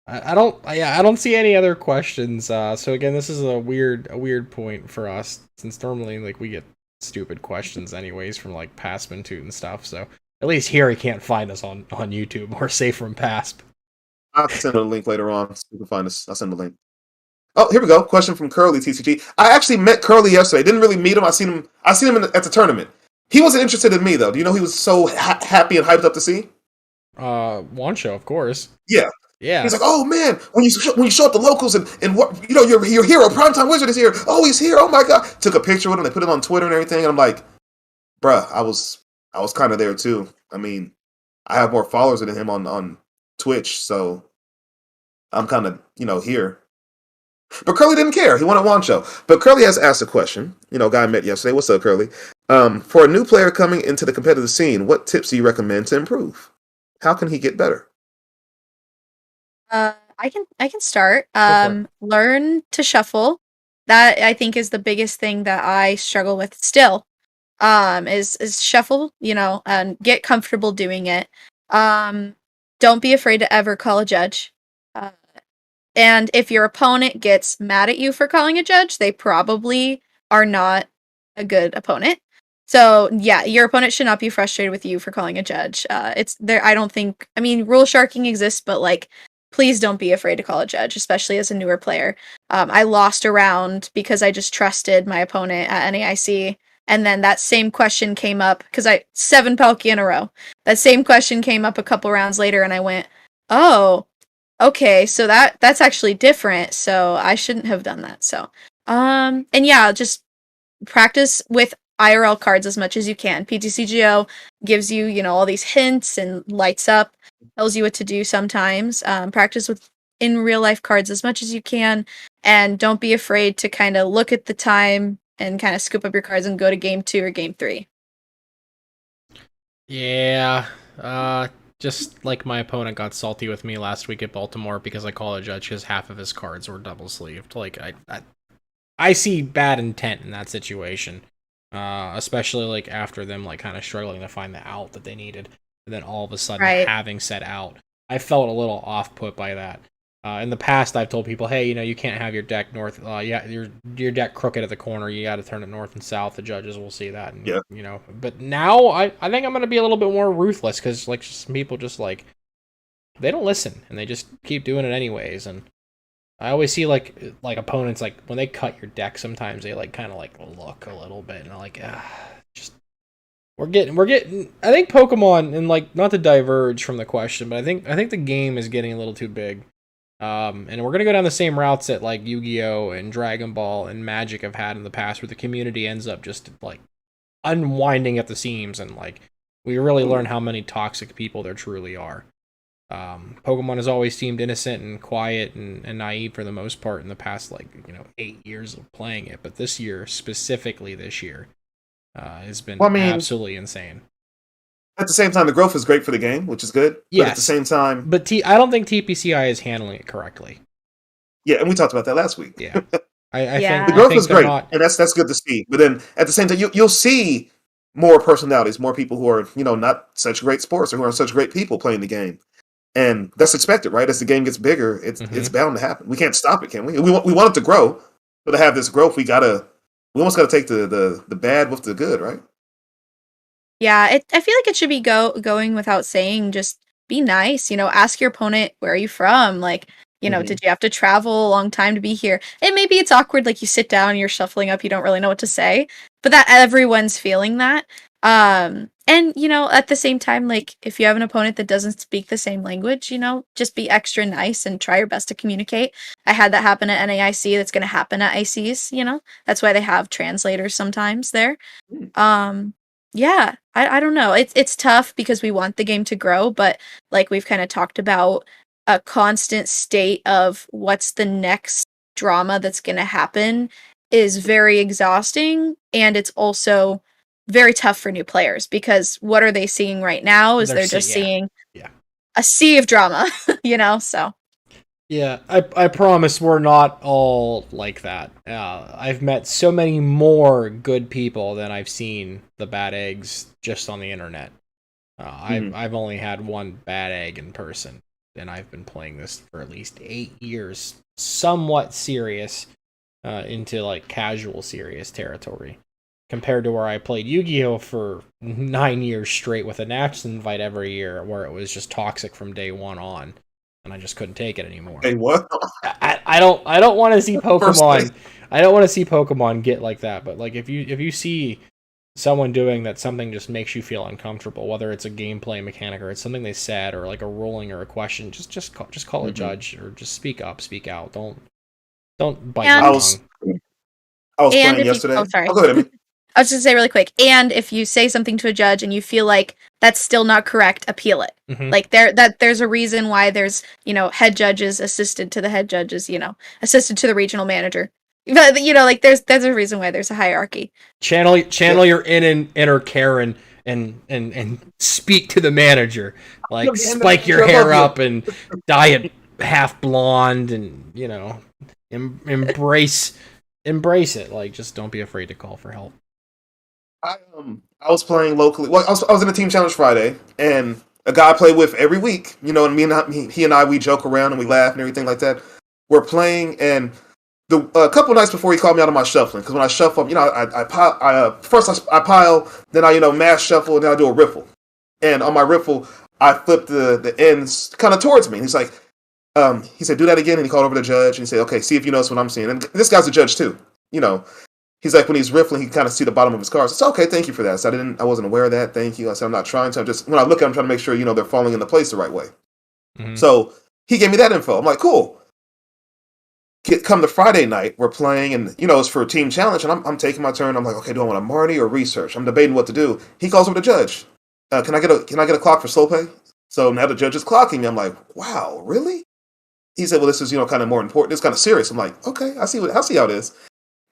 I don't see any other questions. So again, this is a weird point for us since normally like we get stupid questions anyways from like Paspintoot and stuff. So at least here he can't find us on YouTube or safe from Pasp. I'll send a link later on so you can find us. I'll send a link. Oh, here we go. Question from Curly TCG. I actually met Curly yesterday. Didn't really meet him. I seen him at the tournament. He wasn't interested in me though. Do you know he was so happy and hyped up to see? Wancho, of course. Yeah. He's like, oh man, when you show up the locals and what your hero, Primetime Wizard is here. Oh, he's here. Oh my god. Took a picture with him. They put it on Twitter and everything. And I'm like, bruh, I was kind of there too. I mean, I have more followers than him on Twitch, so I'm kind of here. But Curly didn't care. He wanted Wancho. But Curly has asked a question. Guy I met yesterday. What's up, Curly? For a new player coming into the competitive scene, what tips do you recommend to improve? How can he get better? I can start. Learn to shuffle. That I think is the biggest thing that I struggle with still. Is shuffle, and get comfortable doing it. Don't be afraid to ever call a judge. And if your opponent gets mad at you for calling a judge, they probably are not a good opponent. So yeah, your opponent should not be frustrated with you for calling a judge. It's there. I don't think. I mean, rule sharking exists, but like, please don't be afraid to call a judge, especially as a newer player. I lost a round because I just trusted my opponent at NAIC, and then that same question came up because I 7 Palkia in a row. That same question came up a couple rounds later, and I went, "Oh, okay, so that's actually different. So I shouldn't have done that." So, and yeah, just practice with IRL cards as much as you can. PTCGO gives you, all these hints and lights up, tells you what to do sometimes. Practice with in real life cards as much as you can, and don't be afraid to kind of look at the time and kind of scoop up your cards and go to game 2 or game 3. Yeah, just like my opponent got salty with me last week at Baltimore because I called a judge because half of his cards were double sleeved. Like, I see bad intent in that situation, especially like after them like kind of struggling to find the out that they needed, and then all of a sudden having said out, I felt a little off put by that. In the past, I've told people, hey, you can't have your deck north, your deck crooked at the corner. You got to turn it north and south. The judges will see that, and But now I think I'm gonna be a little bit more ruthless because like some people just like they don't listen and they just keep doing it anyways. And I always see like opponents like when they cut your deck, sometimes they like kind of like look a little bit and they're like, just we're getting. I think Pokemon, and like not to diverge from the question, but I think the game is getting a little too big. And we're gonna go down the same routes that like Yu-Gi-Oh and Dragon Ball and Magic have had in the past, where the community ends up just like unwinding at the seams, and like we really learn how many toxic people there truly are. Pokemon has always seemed innocent and quiet and naive for the most part in the past 8 years of playing it, but this year has been absolutely insane. At the same time, the growth is great for the game, which is good. Yes. But at the same time... But I don't think TPCI is handling it correctly. Yeah, and we talked about that last week. Yeah. I think the growth is great, and that's good to see. But then, at the same time, you'll see more personalities, more people who are, not such great sports or who are such great people playing the game. And that's expected, right? As the game gets bigger, it's bound to happen. We can't stop it, can we? We want it to grow, but to have this growth, we almost gotta take the bad with the good, right? Yeah, I feel like it should be going without saying. Just be nice, ask your opponent, where are you from? Like, did you have to travel a long time to be here? And maybe it's awkward, like you sit down, you're shuffling up, you don't really know what to say, but that everyone's feeling that. And, at the same time, like if you have an opponent that doesn't speak the same language, just be extra nice and try your best to communicate. I had that happen at NAIC. That's going to happen at ICs, that's why they have translators sometimes there. Yeah, I don't know. It's tough because we want the game to grow, but like we've kind of talked about, a constant state of what's the next drama that's going to happen is very exhausting, and it's also very tough for new players because what are they seeing right now is they're just seeing a sea of drama, so. Yeah, I promise we're not all like that. I've met so many more good people than I've seen the bad eggs just on the internet. I've only had one bad egg in person, and I've been playing this for at least 8 years, somewhat serious, into like casual serious territory, compared to where I played Yu-Gi-Oh for 9 years straight with a National Invite every year, where it was just toxic from day one on. And I just couldn't take it anymore. Hey, what? I don't want to see Pokemon. I don't want to see Pokemon get like that. But like if you see someone doing that, something just makes you feel uncomfortable. Whether it's a gameplay mechanic or it's something they said or like a ruling or a question, just call a judge or just speak up, speak out. Don't bite your tongue. I was playing yesterday. Oh, sorry. Go ahead, Emmy. I was just gonna say really quick, and if you say something to a judge and you feel like that's still not correct, appeal it. Like there's a reason why there's head judges assisted to the head judges, assisted to the regional manager. But like there's a reason why there's a hierarchy. Channel your inner Karen and speak to the manager. Like spike your hair up and dye it half blonde and embrace it. Like just don't be afraid to call for help. I was playing locally. Well, I was in a team challenge Friday, and a guy I play with every week. And he and I we joke around and we laugh and everything like that. We're playing, and a couple nights before he called me out on my shuffling, because when I shuffle, I pile. First I pile, then I mass shuffle, and then I do a riffle. And on my riffle, I flip the ends kind of towards me. And he's like, he said, do that again. And he called over the judge and he said, okay, see if you notice what I'm seeing. And this guy's a judge too. He's like, when he's riffling, he can kind of see the bottom of his cards. It's okay, thank you for that. So I wasn't aware of that. Thank you. I said, I'm not trying to. When I look at them, I'm trying to make sure, they're falling into place the right way. Mm-hmm. So he gave me that info. I'm like, cool. Come to Friday night, we're playing, and it's for a team challenge, and I'm taking my turn. I'm like, okay, do I want a Marty or research? I'm debating what to do. He calls over the judge. Can I get a clock for slow pay? So now the judge is clocking me. I'm like, wow, really? He said, well, this is kind of more important. It's kind of serious. I'm like, okay, I see how it is.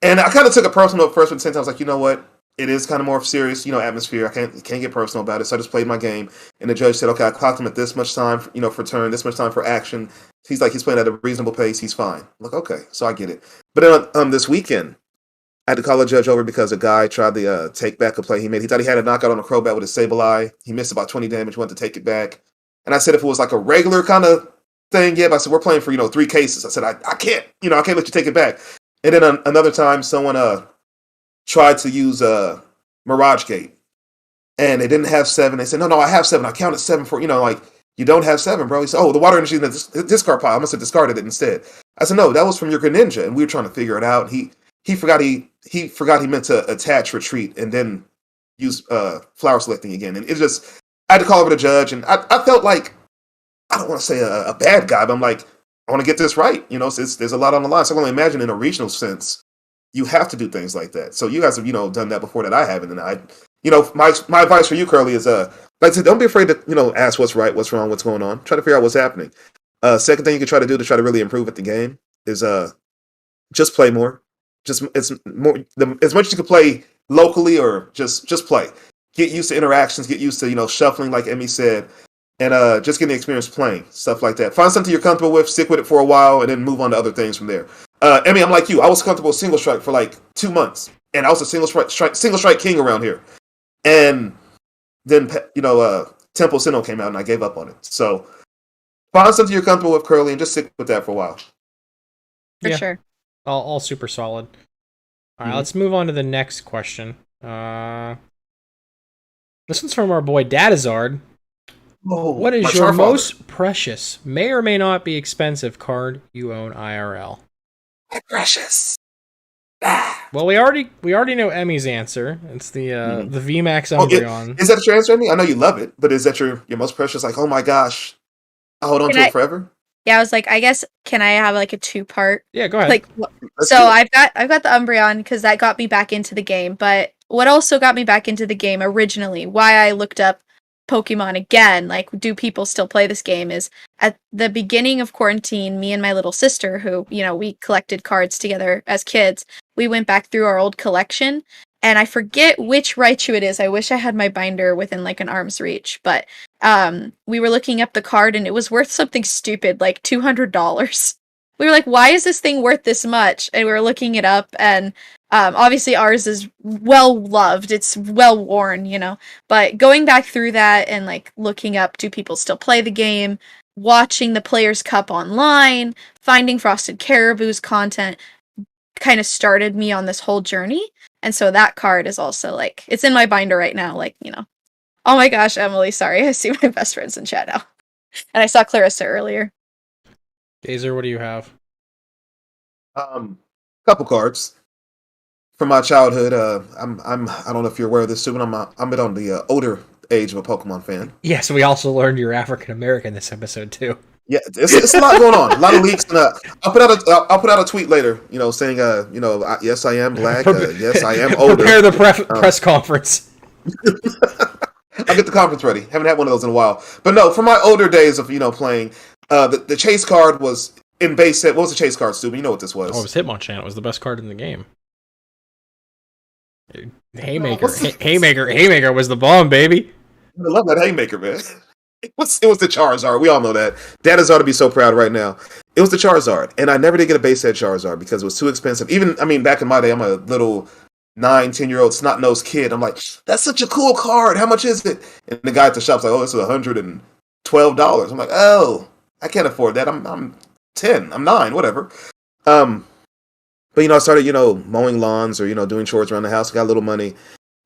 And I kind of took it personal at first, but at the same time, I was like, you know what? It is kind of more serious, atmosphere. I can't get personal about it. So I just played my game, and the judge said, okay, I clocked him at this much time, for turn, this much time for action. He's playing at a reasonable pace. He's fine. I'm like, okay, so I get it. But then this weekend, I had to call the judge over because a guy tried to take back a play he made. He thought he had a knockout on a Crobat with a Sable Eye. He missed about 20 damage, went to take it back. And I said if it was like a regular kind of thing, yeah, but I said, we're playing for, 3 cases. I said, I can't, I can't let you take it back. And then another time, someone tried to use Mirage Gate. And they didn't have 7. They said, no, I have 7. I counted 7 for, you don't have 7, bro. He said, oh, the water energy in the discard pile. I must have discarded it instead. I said, no, that was from your Greninja. And we were trying to figure it out. He forgot he meant to attach retreat and then use flower selecting again. And it just, I had to call over the judge. And I felt like, I don't want to say a bad guy, but I'm like, I want to get this right. There's a lot on the line. So I can only imagine in a regional sense, you have to do things like that. So you guys have, done that before that I haven't. And my advice for you, Curly, is like I said, don't be afraid to, ask what's right, what's wrong, what's going on. Try to figure out what's happening. Second thing you can try to do to try to really improve at the game is just play more. It's more as much as you can play locally or just play. Get used to interactions, get used to, shuffling like Emmy said, and just getting the experience playing, stuff like that. Find something you're comfortable with, stick with it for a while, and then move on to other things from there. Emmy, I'm like you. I was comfortable with single strike for like 2 months, and I was a single strike king around here. And then, Temple Sinnoh came out, and I gave up on it. So find something you're comfortable with, Curly, and just stick with that for a while. For sure. All super solid. All right, let's move on to the next question. This one's from our boy Dadazard. Oh, what is your most precious, may or may not be expensive card you own IRL? My precious. Well, we already know Emmy's answer. It's the VMAX Umbreon. Is that your answer, Emmy? I know you love it, but is that your most precious? Like, oh my gosh, I hold on to it forever. Yeah, I was like, I guess, can I have like a 2-part? Yeah, go ahead. Like, I've got the Umbreon because that got me back into the game. But what also got me back into the game originally, why I looked up Pokemon again, like, do people still play this game, is at the beginning of quarantine, me and my little sister, who, we collected cards together as kids, we went back through our old collection, and I forget which Raichu it is. I wish I had my binder within, like, an arm's reach, but we were looking up the card, and it was worth something stupid, like $200. We were like, why is this thing worth this much? And we were looking it up, and obviously ours is well loved. It's well worn, but going back through that and like looking up, do people still play the game? Watching the Players Cup online, finding Frosted Caribou's content kind of started me on this whole journey. And so that card is also like, it's in my binder right now. Like, oh my gosh, Emily, sorry. I see my best friends in chat now. And I saw Clarissa earlier. Gazer, what do you have? Couple cards from my childhood. I don't know if you're aware of this too, but I'm on the older age of a Pokemon fan. Yes, we also learned you're African American this episode too. Yeah, it's a lot going on. A lot of leaks. And, I'll put out a tweet later. Saying yes, I am black. Yes, I am older. Prepare the press conference. I'll get the conference ready. Haven't had one of those in a while. But no, from my older days of playing, the chase card was in base set. What was the chase card, Stu? You know what this was? Oh, it was Hitmonchan. It was the best card in the game. Haymaker. Haymaker was the bomb, baby. I love that Haymaker, man. It was the Charizard. We all know that. Dad is ought to be so proud right now. It was the Charizard, and I never did get a base set Charizard because it was too expensive. Back in my day, I'm a little 9-10-year-old snot-nosed kid. I'm like, that's such a cool card. How much is it? And the guy at the shop's like, oh, this is $112. I'm like, oh, I can't afford that. I'm 10. I'm 9. Whatever. But I started mowing lawns or doing chores around the house. Got a little money,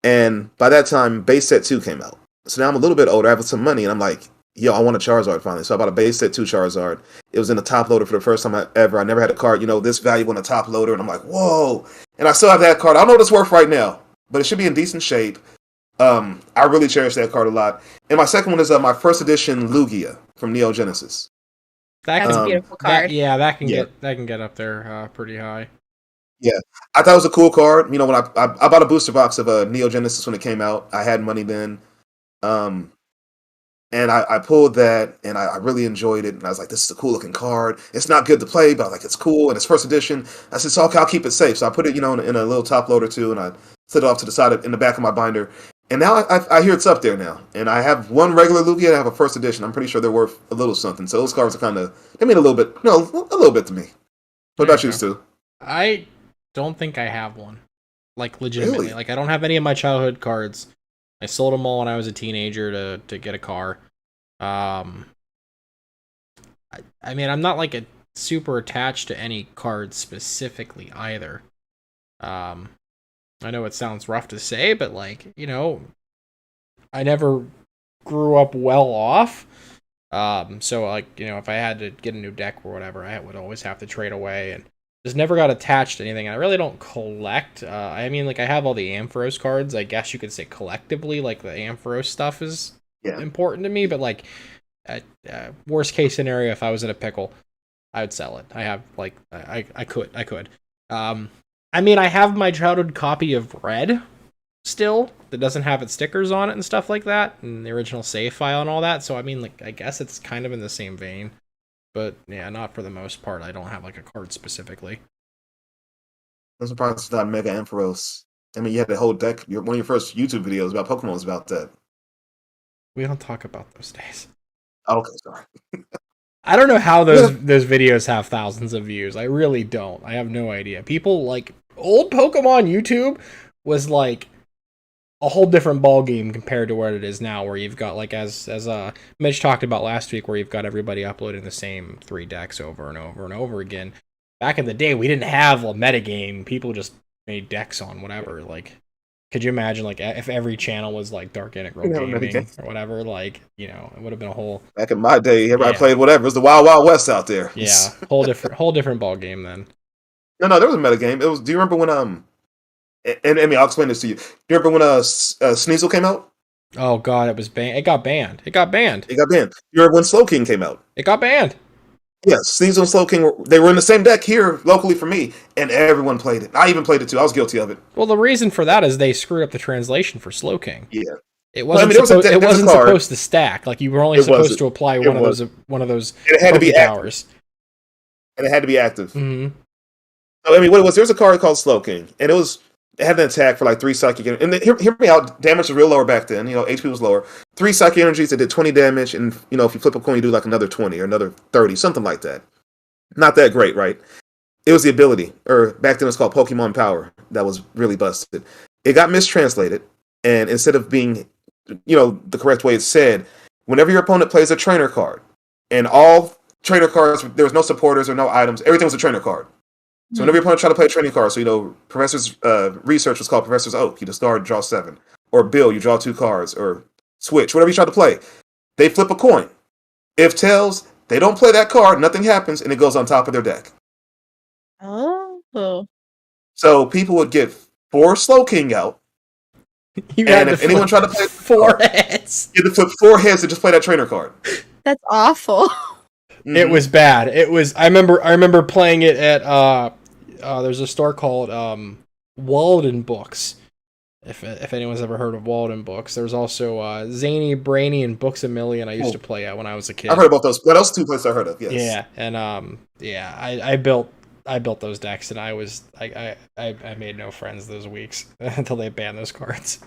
and by that time, base set 2 came out. So now I'm a little bit older. I have some money, and I'm like, yo, I want a Charizard finally. So I bought a base set 2 Charizard. It was in the top loader for the first time ever. I never had a card, this valuable in a top loader. And I'm like, whoa. And I still have that card. I don't know what it's worth right now, but it should be in decent shape. I really cherish that card a lot. And my second one is my first edition Lugia from Neo Genesis. That's a beautiful card. That can get up there pretty high. Yeah, I thought it was a cool card. When I bought a booster box of Neo Genesis when it came out. I had money then. And I pulled that, and I really enjoyed it. And I was like, this is a cool looking card. It's not good to play, but I was like, it's cool, and it's first edition. I said, so I'll keep it safe. So I put it, in a little top loader too, and I slid it off to the side in the back of my binder. And now I hear it's up there now. And I have one regular Lugia, and I have a first edition. I'm pretty sure they're worth a little something. So those cards are they mean a little bit, a little bit to me. What about you, Stu? I don't think I have one. Like, legitimately. Really? Like, I don't have any of my childhood cards. I sold them all when I was a teenager to get a car. I mean, I'm not like super attached to any cards specifically either. I know it sounds rough to say, but like, I never grew up well off. So like, if I had to get a new deck or whatever, I would always have to trade away, and just never got attached to anything. I really don't collect. I mean, like, I have all the Ampharos cards. I guess you could say collectively, like, the Ampharos stuff is important to me, but like, worst case scenario, if I was in a pickle, I would sell it. I have like, I could. I mean, I have my childhood copy of Red still that doesn't have its stickers on it and stuff like that, and the original save file and all that. So I mean, like, I guess it's kind of in the same vein, but yeah, not for the most part. I don't have like a card specifically. I'm surprised it's not Mega Ampharos. I mean, you had the whole deck. One of your first YouTube videos about Pokemon was about that. We don't talk about those days. Oh, okay, sorry. I don't know how those videos have thousands of views. I really don't. I have no idea. People like old Pokemon YouTube was like a whole different ball game compared to what it is now, where you've got, like, as Mitch talked about last week, where you've got everybody uploading the same 3 decks over and over and over again. Back in the day, we didn't have a metagame. People just made decks on whatever. Like, could you imagine, like, if every channel was like Dark Integral Gaming or whatever? Like, it would have been a whole. Back in my day, everybody played whatever. It was the Wild Wild West out there. Yeah, whole different ball game then. No, there was a metagame. It was. Do you remember when And I mean, I'll explain this to you. Do you remember when Sneasel came out? Oh God, it was banned. It got banned. It got banned. You remember when Slowking came out? It got banned. Yeah, Sneasel and Slowking, they were in the same deck here locally for me, and everyone played it. I even played it too. I was guilty of it. Well, the reason for that is they screwed up the translation for Slowking. Yeah. It wasn't, supposed to stack. Like, you were only supposed to apply one of those it had to be powers. And it had to be active. Mm-hmm. I mean, what it was, there was a card called Slowking, and it had an attack for like 3 psychic energies. And hear me out, damage was real lower back then. HP was lower. 3 psychic energies that did 20 damage, and if you flip a coin, you do like another 20 or another 30, something like that. Not that great, right? It was the ability, or back then it was called Pokemon Power, that was really busted. It got mistranslated, and instead of being, the correct way it's said, whenever your opponent plays a trainer card, and all trainer cards, there was no supporters or no items, everything was a trainer card. So whenever your opponent tried to play a training card, so Professor's research was called Professor's Oak. You discard, draw 7. Or Bill, you draw 2 cards. Or Switch, whatever you try to play. They flip a coin. If tails, they don't play that card, nothing happens, and it goes on top of their deck. Oh. So people would get 4 Slowking out. And if anyone tried to play 4 heads, you had to flip 4 heads to just play that trainer card. That's awful. Mm-hmm. It was bad. It was. I remember playing it at there's a store called Walden Books. If anyone's ever heard of Walden Books, there's also Zany, Brainy, and Books a Million. I used to play at when I was a kid. I've heard about those. What else 2 places I heard of? Yes. Yeah, and I built those decks, and I made no friends those weeks until they banned those cards.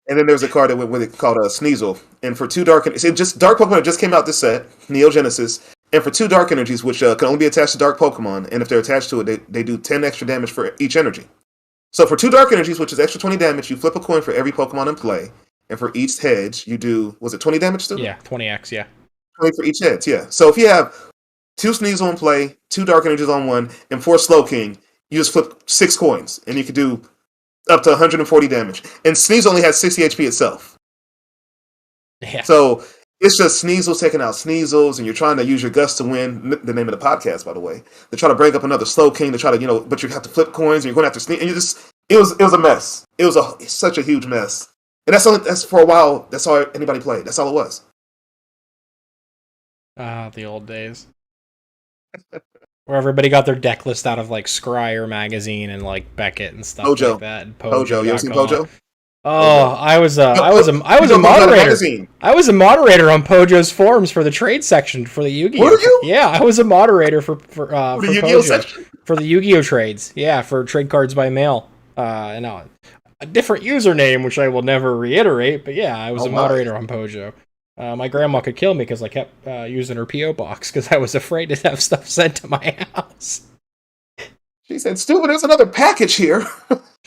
And then there's a card that went with it called Sneasel. And for 2 Dark Pokemon just came out this set, Neo Genesis. And for 2 Dark Energies, which can only be attached to Dark Pokemon, and if they're attached to it, they do 10 extra damage for each energy. So for 2 Dark Energies, which is extra 20 damage, you flip a coin for every Pokemon in play. And for each hedge, you do, was it 20 damage still? Yeah, 20x, yeah. 20 for each hedge, yeah. So if you have 2 Sneasel in play, 2 Dark Energies on 1, and 4 Slowking, You just flip 6 coins, and you could do up to 140 damage. And Sneasel only has 60 HP itself. Yeah. So it's just Sneasels taking out Sneasels, and you're trying to use your Gust to win. The name of the podcast, by the way. They try to bring up another Slow King to try to, but you have to flip coins, and you're going after Sneasel. And it was a mess. It was such a huge mess. And that's for a while. That's all anybody played. That's all it was. Ah, the old days. Where everybody got their deck list out of like Scryer magazine and like Beckett and stuff Pojo. like that. And Pojo. You ever seen Pojo? Oh, I was a moderator. I was a moderator on Pojo's forums for the trade section for the Yu-Gi-Oh. Were you? Yeah, I was a moderator for the Yu-Gi-Oh section? For the Yu-Gi-Oh trades. Yeah, for trade cards by mail. And a different username, which I will never reiterate. But yeah, I was a moderator on Pojo. My grandma could kill me because I kept using her P.O. box because I was afraid to have stuff sent to my house. She said, "Stupid, there's another package here."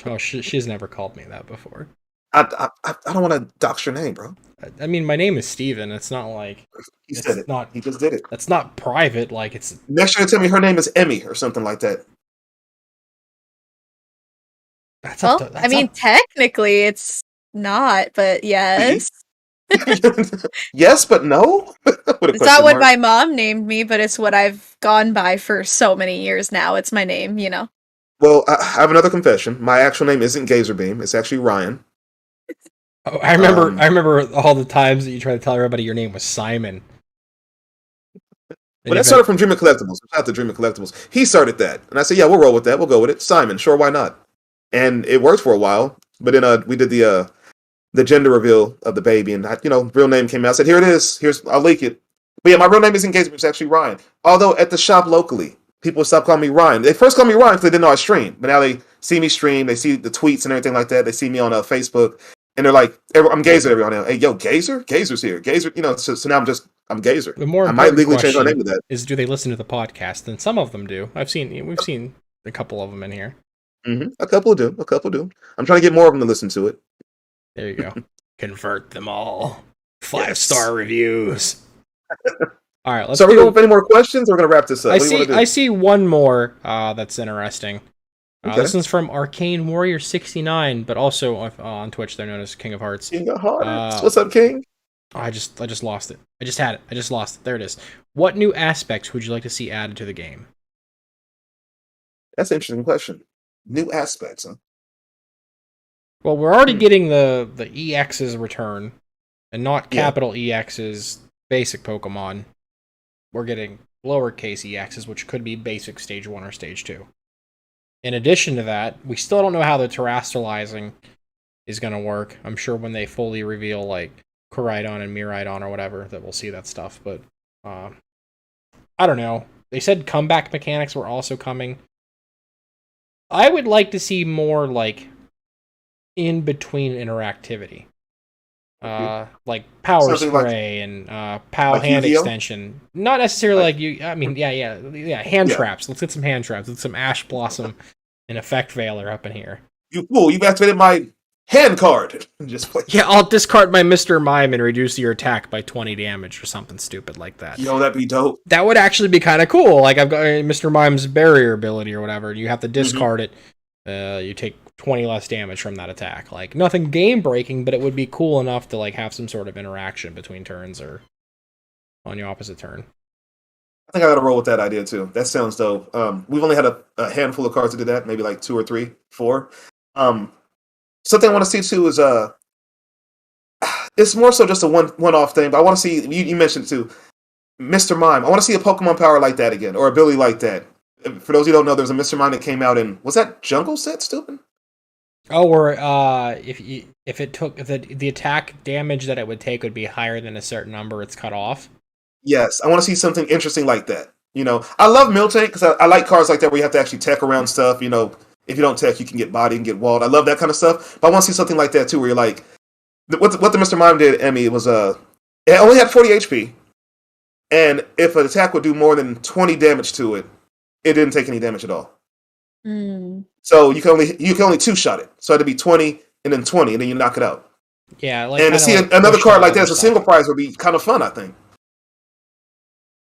Oh, she's never called me that before. I don't want to dox your name, bro. I mean, my name is Steven. It's not like... He said it. He just did it. That's not private. Like, it's... Next year, tell me her name is Emmy or something like that. Technically, it's not, but yes. Yes, but no? It's not what my mom named me, but it's what I've gone by for so many years now. It's my name, Well, I have another confession. My actual name isn't Gazerbeam. It's actually Ryan. Oh, I remember all the times that you tried to tell everybody your name was Simon. Well, that started from Dream of Collectibles. Shout out to Dream of Collectibles. He started that. And I said, yeah, we'll roll with that. We'll go with it. Simon, sure, why not? And it worked for a while. But then we did the gender reveal of the baby. And, real name came out. I said, here it is. I'll leak it. But yeah, my real name isn't Gazerbeam. It's actually Ryan. Although at the shop locally, people stopped calling me Ryan. They first called me Ryan because they didn't know I stream. But now they see me stream. They see the tweets and everything like that. They see me on Facebook. And they're like, I'm Gazer everyone now. Hey, yo, Gazer? Gazer's here. Gazer, so now I'm Gazer. The more I might legally change my name to that. Is do they listen to the podcast? And some of them do. We've seen a couple of them in here. Mm-hmm. A couple do. I'm trying to get more of them to listen to it. There you go. Convert them all. 5-star reviews. All right, let's. So are we going with any more questions, or we're gonna wrap this up? I see one more that's interesting. Okay. This one's from Arcane Warrior 69, but also on Twitch they're known as King of Hearts. King of Hearts. What's up, King? I just lost it. I just had it. I just lost it. There it is. What new aspects would you like to see added to the game? That's an interesting question. New aspects, huh? Well, we're already getting the EX's return, and not capital EX's basic Pokemon. We're getting lowercase EX's, which could be basic Stage 1 or Stage 2. In addition to that, we still don't know how the terrestrializing is going to work. I'm sure when they fully reveal, like, Koraidon and Miraidon or whatever, that we'll see that stuff. But, I don't know. They said comeback mechanics were also coming. I would like to see more, like, in-between interactivity. Like Power Spray and POW like hand Yu-Gi-Oh? Extension. Not necessarily like you. I mean, hand traps. Let's get some hand traps. Let's some Ash Blossom and Effect Veiler up in here. You fool! You've activated my hand card. Just play. Yeah, I'll discard my Mr. Mime and reduce your attack by 20 damage or something stupid like that. That'd be dope. That would actually be kind of cool. Like I've got Mr. Mime's barrier ability or whatever. You have to discard it. You take 20 less damage from that attack. Like nothing game breaking, but it would be cool enough to like have some sort of interaction between turns or on your opposite turn. I think I gotta roll with that idea too. That sounds dope. We've only had a handful of cards to do that, maybe like 2 or 3, 4. Something I want to see too is it's more so just a one-off thing, but I want to see you mentioned too, Mr. Mime. I want to see a Pokemon power like that again, or a ability like that. For those who don't know, there's a Mr. Mime that came out in, was that Jungle Set, stupid? Oh, or if it took the attack damage that it would take would be higher than a certain number, it's cut off. Yes, I want to see something interesting like that. I love Miltank because I like cards like that where you have to actually tech around stuff. If you don't tech, you can get bodied and get walled. I love that kind of stuff. But I want to see something like that too, where you're like, what the Mr. Mime did, Emmy, was it only had 40 HP, and if an attack would do more than 20 damage to it, it didn't take any damage at all. So you can only 2-shot it. So it'd be 20 and then 20, and then you knock it out. Yeah, like and to see another card like that as a single prize would be kind of fun, I think.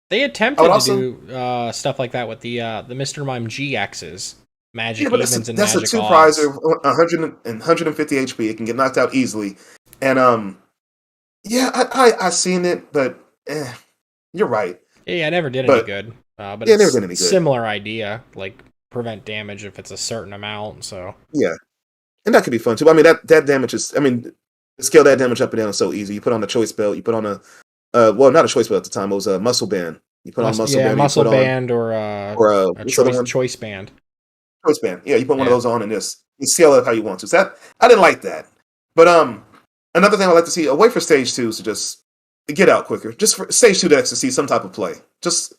They attempted to do stuff like that with the Mr. Mime GXs. magic but evens and that's a magic two odds. prizer, 100 and 150 HP. It can get knocked out easily, and yeah, I seen it, but you're right. Yeah, it never did any But good. But yeah, it never it's did any good. similar idea, like prevent damage if it's a certain amount. So Yeah, and that could be fun too. I mean, that damage is. I mean, to scale that damage up and down is so easy. You put on a choice belt. You put on a well, not a choice belt at the time. It was a muscle band. You put on a muscle band. muscle you put band or or a what's the other one? choice band. Choice band. Yeah, you put one of Yeah. those on and this. You scale it how you want to. So that I didn't like that. But another thing I'd like to see, away for stage 2 is to just get out quicker. Just for stage 2 decks to see some type of play. Just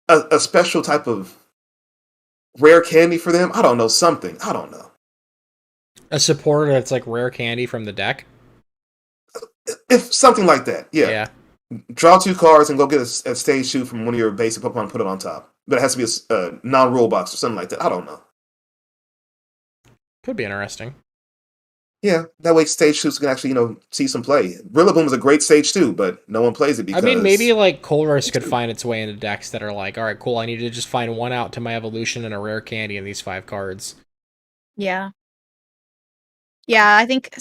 a special type of rare candy for them. I don't know, something. I don't know. A supporter that's like rare candy from the deck. If something like that, yeah. Yeah. Draw 2 cards and go get a stage 2 from one of your basic Pokemon and put it on top. But it has to be a non-rule box or something like that. I don't know. Could be interesting. Yeah, that way stage 2s can actually, see some play. Rillaboom is a great stage 2, but no one plays it because... I mean, maybe like Colress could find its way into decks that are like, all right, cool, I need to just find one out to my evolution and a rare candy in these 5 cards. Yeah. Yeah, I think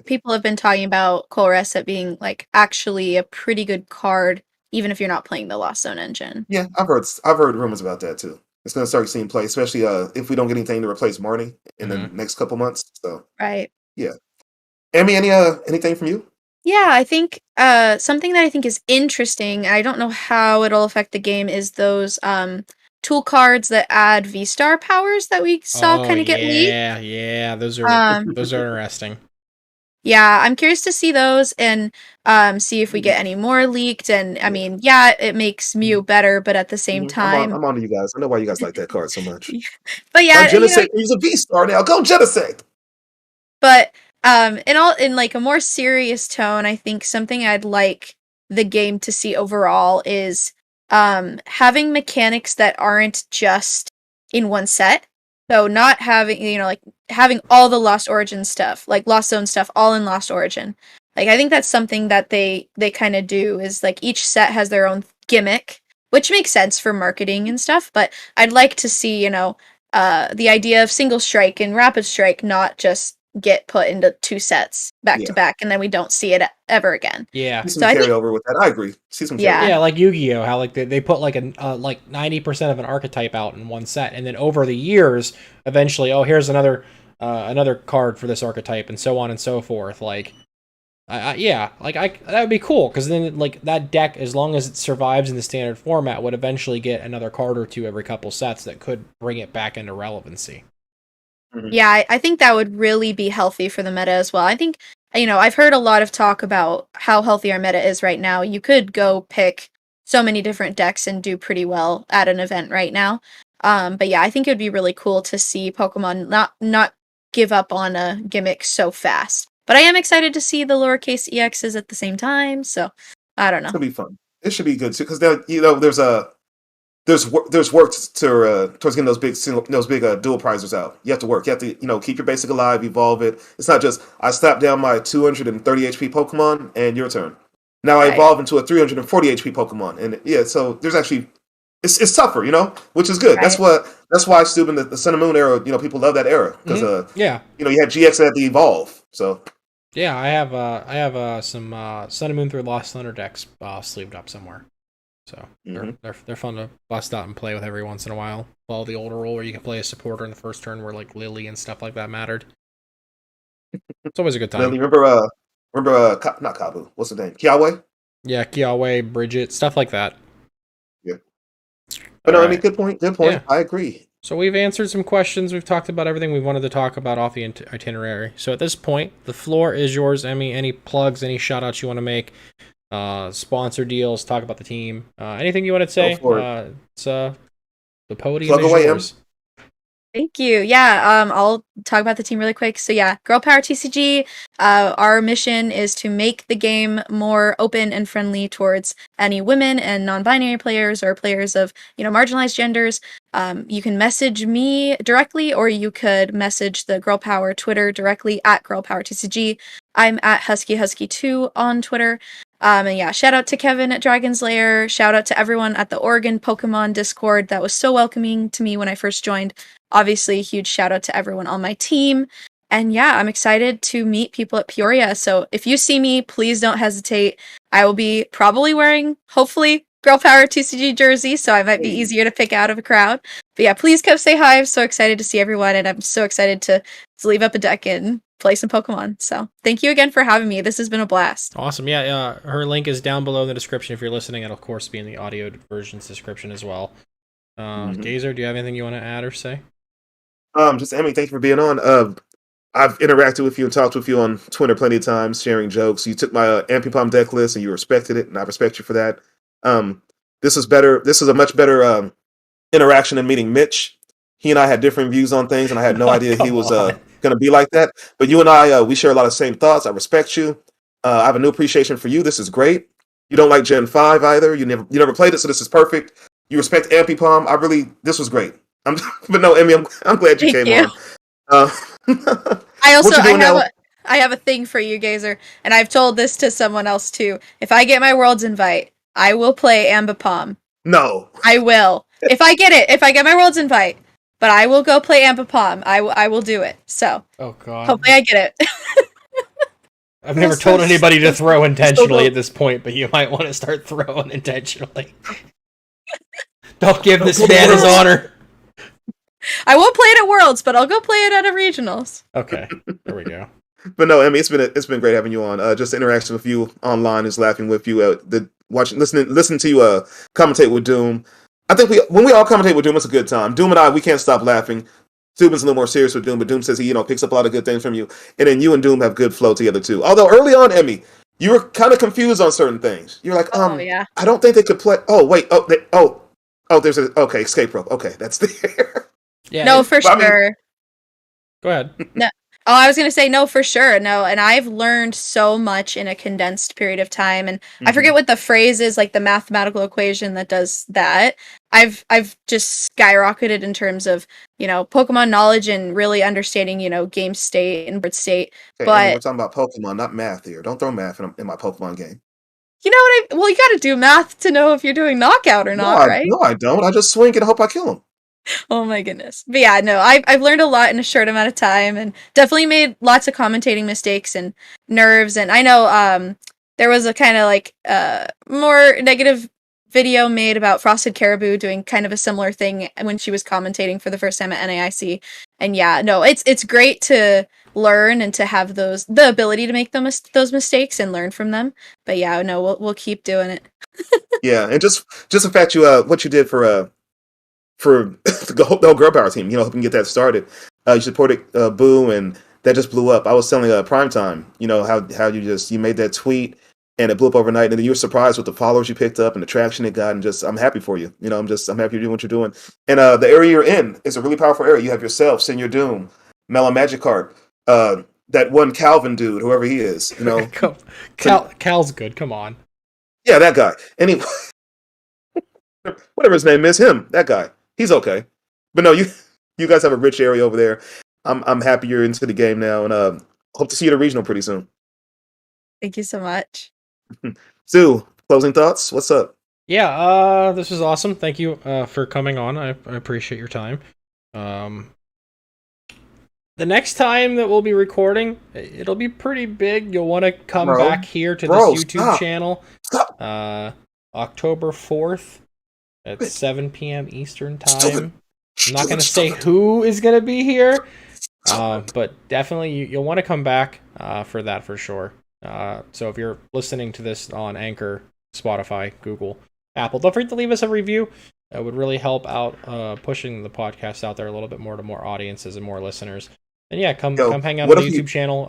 people have been talking about Colress being like actually a pretty good card, even if you're not playing the Lost Zone engine. Yeah, I've heard rumors about that too. It's going to start seeing play, especially if we don't get anything to replace Marnie in the next couple months. So right, yeah. Emmy, anything from you? Yeah, I think something that I think is interesting. I don't know how it'll affect the game. Is those tool cards that add V-Star powers that we saw kind of get leaked? Yeah, those are interesting. Yeah, I'm curious to see those and see if we get any more leaked. And I mean, it makes Mew better, but at the same time, I'm on to you guys. I know why you guys like that card so much. But yeah, Genesect use a V-Star now. Go Genesect! But in like a more serious tone, I think something I'd like the game to see overall is having mechanics that aren't just in one set. So not having, like having all the Lost Origin stuff, like Lost Zone stuff all in Lost Origin. Like I think that's something that they kind of do is like each set has their own gimmick, which makes sense for marketing and stuff, but I'd like to see, the idea of single strike and rapid strike not just get put into 2 sets back to back and then we don't see it ever again. Yeah. See some carryover with that. I agree. See some carryover. Yeah, like Yu-Gi-Oh! How like they put like like 90% of an archetype out in one set, and then over the years, eventually, here's another card for this archetype, and so on and so forth. Like, that would be cool because then like that deck, as long as it survives in the standard format, would eventually get another card or 2 every couple sets that could bring it back into relevancy. Mm-hmm. Yeah, I think that would really be healthy for the meta as well. I think, I've heard a lot of talk about how healthy our meta is right now. You could go pick so many different decks and do pretty well at an event right now. But yeah, I think it would be really cool to see Pokemon not give up on a gimmick so fast. But I am excited to see the lowercase EXs at the same time, so I don't know. It'll be fun. It should be good too, because there's work towards getting those big dual prizers out. You have to work. You have to keep your basic alive, evolve it. It's not just I slap down my 230 HP Pokemon and your turn. Now I evolve into a 340 HP Pokemon, and so there's actually it's tougher, which is good. Right. That's why Stupid the Sun and Moon era. People love that era because you had GX that had to evolve. So yeah, I have some Sun and Moon through Lost Thunder decks sleeved up somewhere. So they're fun to bust out and play with every once in a while. Follow the older rule where you can play a supporter in the first turn where like Lily and stuff like that mattered. It's always a good time. Lily, remember not Kabu. What's the name? Kiawe? Yeah, Kiawe, Bridget, stuff like that. Yeah. But no, I mean, good point. Yeah. I agree. So we've answered some questions. We've talked about everything we wanted to talk about off the itinerary. So at this point, the floor is yours, Emmy. Any plugs, any shout outs you want to make? Sponsor deals, talk about the team, anything you want to say. It's the podium is yours. Thank you. Yeah, I'll talk about the team really quick. So yeah, Girl Power TCG, our mission is to make the game more open and friendly towards any women and non-binary players or players of, marginalized genders. You can message me directly, or you could message the Girl Power Twitter directly at Girl Power TCG. I'm at HuskyHusky2 on Twitter. And yeah, shout out to Kevin at Dragon's Lair. Shout out to everyone at the Oregon Pokemon Discord that was so welcoming to me when I first joined. Obviously, huge shout out to everyone on my team. And yeah, I'm excited to meet people at Peoria. So if you see me, please don't hesitate. I will be probably wearing, hopefully, Girl Power TCG jersey, so I might be easier to pick out of a crowd. But yeah, please come say hi. I'm so excited to see everyone, and I'm so excited to leave up a deck and play some Pokemon. So thank you again for having me. This has been a blast. Awesome. Yeah, her link is down below in the description. If you're listening, it'll of course be in the audio version's description as well. Gazer, do you have anything you want to add or say? Just Emmy, thank you for being on. I've interacted with you and talked with you on Twitter plenty of times, sharing jokes. You took my Ampipom deck list and you respected it, and I respect you for that. This is better. This is a much better interaction than meeting Mitch. He and I had different views on things, and I had no idea he was going to be like that. But you and I, we share a lot of the same thoughts. I respect you. I have a new appreciation for you. This is great. You don't like Gen 5 either. You never played it, so this is perfect. You respect Ampipom. This was great. But no, Emmy, I'm glad you came on. I have a thing for you, Gazer, and I've told this to someone else too. If I get my World's Invite, I will play Ambipom. No. I will. If I get it, if I get my World's Invite, but I will go play Ambipom. I will do it. So. Oh god. Hopefully I get it. I've never told anybody to throw intentionally at this point, but you might want to start throwing intentionally. Don't give this man his honor. I won't play it at Worlds, but I'll go play it at a regionals. Okay, there we go. But no, Emmy, it's been great having you on. Just the interaction with you online, is laughing with you, listening to you commentate with Doom. I think when we all commentate with Doom, it's a good time. Doom and I, we can't stop laughing. Subin's a little more serious with Doom, but Doom says he picks up a lot of good things from you, and then you and Doom have good flow together too. Although early on, Emmy, you were kind of confused on certain things. You're like, yeah. I don't think they could play. Oh wait, there's escape rope. Okay, that's there. Yeah. No, for sure. I mean, go ahead. No. Oh, I was going to say no, for sure. No, and I've learned so much in a condensed period of time, and I forget what the phrase is, like the mathematical equation that does that. I've just skyrocketed in terms of, Pokemon knowledge and really understanding, game state and board state. Okay, but we're talking about Pokemon, not math here. Don't throw math in my Pokemon game. You know what? Well, you got to do math to know if you're doing knockout or not, right? No, I don't. I just swing and hope I kill him. Oh my goodness. But yeah, no, I've learned a lot in a short amount of time, and definitely made lots of commentating mistakes and nerves. And I know there was a kind of like more negative video made about Frosted Caribou doing kind of a similar thing when she was commentating for the first time at NAIC. And yeah, no, it's great to learn and to have the ability to make those mistakes and learn from them. But yeah, no, we'll keep doing it. Yeah, and just the fact what you did for the whole Girl Power team, helping get that started. You supported Boo, and that just blew up. I was telling Primetime, how you made that tweet and it blew up overnight, and then you were surprised with the followers you picked up and the traction it got, and just I'm happy for you. I'm happy you're doing what you're doing. And the area you're in is a really powerful area. You have yourself, Senior Doom, Melon Magikarp, that one Calvin dude, whoever he is. Cal's good. Come on. Yeah, that guy. Anyway, whatever his name is, that guy. He's okay. But no, you guys have a rich area over there. I'm happy you're into the game now, and hope to see you at a regional pretty soon. Thank you so much. Sue, closing thoughts? What's up? Yeah, this was awesome. Thank you for coming on. I appreciate your time. The next time that we'll be recording, it'll be pretty big. You'll want to come back here to this YouTube channel. October 4th. At 7 p.m. Eastern time. I'm not going to say who is going to be here, but definitely you'll want to come back for that for sure. So if you're listening to this on Anchor, Spotify, Google, Apple, don't forget to leave us a review. It would really help out pushing the podcast out there a little bit more to more audiences and more listeners. And yeah, come hang out on the YouTube channel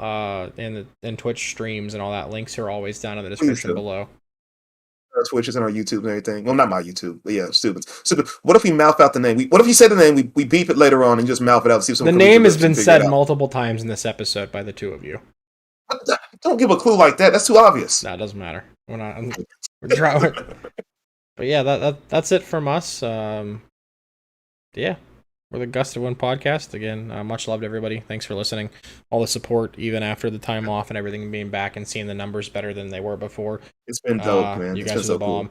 and Twitch streams and all that. Links are always down in the description below. Our Twitches and our YouTube and everything. Well, not my YouTube, but yeah, stupid. What if we mouth out the name? What if you say the name? We beep it later on and just mouth it out. See if the name has been said multiple times in this episode by the two of you. Don't give a clue like that. That's too obvious. No, it doesn't matter. We're drawing. But yeah, that's it from us. Yeah. We're the Gust of One podcast. Again, much love to everybody. Thanks for listening. All the support, even after the time off and everything being back and seeing the numbers better than they were before. It's been dope, man. You It's guys been are the so cool.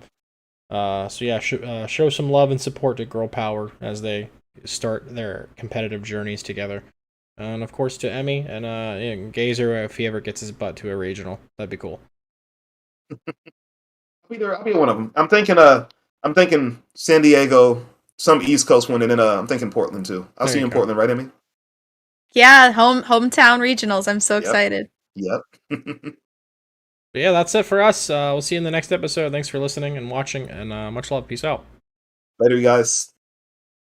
bomb. So yeah, show some love and support to Girl Power as they start their competitive journeys together. And of course to Emmy and Gazer if he ever gets his butt to a regional. That'd be cool. I'll be one of them. I'm thinking San Diego, some East Coast one, and then I'm thinking Portland too. I'll There see you you in go. Portland, right, Emmy? Yeah, hometown regionals. I'm so Yep. excited. Yep. But yeah, that's it for us. We'll see you in the next episode. Thanks for listening and watching, and much love. Peace out. Later, you guys.